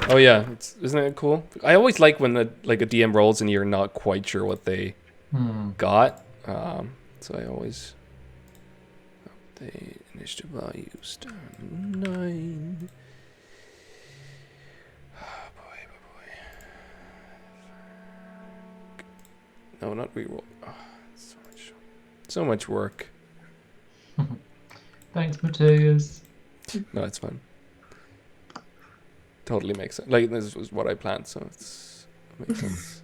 Oh yeah, isn't it cool? I always like when a DM rolls and you're not quite sure what they got. So I always update initiative values down to 9. Oh boy. No, not reroll. Oh, so much work. Thanks, Matthias. No, it's fine. Totally makes sense. Like, this was what I planned, so it makes sense.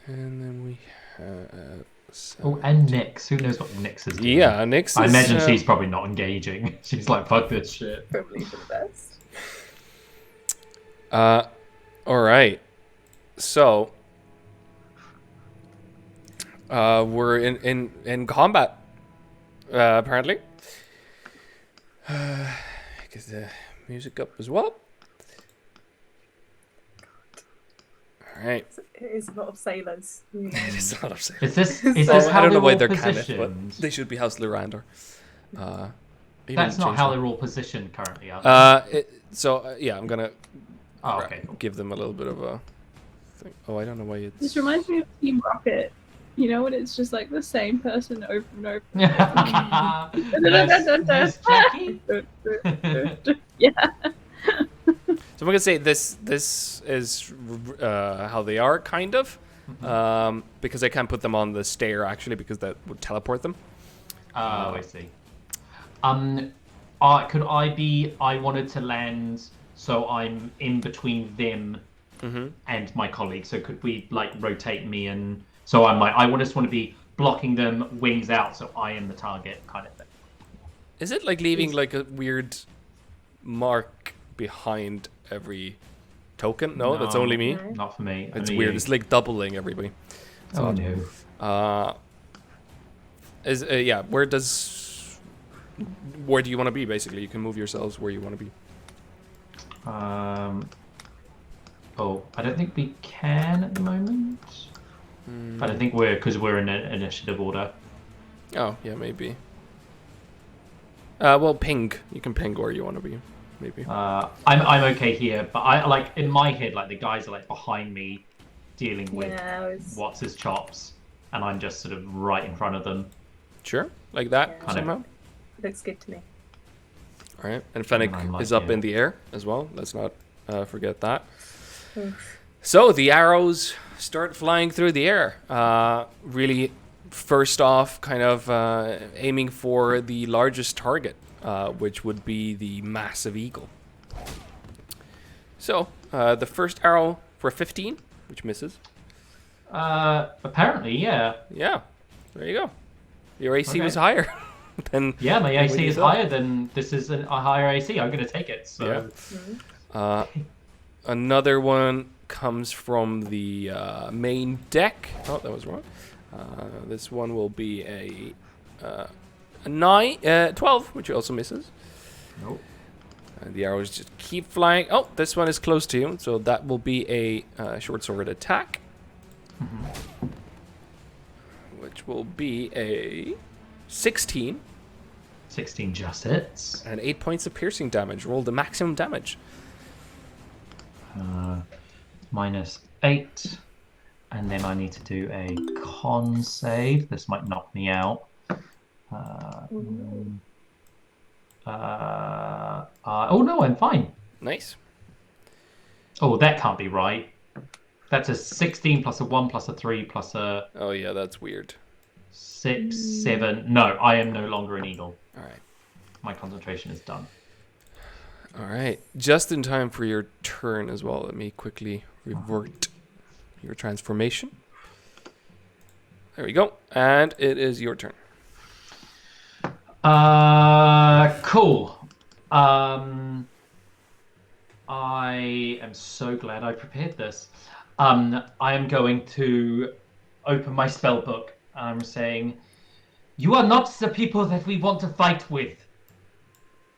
And then we have... Oh, and Nyx. Who knows what Nyx is doing? Yeah, Nyx I is, imagine she's probably not engaging. She's like, fuck this shit. Probably for the best. All right. So, we're in combat. Apparently. Get the music up as well. All right. It is a lot of sailors. It is a lot of sailors. Is this So, how I don't know they're why all they're Kenneth, positioned? but they should be House Lyrander. That's not how they're all positioned currently, are they? Yeah, I'm gonna Oh, okay. Cool. give them a little bit of a thing. Oh, I don't know why it's... This reminds me of Team Rocket. You know, when it's just like the same person over and over. Miss Jackie? Yeah. So I'm gonna say this is how they are, kind of, because I can't put them on the stair actually because that would teleport them. I see. Could I wanted to land so I'm in between them and my colleague. So could we like rotate me and so I'm like I just want to be blocking them, wings out, so I am the target kind of thing. Is it like leaving like a weird mark behind every token? No, that's only me. Not for me. It's only weird. you. It's like doubling everybody. Oh no. Where do you want to be? Basically, you can move yourselves where you want to be. Oh, I don't think we can at the moment. I don't think because we're in an initiative order. Oh, yeah, maybe. Well, ping. You can ping where you want to be, maybe. I'm okay here, but I like in my head, like the guys are like behind me, dealing with what's his chops, and I'm just sort of right in front of them. Sure, like that Yeah. somehow. Looks good to me. All right, and Fennec like, is up in the air as well. Let's not forget that. Oof. So the arrows start flying through the air. Really, first off, kind of aiming for the largest target, which would be the massive eagle. So the first arrow for 15, which misses. Apparently, yeah. Yeah, there you go. Your AC Okay. was higher than... Yeah, my than what AC you is thought. higher than this is a higher AC. I'm going to take it. So. Yeah. Another one comes from the main deck. Oh, that was wrong. This one will be a 12, which also misses. Nope. And the arrows just keep flying. Oh, this one is close to you, so that will be a short sword attack. Which will be a 16. 16 just hits. And 8 points of piercing damage. Roll the maximum damage. -8. And then I need to do a con save. This might knock me out. Oh no, I'm fine. Nice. Oh, that can't be right. That's a 16 plus a 1 plus a 3 plus a Oh yeah, that's weird. 6, 7. No, I am no longer an eagle. All right. My concentration is done. All right. Just in time for your turn as well. Let me quickly revert your transformation. There we go. And it is your turn. Cool. I am so glad I prepared this. I am going to open my spell book. I'm saying, you are not the people that we want to fight with.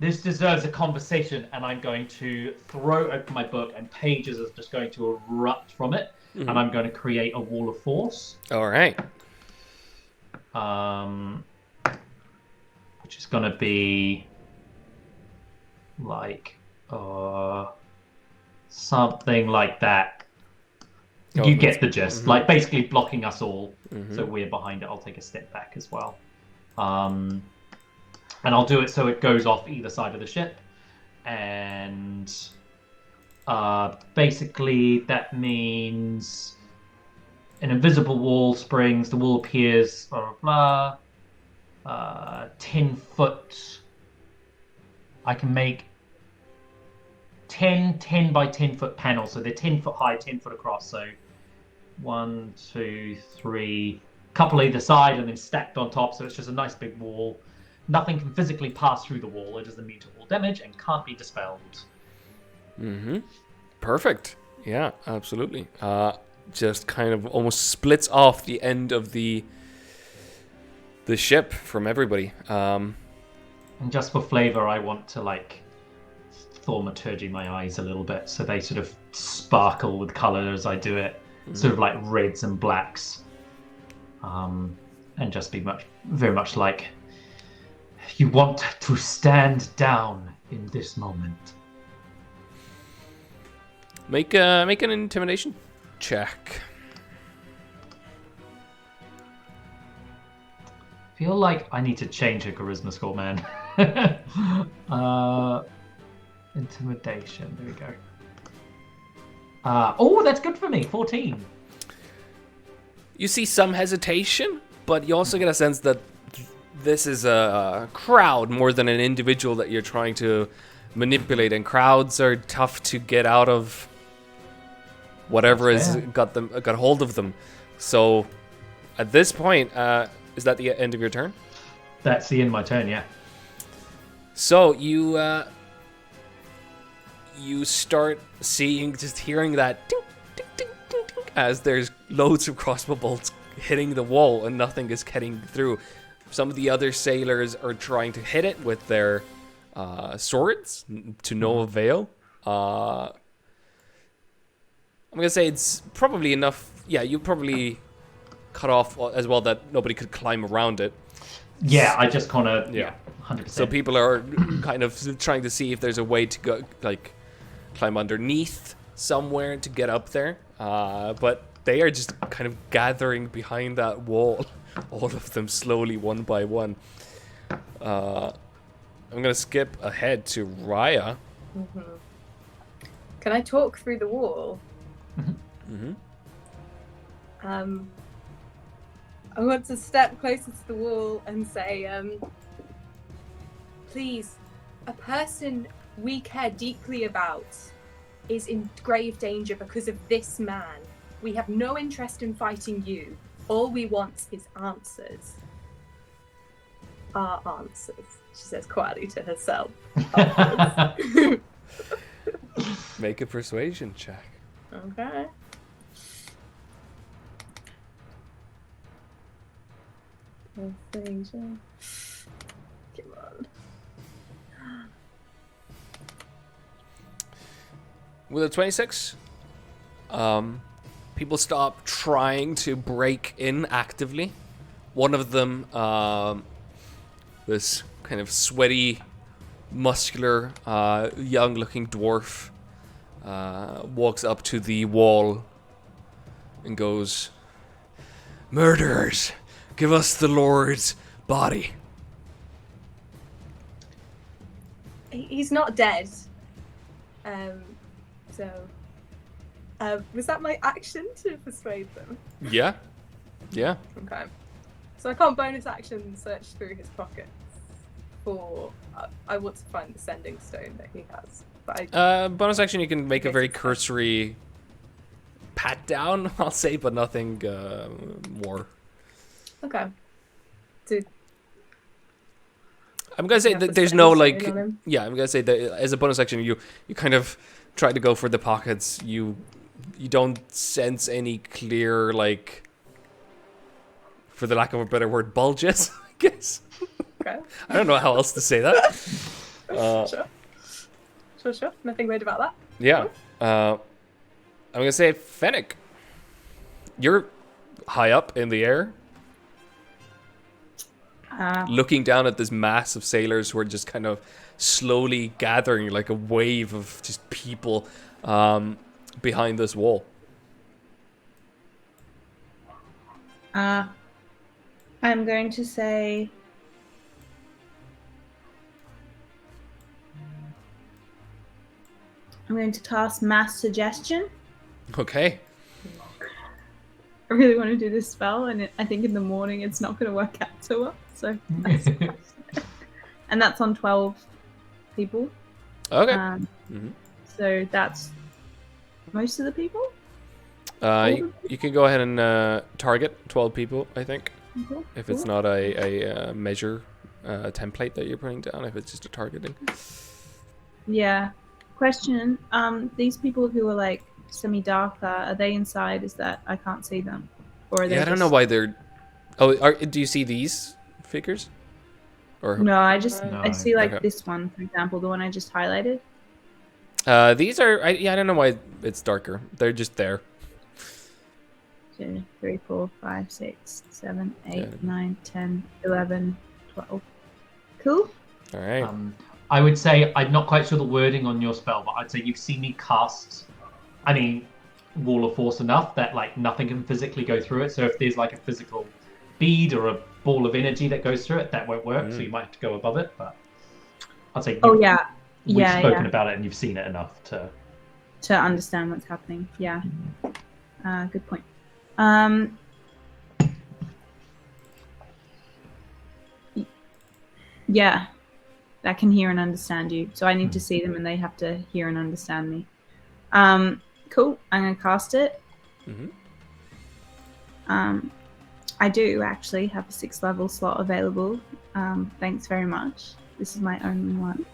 This deserves a conversation, and I'm going to throw open my book, and pages are just going to erupt from it, and I'm going to create a wall of force. All right. Which is going to be like something like that. Oh, You get the gist. Like basically blocking us all, Mm-hmm. so we're behind it. I'll take a step back as well. And I'll do it so it goes off either side of the ship. And basically that means an invisible wall springs, the wall appears, blah, blah, blah. 10 foot. I can make 10 by 10 foot panels, so they're 10 foot high, 10 foot across. So 1, 2, 3, couple either side, and then stacked on top. So it's just a nice big wall. Nothing can physically pass through the wall. It is immune to all damage and can't be dispelled. Perfect. Yeah, absolutely. Just kind of almost splits off the end of the ship from everybody. And just for flavor, I want to like thaumaturgy my eyes a little bit, so they sort of sparkle with color as I do it, sort of like reds and blacks, and just be very much like, you want to stand down in this moment. Make an intimidation check. Feel like I need to change a charisma score, man. Intimidation. There we go. Oh, that's good for me. 14. You see some hesitation, but you also get a sense that this is a crowd more than an individual that you're trying to manipulate, and crowds are tough to get out of whatever has got hold of them. So at this point, is that the end of your turn? That's the end of my turn, yeah. So you start hearing that ding, ding, ding, ding, ding, as there's loads of crossbow bolts hitting the wall and nothing is getting through. Some of the other sailors are trying to hit it with their swords to no avail. I'm gonna say it's probably enough. Yeah, you probably cut off as well that nobody could climb around it. Yeah, I just kind of 100%. So people are kind of trying to see if there's a way to go, like, climb underneath somewhere to get up there. But they are just kind of gathering behind that wall, all of them slowly, one by one. I'm gonna skip ahead to Raya. Can I talk through the wall? I want to step closer to the wall and say, please, a person we care deeply about is in grave danger because of this man. We have no interest in fighting you. All we want is answers. Our answers, she says quietly to herself. Make a persuasion check. Okay. Persuasion. Come on. With a 26, people stop trying to break in actively. One of them, this kind of sweaty, muscular, young-looking dwarf, walks up to the wall and goes, "Murderers, give us the Lord's body." He's not dead. Was that my action to persuade them? Yeah. Yeah. Okay. So I can't bonus action search through his pockets for. I want to find the sending stone that he has. But bonus action, you can make a very cursory pat down, I'll say, but nothing more. Okay. I'm gonna say that there's no like. Yeah, I'm gonna say that as a bonus action, you kind of try to go for the pockets. You don't sense any clear, like, for the lack of a better word, bulges, I guess. Okay. I don't know how else to say that. Sure. Nothing weird about that. Yeah. I'm gonna say Fennec. You're high up in the air, looking down at this mass of sailors who are just kind of slowly gathering like a wave of just people behind this wall. I'm going to say I'm going to cast mass suggestion. Okay. I really want to do this spell, and I think in the morning it's not going to work out so well. So, and that's on 12 people. Okay. So that's most of the people? You can go ahead and target 12 people, I think. Okay, If it's not a measure template that you're putting down, if it's just a targeting. Yeah. Question, these people who are like semi-darker, are they inside? Is that I can't see them? Or are they I don't know why they're... Oh, do you see these figures? Or No, I see like Okay. this one, for example, the one I just highlighted. These are... I don't know why it's darker. They're just there. 2, 3, 4, 5, 6, 7, 8, Yeah. 9, 10, 11, 12. Cool. All right. I would say I'm not quite sure the wording on your spell, but I'd say you've seen me cast, Wall of Force enough that like nothing can physically go through it. So if there's like a physical bead or a ball of energy that goes through it, that won't work. So you might have to go above it. But I'd say we've spoken about it and you've seen it enough to understand what's happening. Yeah. Good point. Yeah, I can hear and understand you. So I need to see them and they have to hear and understand me. Cool. I'm going to cast it. I do actually have a 6th level slot available. Thanks very much. This is my only one.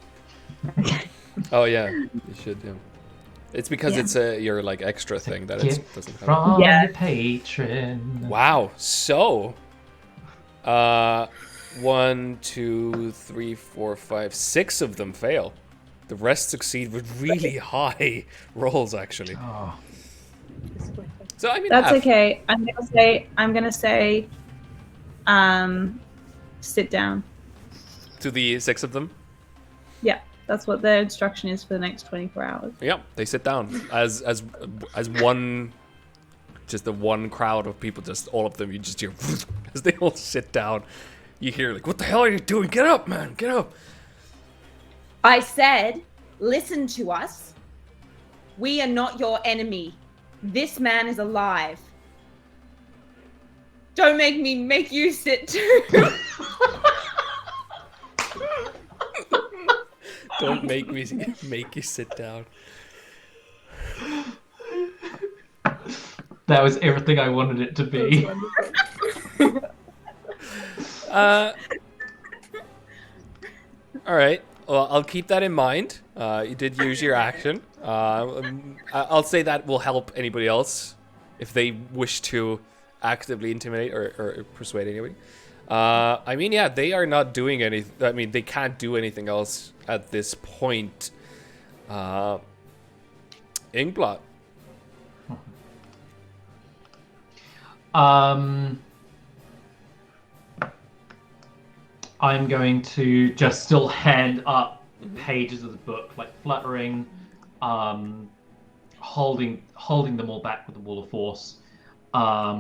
Okay. Oh, yeah. You should, yeah. It's because it's your like extra thing that it doesn't have. from your patron. Wow. So, 1, 2, 3, 4, 5, 6 of them fail. The rest succeed with really high rolls, actually. Oh. So I mean, That's okay. I'm gonna say, sit down. To the 6 of them. Yeah, that's what their instruction is for the next 24 hours. Yep, they sit down as one, just the one crowd of people, just all of them. You just hear as they all sit down. You hear like, "What the hell are you doing? Get up, man! Get up!" I said, listen to us. We are not your enemy. This man is alive. Don't make me make you sit too. Don't make me make you sit down. That was everything I wanted it to be. All right. Well, I'll keep that in mind. You did use your action. I'll say that will help anybody else if they wish to actively intimidate or persuade anybody. I mean, yeah, they are not doing anything. I mean, they can't do anything else at this point. Inkblot. I'm going to just still hand up pages of the book, like fluttering, holding them all back with the Wall of Force. I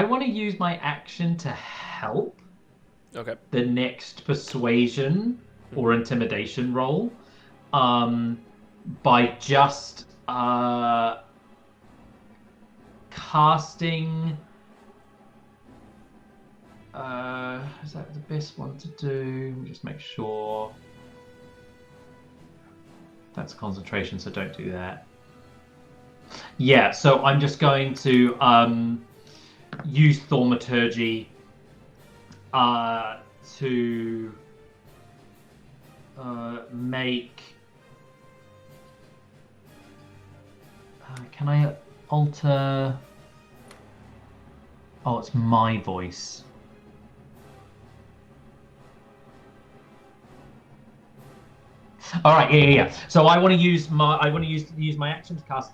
want to use my action to help the next persuasion or intimidation roll by just casting. Is that the best one to do? Let me just make sure. That's concentration, so don't do that. Yeah, so I'm just going to use thaumaturgy to make. Can I alter? Oh, it's my voice. All right, yeah. So I want to use my action to cast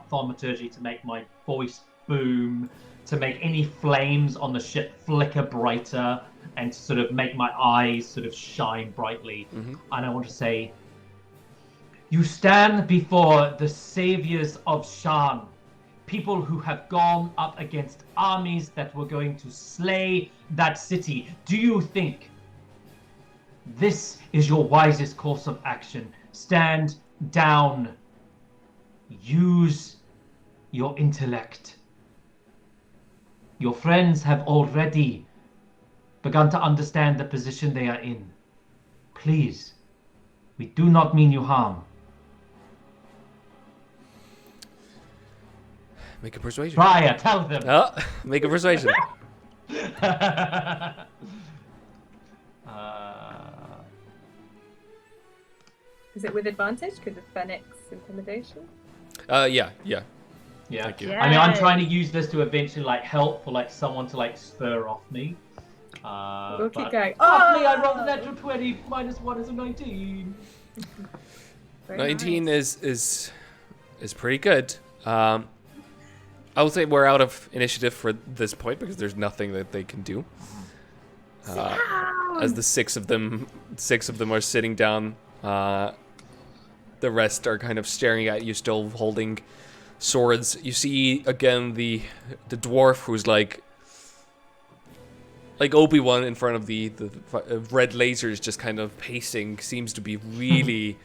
thaumaturgy to make my voice boom, to make any flames on the ship flicker brighter, and to sort of make my eyes sort of shine brightly. And I want to say, you stand before the saviors of Shan, people who have gone up against armies that were going to slay that city. Do you think this is your wisest course of action? Stand down. Use your intellect. Your friends have already begun to understand the position they are in. Please, we do not mean you harm. Make a persuasion. Briar, tell them. Oh, make a persuasion. Is it with advantage because of Fenix intimidation? Yeah. Yeah. Thank you. I mean, I'm trying to use this to eventually like help for like someone to like spur off me. We'll keep But going. fuck me, I rolled a natural 20. -1 is a 19. Very 19 nice. is pretty good. I would say we're out of initiative for this point because there's nothing that they can do. As the six of them are sitting down, the rest are kind of staring at you, still holding swords. You see again the dwarf who's like Obi-Wan in front of the red lasers, just kind of pacing, seems to be really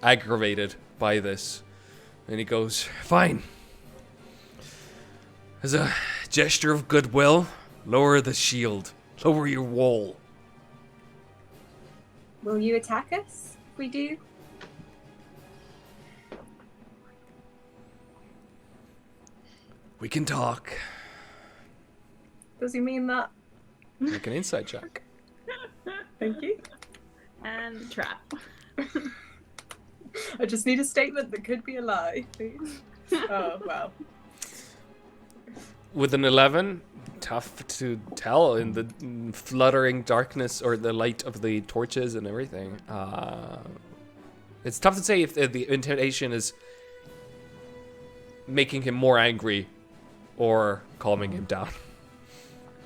aggravated by this. And he goes, "Fine. As a gesture of goodwill, lower the shield. Lower your wall." Will you attack us if we do? We can talk. Does he mean that? Make an insight check. Thank you. And trap. I just need a statement that could be a lie, please. Oh, well. With an 11, tough to tell in the fluttering darkness or the light of the torches and everything. It's tough to say if the intimidation is making him more angry or calming him down.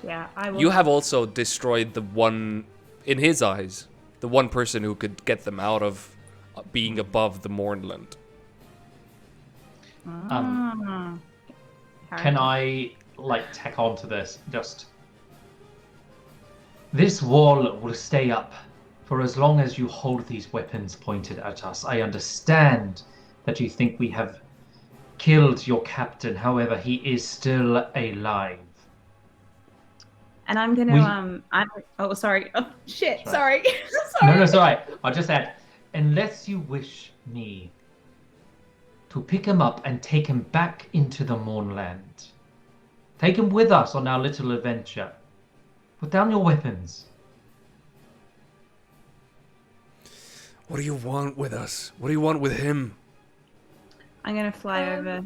Yeah, I will. You have also destroyed the one, in his eyes, the one person who could get them out of being above the Mournland. Can I like tack on to this? Just this wall will stay up for as long as you hold these weapons pointed at us. I understand that you think we have killed your captain. However, he is still alive. And I'm gonna oh sorry. Oh shit, sorry. Sorry. No, it's all right. I'll just add, unless you wish me to pick him up and take him back into the Mournland. Take him with us on our little adventure. Put down your weapons. What do you want with us? What do you want with him? I'm gonna fly over.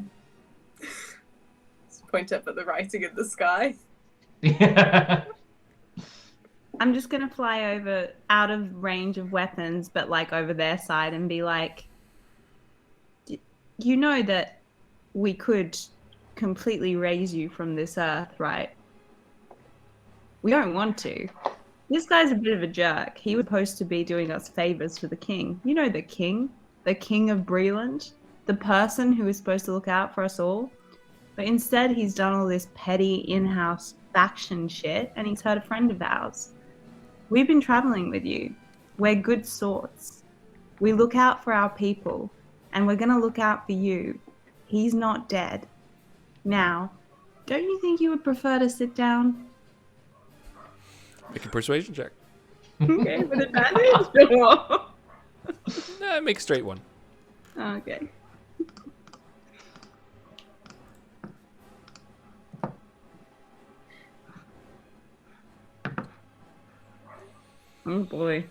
Just point up at the writing in the sky. I'm just gonna fly over out of range of weapons, but like over their side and be like, you know that we could completely raise you from this earth, right? We don't want to. This guy's a bit of a jerk. He was supposed to be doing us favors for the king. You know the king of Breland, the person who is supposed to look out for us all. But instead he's done all this petty in-house faction shit and he's hurt a friend of ours. We've been traveling with you. We're good sorts. We look out for our people and we're gonna look out for you. He's not dead. Now, don't you think you would prefer to sit down? Make a persuasion check. Okay, with advantage? Nah, make a straight one. Okay. Oh boy.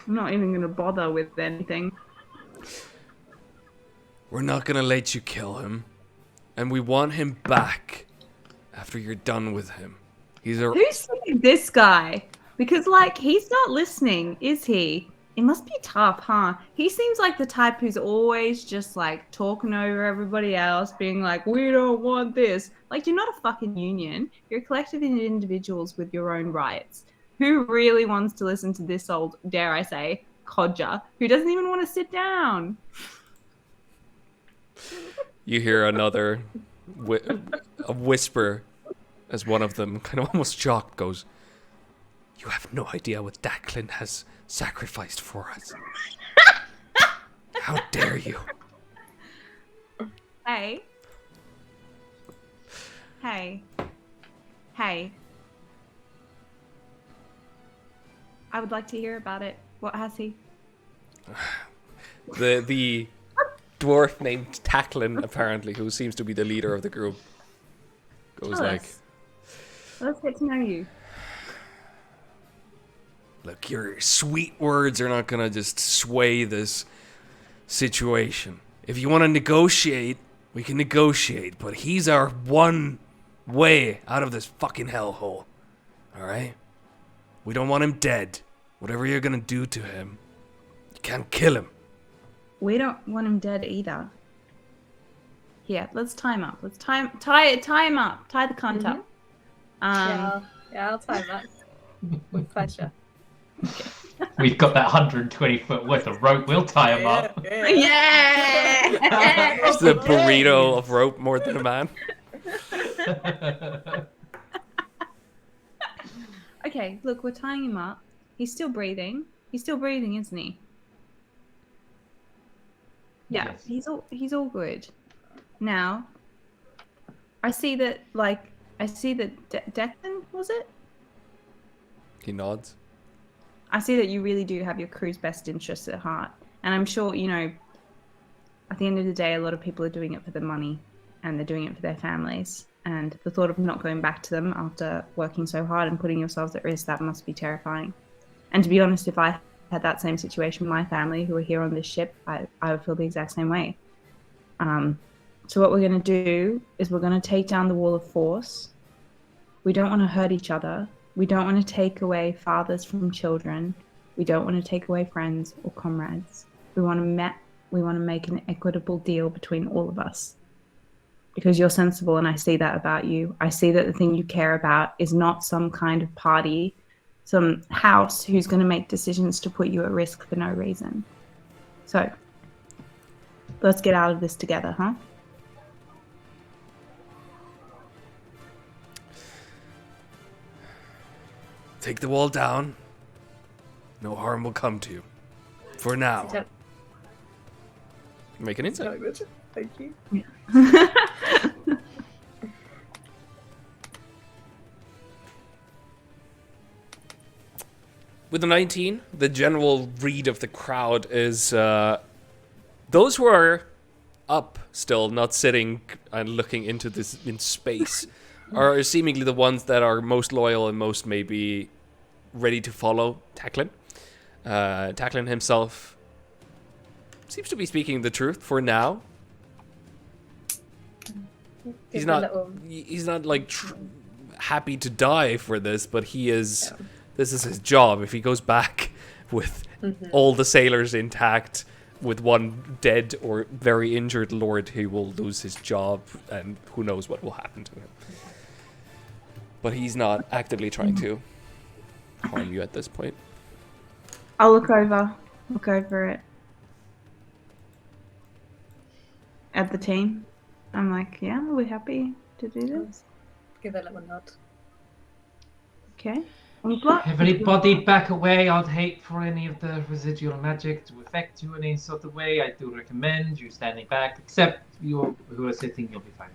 I'm not even gonna bother with anything. We're not gonna let you kill him. And we want him back after you're done with him. He's a... Who's this guy? Because, like, he's not listening, is he? It must be tough, huh? He seems like the type who's always just, like, talking over everybody else, being like, we don't want this. Like, you're not a fucking union. You're a collective of individuals with your own rights. Who really wants to listen to this old, dare I say, codger, who doesn't even want to sit down? You hear another a whisper as one of them, kind of almost shocked, goes, "You have no idea what Declan has sacrificed for us. How dare you?" Hey. Hey. Hey. I would like to hear about it. What has he? The dwarf named Tacklin, apparently, who seems to be the leader of the group, goes Tell like, us. Let's get to know you. look, your sweet words are not gonna just sway this situation. If you want to negotiate, we can negotiate, but he's our one way out of this fucking hellhole. Alright? We don't want him dead. Whatever you're gonna do to him, you can't kill him. We don't want him dead either. Here, let's tie him up. Let's tie him up. Tie the cunt up. Yeah, I'll tie that with pleasure. We've got that 120-foot worth of rope. We'll tie him up. Yeah! It's the burrito of rope more than a man. Okay, look, we're tying him up. He's still breathing. He's still breathing, isn't he? Yeah, Yes. he's all good. Now, I see that Declan, was it? He nods. I see that you really do have your crew's best interests at heart. And I'm sure, at the end of the day, a lot of people are doing it for the money and they're doing it for their families. And the thought of not going back to them after working so hard and putting yourselves at risk, that must be terrifying. And to be honest, if I had that same situation with my family who are here on this ship, I would feel the exact same way. So what we're going to do is we're going to take down the wall of force. We don't want to hurt each other. We don't want to take away fathers from children. We don't want to take away friends or comrades. We want to make an equitable deal between all of us. Because you're sensible, and I see that about you. I see that the thing you care about is not some kind of party, some house who's going to make decisions to put you at risk for no reason. So, let's get out of this together, huh? Take the wall down. No harm will come to you. For now. Make an insight. Thank you. With the 19, the general read of the crowd is those who are up still, not sitting and looking into this in space, are seemingly the ones that are most loyal and most maybe ready to follow Tacklin. Tacklin himself seems to be speaking the truth for now. He's not like happy to die for this, but he is. Yeah. This is his job. If he goes back with all the sailors intact, with one dead or very injured lord, he will lose his job, and who knows what will happen to him. But he's not actively trying to harm you at this point. I'll look over it at the team. I'm like, yeah, are we happy to do this? Give a little nod. Okay. Everybody back away. I'd hate for any of the residual magic to affect you in any sort of way. I do recommend you standing back, except you who are sitting, you'll be fine.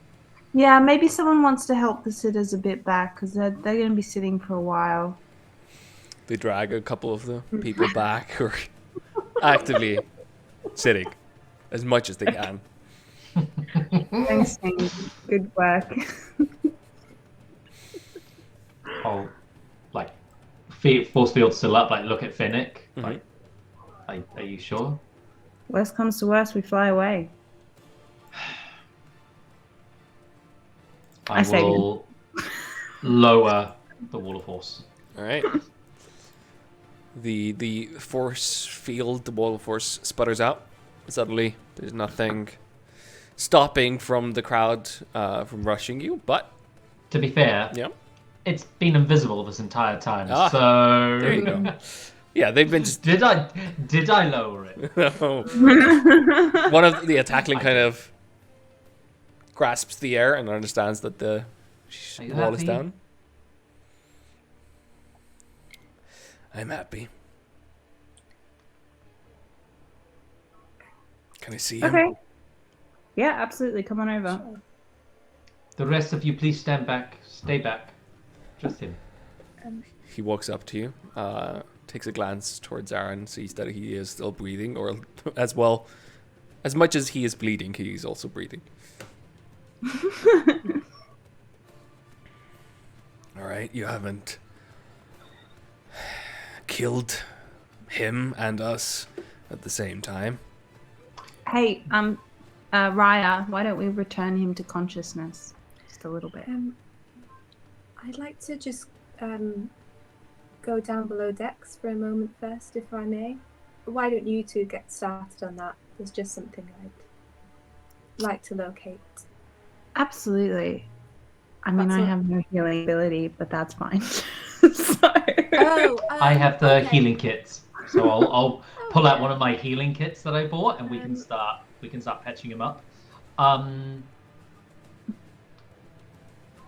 Yeah, maybe someone wants to help the sitters a bit back, because they're going to be sitting for a while. They drag a couple of the people back who are actively sitting as much as they can. Thanks, Shane. Good work. Oh, like, force field still up. Like, look at Finnick. Like, are you sure? Worst comes to worst, we fly away. I will lower the wall of force. All right. The force field, the wall of force sputters out. Suddenly, there's nothing stopping from the crowd from rushing you, but... To be fair, yeah, it's been invisible this entire time, so... There you go. Yeah, they've been just... Did I lower it? No. One of the tackling kind of grasps the air and understands that the wall is down. I'm happy. Can I see him? Okay. Yeah, absolutely. Come on over. The rest of you, please stand back. Stay back. Just him. He walks up to you, takes a glance towards Aaron, sees that he is still breathing, or as much as he is bleeding, he's also breathing. All right, you haven't killed him and us at the same time. Hey, Raya, why don't we return him to consciousness? Just a little bit. I'd like to just go down below decks for a moment first, if I may. Why don't you two get started on that? There's just something I'd like to locate. Absolutely. I mean, That's I a- have no healing ability, but that's fine. So... I have the okay. healing kits, so I'll pull out one of my healing kits that I bought, and we can start patching him up.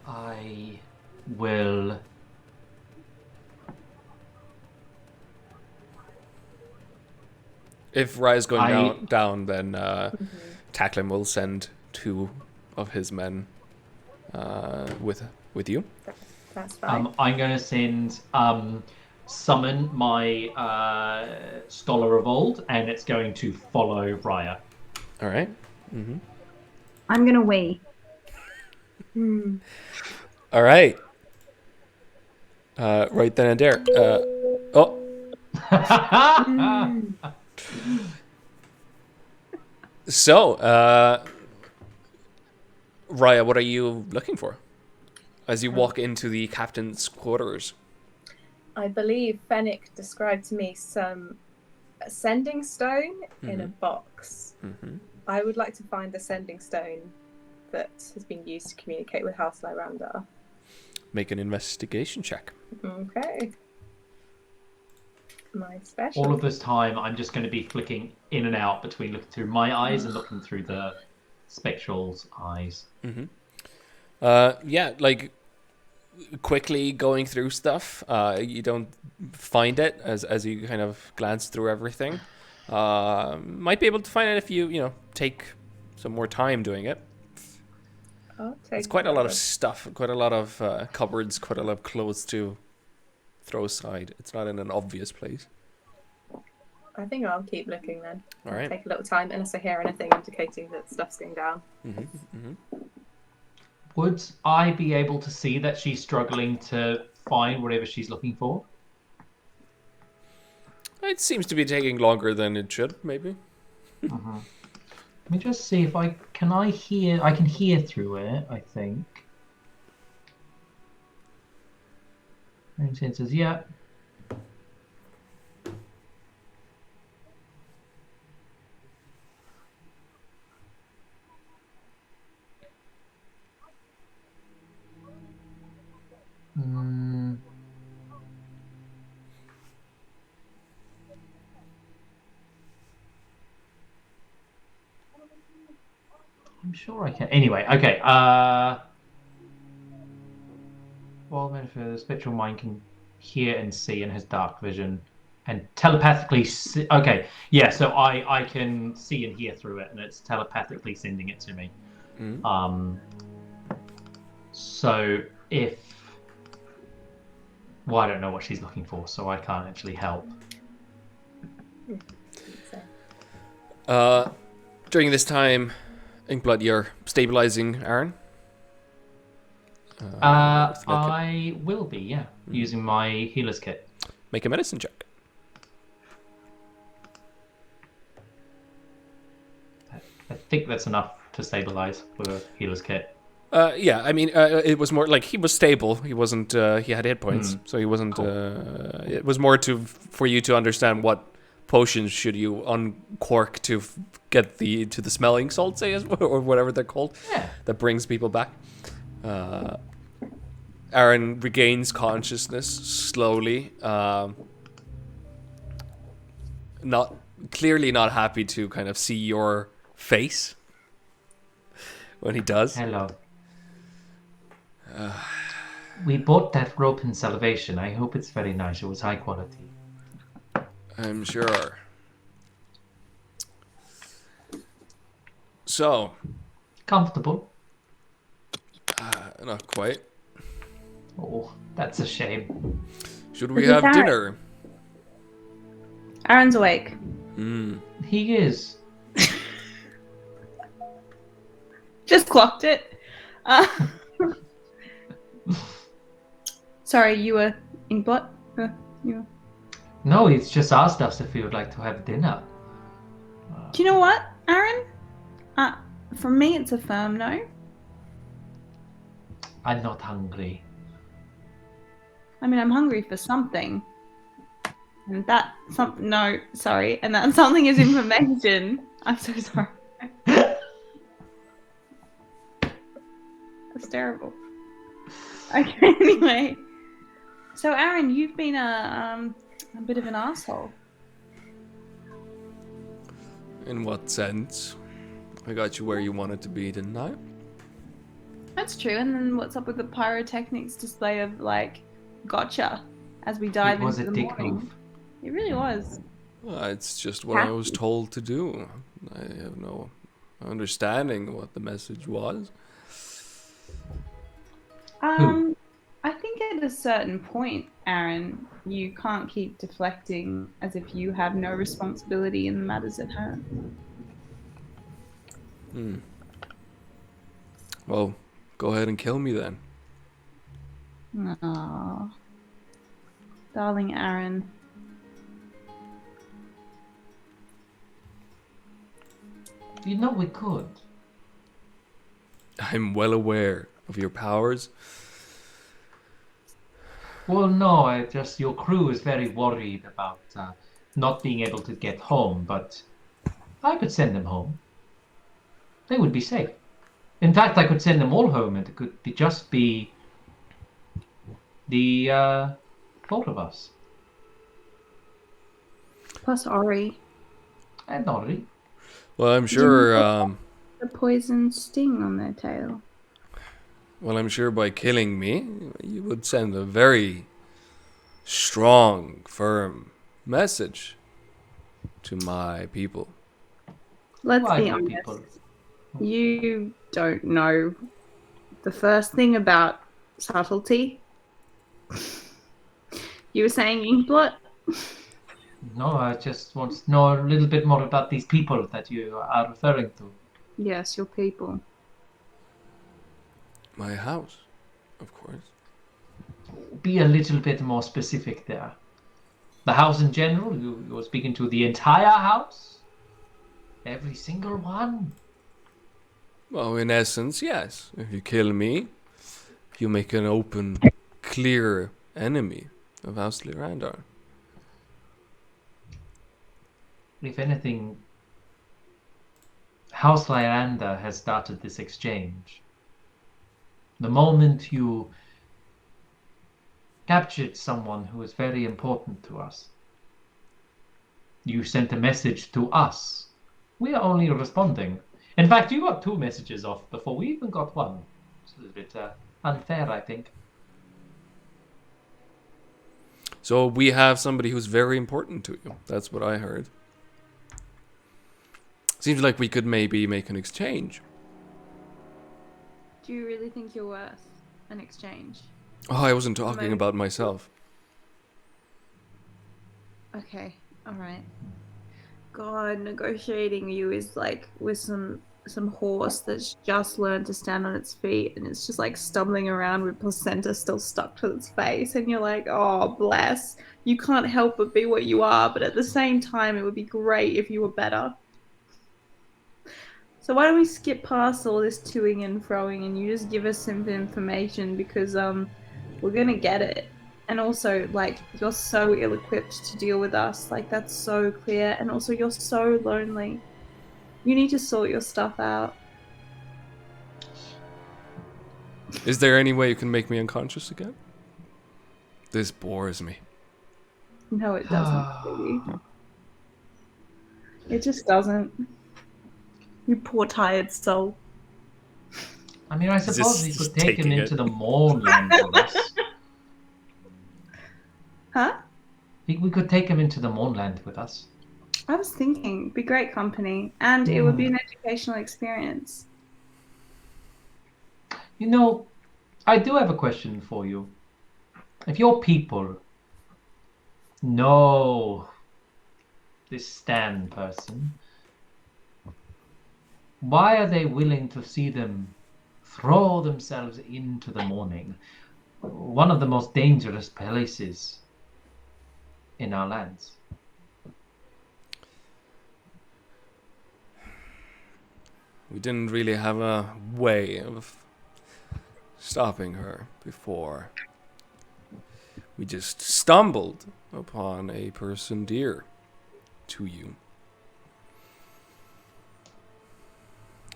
I will. If Raya's going down, then Tacklim will send 2 of his men with you. That's fine. I'm going to send summon my Scholar of Old, and it's going to follow Raya. All right. I'm gonna wait. All right. Right then and there. So, Raya, what are you looking for as you walk into the captain's quarters? I believe Fennec described to me some sending stone in a box. I would like to find the sending stone that has been used to communicate with House Lyrandar. Make an investigation check. Okay. My special. All of this time, I'm just going to be flicking in and out between looking through my eyes and looking through the spectral's eyes. Yeah, like quickly going through stuff. You don't find it as you kind of glance through everything. Might be able to find it if you take some more time doing it. It's quite a lot of stuff, quite a lot of cupboards, quite a lot of clothes to throw aside. It's not in an obvious place. I think I'll keep looking then. All right. Take a little time unless I hear anything indicating that stuff's going down. Would I be able to see that she's struggling to find whatever she's looking for? It seems to be taking longer than it should, maybe. Let me just see if I can hear through it, I think. Range sensors, yeah. I'm sure I can. Anyway, okay. Well, the spectral mind can hear and see and has dark vision and telepathically see. Okay, yeah. So I can see and hear through it, and it's telepathically sending it to me. So I don't know what she's looking for, so I can't actually help. During this time, Inkblood, you're stabilizing Aaron? I will be, yeah, using my healer's kit. Make a medicine check. I think that's enough to stabilize with a healer's kit. Yeah, I mean, it was more like he was stable. He wasn't. He had hit points, so he wasn't. Cool. It was more for you to understand what potions should you uncork to get to the smelling salts, say, or whatever they're called. Yeah. That brings people back. Aaron regains consciousness slowly. Clearly not happy to kind of see your face when he does. Hello. We bought that rope in Salvation. I hope it's very nice. It was high quality. I'm sure. So. Comfortable. Not quite. Oh, that's a shame. Should we Is it have that? dinner? Aaron's awake. He is. Just clocked it. Sorry, you were Inkblot? You were... No, he's just asked us if we would like to have dinner. Do you know what, Aaron? For me, it's a firm no. I'm not hungry. I mean, I'm hungry for something. And that no, sorry. And that something is information. I'm so sorry. That's terrible. Okay, anyway. So, Aaron, you've been a bit of an asshole. In what sense? I got you where you wanted to be, didn't I? That's true. And then what's up with the pyrotechnics display of like, gotcha, as we dive It was into a the dick morning? move. It really was. Well, it's just what I was told to do. I have no understanding what the message was. I think at a certain point, Aaron, you can't keep deflecting as if you have no responsibility in the matters at hand. Well, go ahead and kill me then. Aww. Darling Aaron. You know we could. I'm well aware of your powers. Well, no, your crew is very worried about not being able to get home, but I could send them home. They would be safe. In fact, I could send them all home, and it could just be the both of us. Plus Ori. And Nori. Well, I'm sure. The poison sting on their tail. Well, I'm sure by killing me, you would send a very strong, firm message to my people. Let's Why be do honest. people? You don't know the first thing about subtlety. You were saying Inkblot? No, I just want to know a little bit more about these people that you are referring to. Yes, your people. My house, of course. Be a little bit more specific there. The house in general? You're speaking to the entire house? Every single one? Well, in essence, yes. If you kill me, you make an open, clear enemy of House Lyrandar. If anything, House Lyranda has started this exchange. The moment you captured someone who is very important to us, you sent a message to us. We are only responding. In fact, you got 2 messages off before we even got one. It's a little bit unfair, I think. So we have somebody who's very important to you. That's what I heard. Seems like we could maybe make an exchange. Do you really think you're worth an exchange? Oh, I wasn't talking about myself. Okay, alright. God, negotiating you is like with some horse that's just learned to stand on its feet and it's just like stumbling around with placenta still stuck to its face, and you're like, oh bless, you can't help but be what you are, but at the same time it would be great if you were better. So why don't we skip past all this toing and froing and you just give us some information, because we're gonna get it. And also, like, you're so ill-equipped to deal with us. Like, that's so clear. And also, you're so lonely. You need to sort your stuff out. Is there any way you can make me unconscious again? This bores me. No, it doesn't, baby. It just doesn't. You poor tired soul. I mean, I suppose we Just could take him taking into it. the Mournland with us. Huh? We could take him into the Mournland with us. I was thinking, it'd be great company. And it would be an educational experience. You know, I do have a question for you. If your people know this Stan person, why are they willing to see them throw themselves into the morning? One of the most dangerous places in our lands. We didn't really have a way of stopping her before. We just stumbled upon a person dear to you.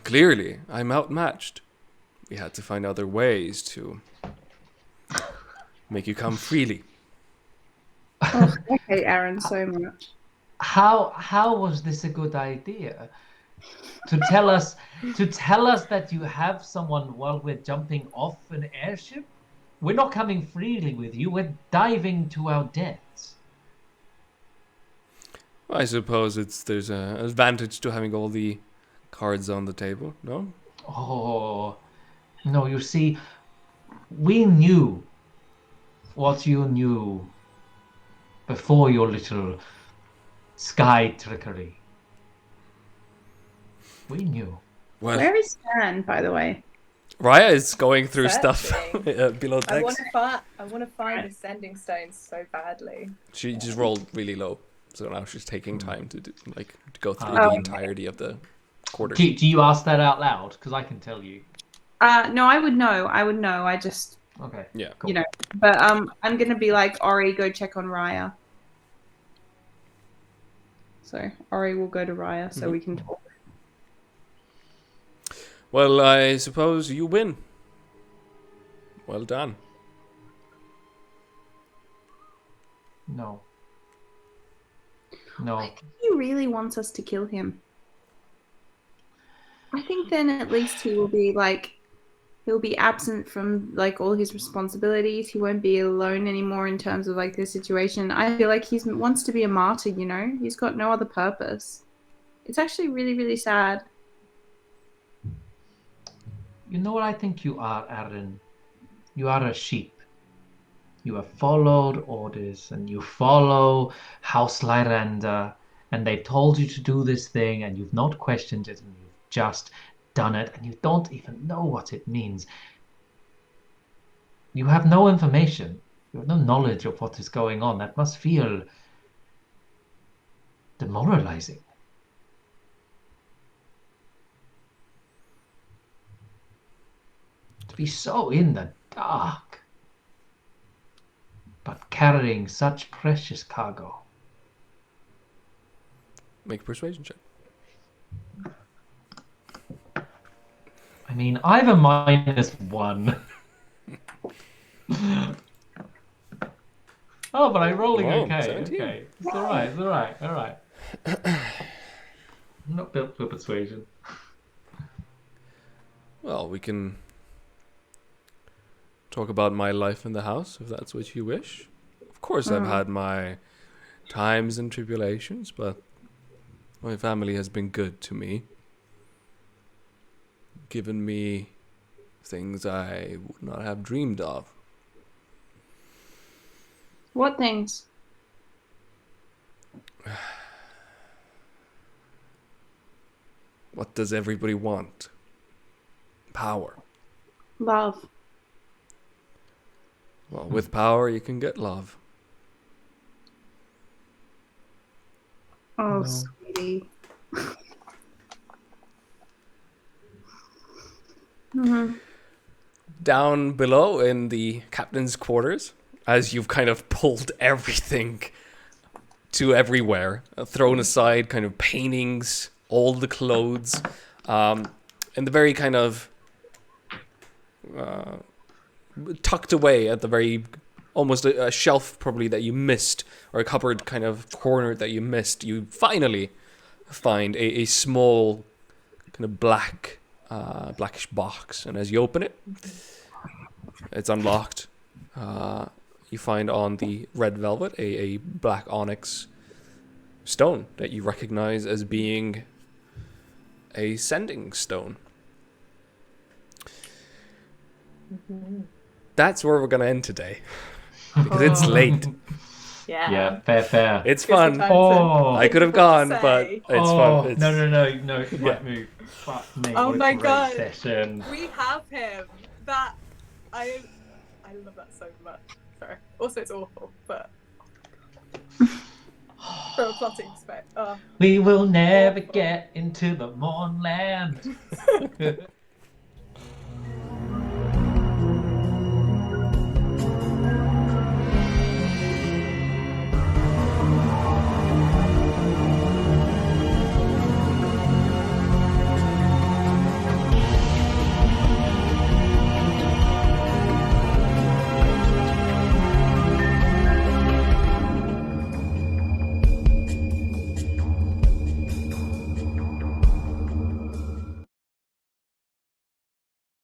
Clearly, I'm outmatched. We had to find other ways to make you come freely. Oh, I hate Aaron so much. How was this a good idea? To tell us that you have someone while we're jumping off an airship? We're not coming freely with you. We're diving to our deaths. I suppose there's an advantage to having all the cards on the table, no? Oh, no, you see, we knew what you knew before your little sky trickery. We knew. Well, Where is Stan, by the way? Raya is going through stuff Searching. below I decks. want to find the sending stones so badly. She just rolled really low, so now she's taking time to go through Oh. the entirety of the quarters. Do you ask that out loud? Because I can tell you. No, I would know. I just, Okay. Yeah. Cool. you know, but I'm gonna be like, Ori, go check on Raya. So Ori will go to Raya so we can talk. Well, I suppose you win. Well done. No. No. He really wants us to kill him. I think then at least he will be like, he'll be absent from like all his responsibilities. He won't be alone anymore in terms of like the situation. I feel like he wants to be a martyr, you know? He's got no other purpose. It's actually really, really sad. You know what I think you are, Aaron? You are a sheep. You have followed orders, and you follow House Lyranda, and they've told you to do this thing, and you've not questioned it, and you've just done it, and you don't even know what it means. You have no information. You have no knowledge of what is going on. That must feel demoralizing. To be so in the dark, but carrying such precious cargo. Make a persuasion check. I mean, I have a -1. Oh, but I'm rolling Whoa, okay. 17. Okay, it's all right. I'm not built for persuasion. Well, we can talk about my life in the house, if that's what you wish. Of course, I've had my times and tribulations, but my family has been good to me. Given me things I would not have dreamed of. What things? What does everybody want? Power. Love. Well, with power, you can get love. Oh, No. sweetie. Mm-hmm. Down below in the captain's quarters, as you've kind of pulled everything to everywhere, thrown aside kind of paintings, all the clothes, and the very kind of tucked away at the very, almost a shelf probably that you missed, or a cupboard kind of corner that you missed, you finally find a small kind of blackish box, and as you open it, it's unlocked. You find on the red velvet a black onyx stone that you recognize as being a sending stone. That's where we're going to end today. because it's late. Yeah, fair. It's Gives me fun. time to Oh, I could have think what to gone, but say. it's oh, fun. It's, no, it's the Yeah. right move. Fuck me, Oh what a my great God. session. We have him. That I love that so much. Sorry. Also, it's awful, but from a plotting perspective. Oh. We will never Awful. get into the Mournland.